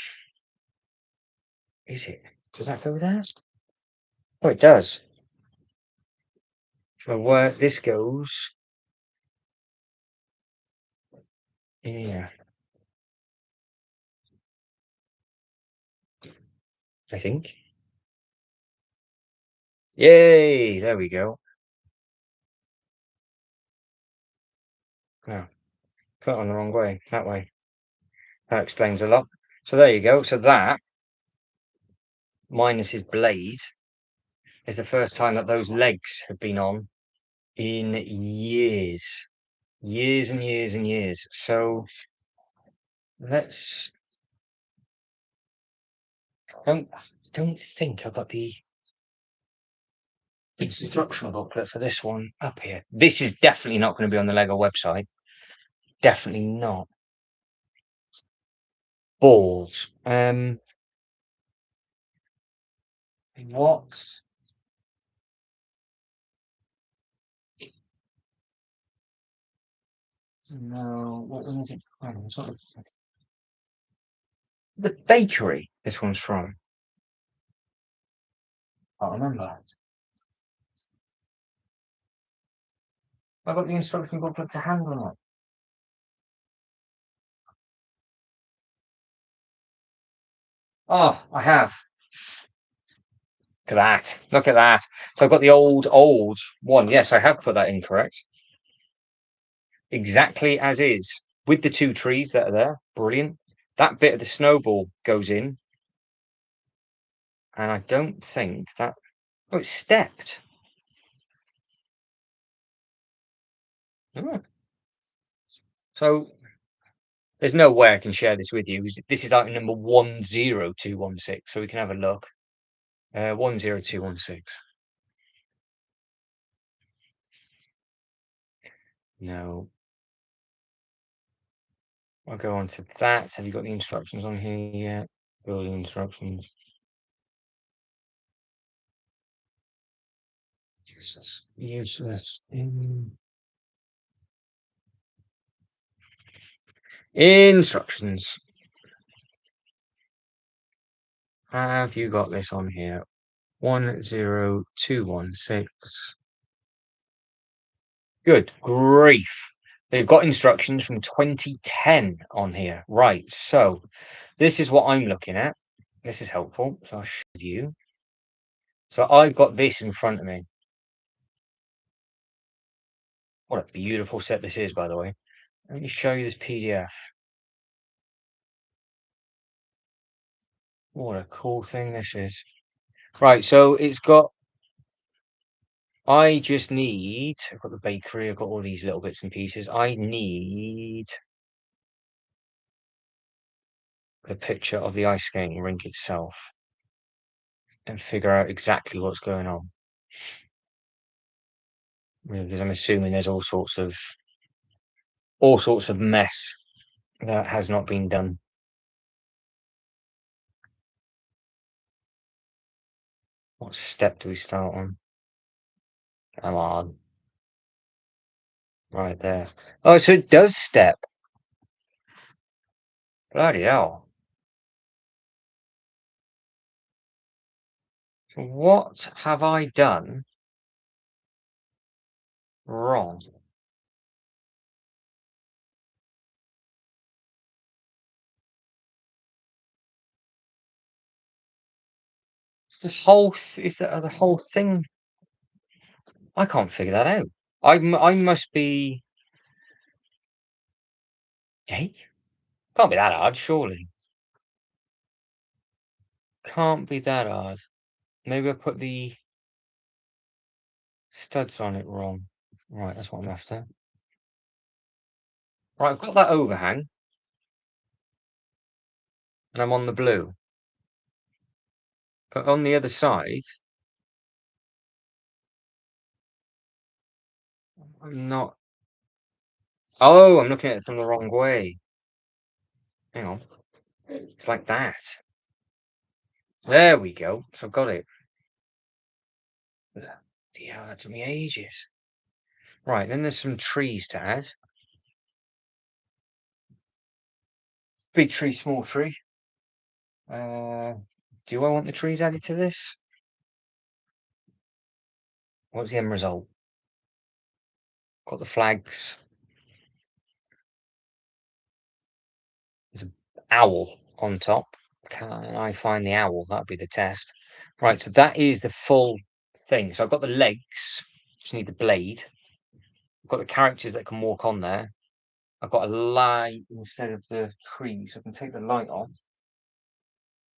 Is it? Does that go there? Oh, it does. So where this goes. Yeah. I think. Yay! There we go. Oh, put it on the wrong way. That way. That explains a lot. So there you go. So that minus his blade is the first time that those legs have been on in years. Years and years and years. So let's don't think I've got the instructional booklet for this one up here. This is definitely not going to be on the Lego website. Definitely not. Balls. What? No, what was it from? The bakery this one's from. I remember. I got the instruction booklet to hand on it. Oh, I have. Look at that. Look at that. So I've got the old one. Yes, I have put that in correct. Exactly as is. With the 2 trees that are there. Brilliant. That bit of the snowball goes in. And I don't think that. Oh, it's stepped. Oh. So there's no way I can share this with you. This is item number 10216. So we can have a look. 10216. No. I'll go on to that. Have you got the instructions on here yet? Building instructions. Useless. Useless. Instructions. Have you got this on here? 10216. Good grief. They've got instructions from 2010 on here. Right, so this is what I'm looking at. This is helpful. So I'll show you. So I've got this in front of me. What a beautiful set this is, by the way. Let me show you this PDF. What a cool thing this is. Right, so it's got, I just need, I've got the bakery, I've got all these little bits and pieces. I need the picture of the ice skating rink itself and figure out exactly what's going on. Because I'm assuming there's all sorts of mess that has not been done. What step do we start on? Come on. Right there. Oh, so it does step. Bloody hell. What have I done wrong? It's the whole is that the whole thing? I can't figure that out. I must be gay. Can't be that hard, surely. Can't be that hard. Maybe I put the studs on it wrong. Right, that's what I'm after. Right, I've got that overhang, and I'm on the blue. But on the other side, I'm not. Oh, I'm looking at it from the wrong way. Hang on. It's like that. There we go. So I've got it. Yeah, that took me ages. Right, then there's some trees to add. Big tree, small tree. Do I want the trees added to this? What's the end result? Got the flags. There's an owl on top. Can I find the owl? That'll be the test. Right, so that is the full thing. So I've got the legs. Just need the blade. I've got the characters that can walk on there. I've got a light instead of the tree, so I can take the light off.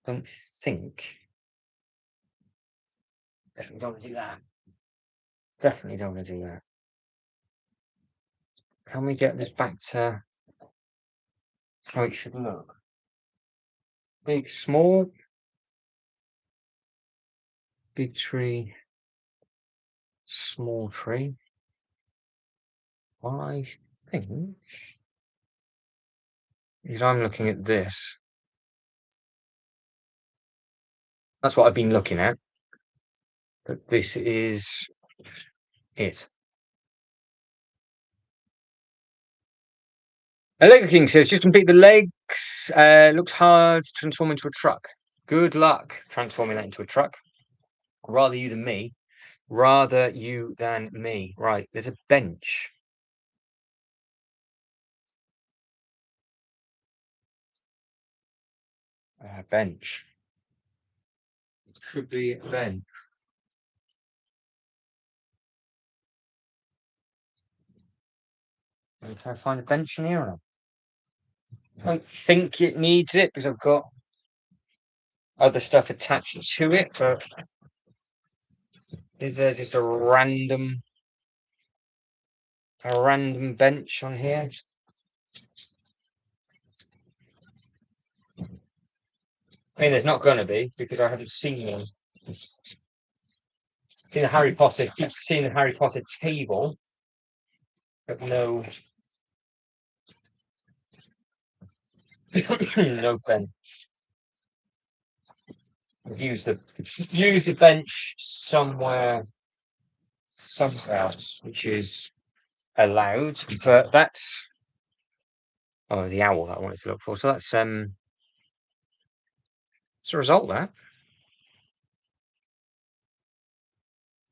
Don't think. Definitely don't want to do that. Definitely don't want to do that. Can we get this back to how it should look? Big, small, big tree, small tree. I think, because I'm looking at this, that's what I've been looking at. But this is it. Lego King says, just complete the legs. Looks hard to transform into a truck. Good luck transforming that into a truck. Rather you than me. Rather you than me. Right, there's a bench. Bench. Should be a bench. Can I find a bench in here or not? I don't think it needs it because I've got other stuff attached to it, but is there just a random bench on here? I mean, there's not going to be because I haven't seen one. Seen the Harry Potter, keep seeing the Harry Potter table, but no, no bench. Use the bench somewhere else, which is allowed. But that's the owl that I wanted to look for. So that's the result there.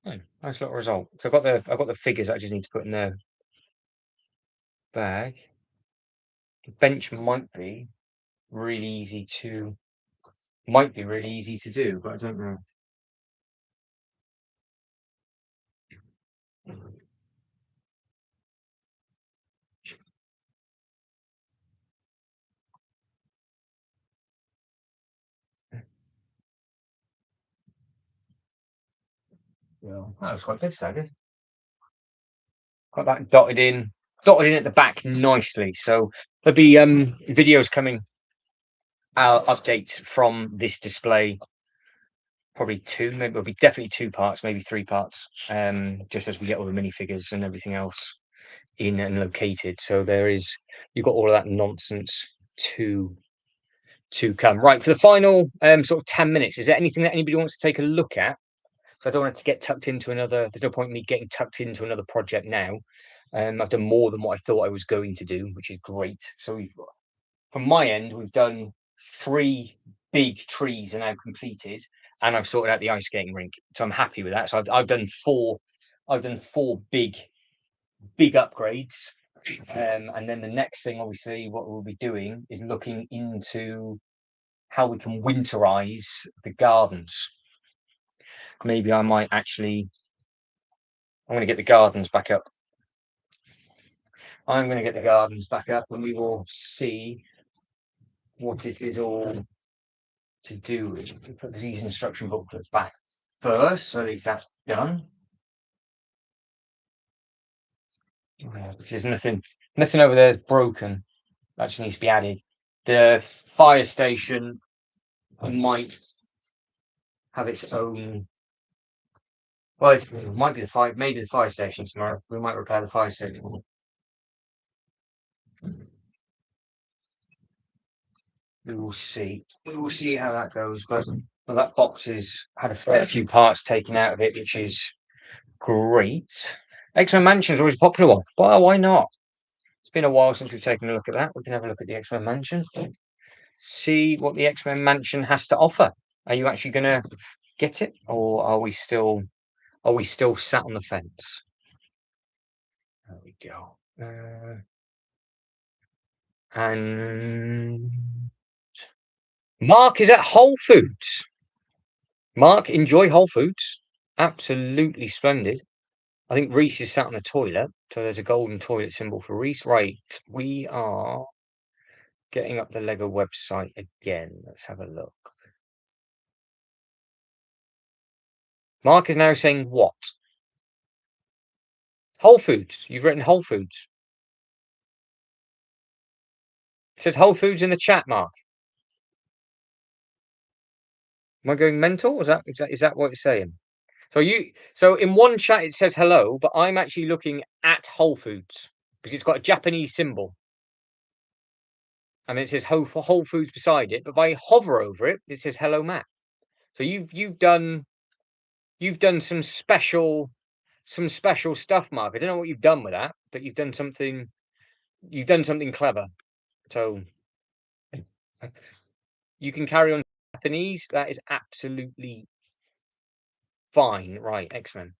Oh, nice little result. So I've got the figures that I just need to put in the bag. The bench might be really easy to do, but I don't know. Yeah, that was quite good, Stagger. Got that dotted in at the back nicely. So there'll be videos coming out, updates from this display. Probably two, maybe it'll be definitely 2 parts, maybe 3 parts. Just as we get all the minifigures and everything else in and located. So you've got all of that nonsense to come. Right, for the final sort of 10 minutes, is there anything that anybody wants to take a look at? So I don't want it to get tucked into another. There's no point in me getting tucked into another project now. I've done more than what I thought I was going to do, which is great. So from my end, we've done 3 big trees are now completed, and I've sorted out the ice skating rink. So I'm happy with that. So I've done 4. I've done 4 big upgrades. And then the next thing, obviously, what we'll be doing is looking into how we can winterize the gardens. Maybe I might actually. I'm going to get the gardens back up. I'm going to get the gardens back up, and we will see what it is all to do with. Put these instruction booklets back first, so at least that's done. There's nothing over there broken. That just needs to be added. The fire station might have its own. Well, it might be maybe the fire station tomorrow. We might repair the fire station. We will see. We will see how that goes. But that box has had a fair few parts taken out of it, which is great. X-Men Mansion is always a popular one. Well, why not? It's been a while since we've taken a look at that. We can have a look at the X-Men Mansion. See what the X-Men Mansion has to offer. Are you actually going to get it, or are we still sat on the fence? There we go. And Mark is at Whole Foods. Mark, enjoy Whole Foods. Absolutely splendid. I think Reese is sat on the toilet. So there's a golden toilet symbol for Reese. Right. We are getting up the Lego website again. Let's have a look. Mark is now saying what? Whole Foods. You've written Whole Foods. It says Whole Foods in the chat, Mark. Am I going mental? Is that what it's saying? So in one chat it says hello, but I'm actually looking at Whole Foods because it's got a Japanese symbol. And it says Whole Foods beside it, but if I hover over it, it says hello Matt. So you've done some special stuff, Mark. I don't know what you've done with that, but you've done something clever. So you can carry on Japanese. That is absolutely fine. Right, X-Men.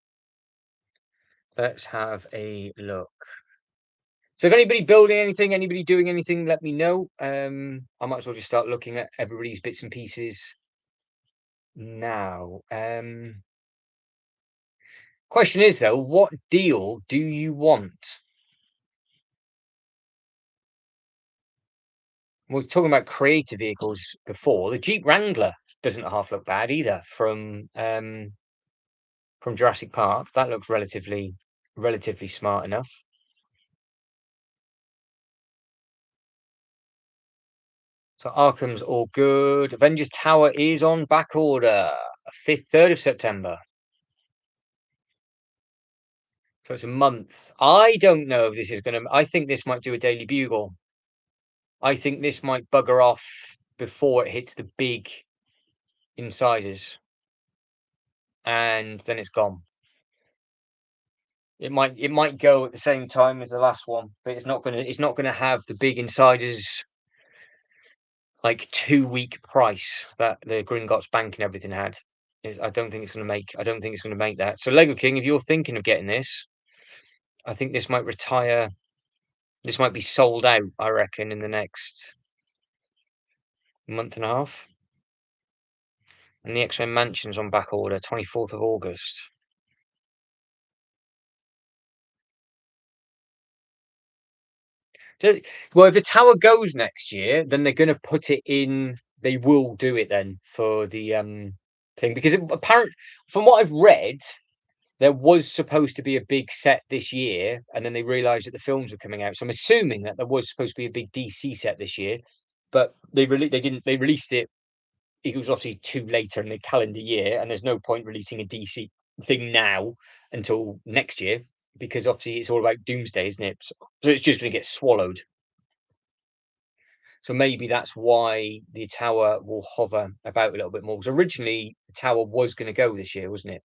Let's have a look. So if anybody building anything, anybody doing anything, let me know. I might as well just start looking at everybody's bits and pieces now. Question is though, what deal do you want? We were talking about creative vehicles before. The Jeep Wrangler doesn't half look bad either from Jurassic Park. That looks relatively smart enough. So Arkham's all good. Avengers Tower is on back order. 3rd of September. So it's a month. I don't know if this is going to. I think this might do a Daily Bugle. I think this might bugger off before it hits the big insiders, and then it's gone. It might go at the same time as the last one, but it's not gonna have the big insiders like 2 week price that the Gringotts Bank and everything had. I don't think it's gonna make that. So Lego King, if you're thinking of getting this, I think this might retire. This might be sold out, I reckon, in the next month and a half. And the X-Men Mansion's on back order, 24th of August. Well, if the tower goes next year, then they're going to put it in. They will do it then for the thing because apparently, from what I've read, there was supposed to be a big set this year, and then they realised that the films were coming out. So I'm assuming that there was supposed to be a big DC set this year, but they didn't. They released it. It was obviously too later in the calendar year, and there's no point releasing a DC thing now until next year because obviously it's all about Doomsday, isn't it? So it's just going to get swallowed. So maybe that's why the tower will hover about a little bit more. Because originally the tower was going to go this year, wasn't it?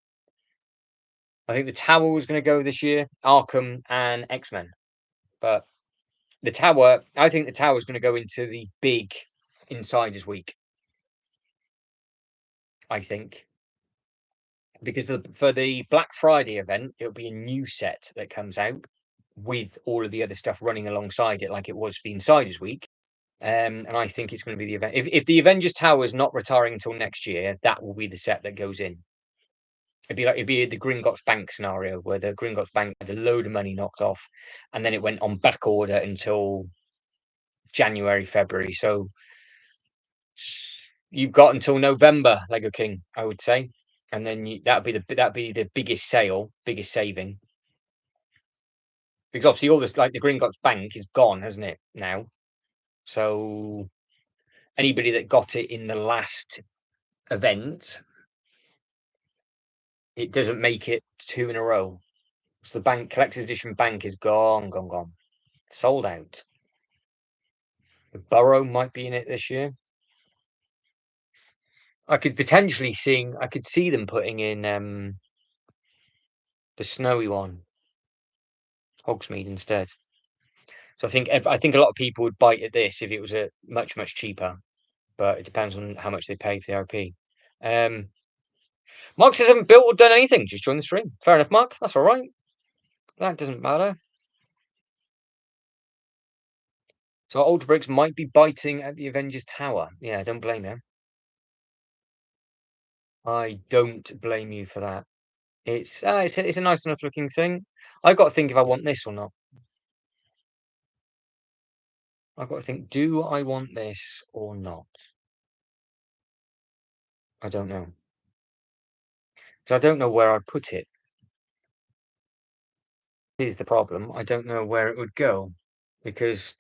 I think the tower was going to go this year, Arkham and X-Men. But I think the tower is going to go into the big Insiders Week. I think because for the Black Friday event, it'll be a new set that comes out with all of the other stuff running alongside it, like it was for the Insiders Week. And I think it's going to be the event. If the Avengers Tower is not retiring until next year, that will be the set that goes in. It'd be the Gringotts Bank scenario where the Gringotts Bank had a load of money knocked off, and then it went on back order until January, February. So you've got until November, Lego King, I would say, and then that'd be the biggest sale, biggest saving, because obviously all this like the Gringotts Bank is gone, hasn't it now? So anybody that got it in the last event, it doesn't make it two in a row. So the bank collector's edition bank is gone, sold out. The Burrow might be in it this year. I could see them putting in the snowy one, Hogsmeade instead. So I think a lot of people would bite at this if it was a much cheaper, but it depends on how much they pay for the RP. Mark says haven't built or done anything, just join the stream. Fair enough, Mark. That's all right. That doesn't matter. So Ultra Bricks might be biting at the Avengers Tower. Yeah, don't blame him. I don't blame you for that. It's a nice enough looking thing. I've got to think if I want this or not. I've got to think, do I want this or not? I don't know. So I don't know where I'd put it. Here's the problem. I don't know where it would go because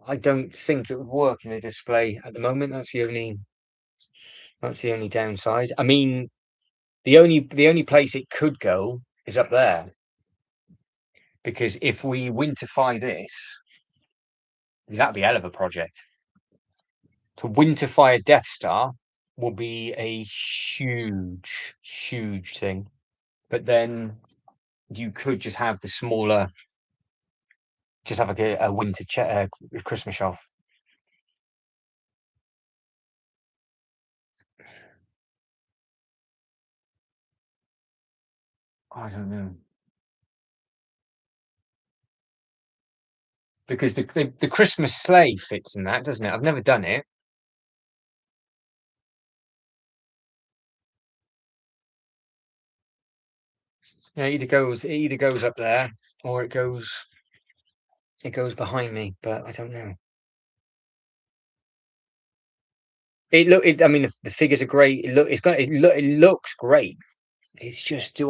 I don't think it would work in a display at the moment. That's the only downside. I mean, the only place it could go is up there. Because if we winterfy this, that'd be a hell of a project. To winterfy a Death Star will be a huge thing. But then you could just have the smaller, just have like a winter Christmas shelf. I don't know. Because the Christmas sleigh fits in that, doesn't it? I've never done it. Yeah, it either goes up there or it goes behind me, but I don't know. I mean, the figures are great. It looks great. It's just,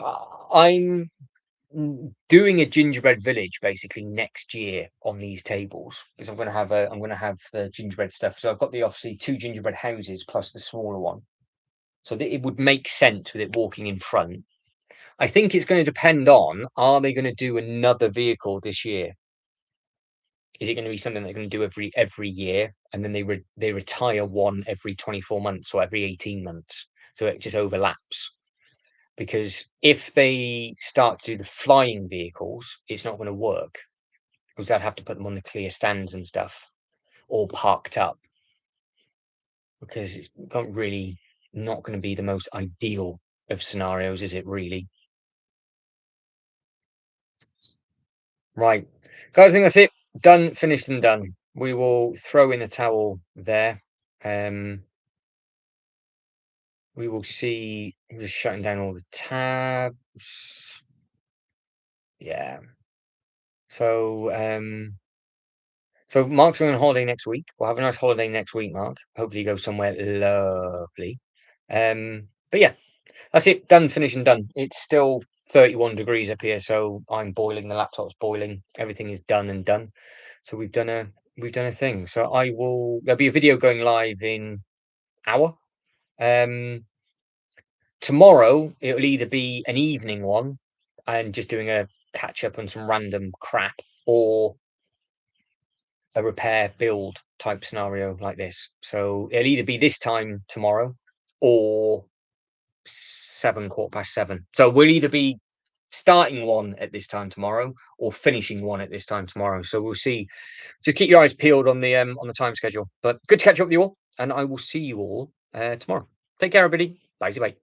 I'm doing a gingerbread village basically next year on these tables because I'm going to have the gingerbread stuff. So I've got the obviously two gingerbread houses plus the smaller one. So that it would make sense with it walking in front. I think it's going to depend on, are they going to do another vehicle this year? Is it going to be something they're going to do every year, and then they retire one every 24 months or every 18 months, so it just overlaps? Because if they start to do the flying vehicles, it's not going to work, because I'd have to put them on the clear stands and stuff, all parked up, because it's not going to be the most ideal of scenarios, is it really? Right, guys, I think that's it. Done, finished, and done. We will throw in the towel there. We will see. I'm just shutting down all the tabs. Yeah. So, so Mark's going on holiday next week. We'll have a nice holiday next week, Mark. Hopefully, you go somewhere lovely. But yeah, that's it. Done, finished, and done. It's still 31 degrees up here, so I'm boiling. The laptop's boiling. Everything is done and done. So we've done a thing. So there'll be a video going live in hour. Tomorrow it'll either be an evening one and just doing a catch up on some random crap, or a repair build type scenario like this. So it'll either be this time tomorrow or 7:15. So we'll either be starting one at this time tomorrow or finishing one at this time tomorrow. So we'll see. Just keep your eyes peeled on the time schedule. But good to catch up with you all, and I will see you all tomorrow. Take care, everybody. Bye. Bye.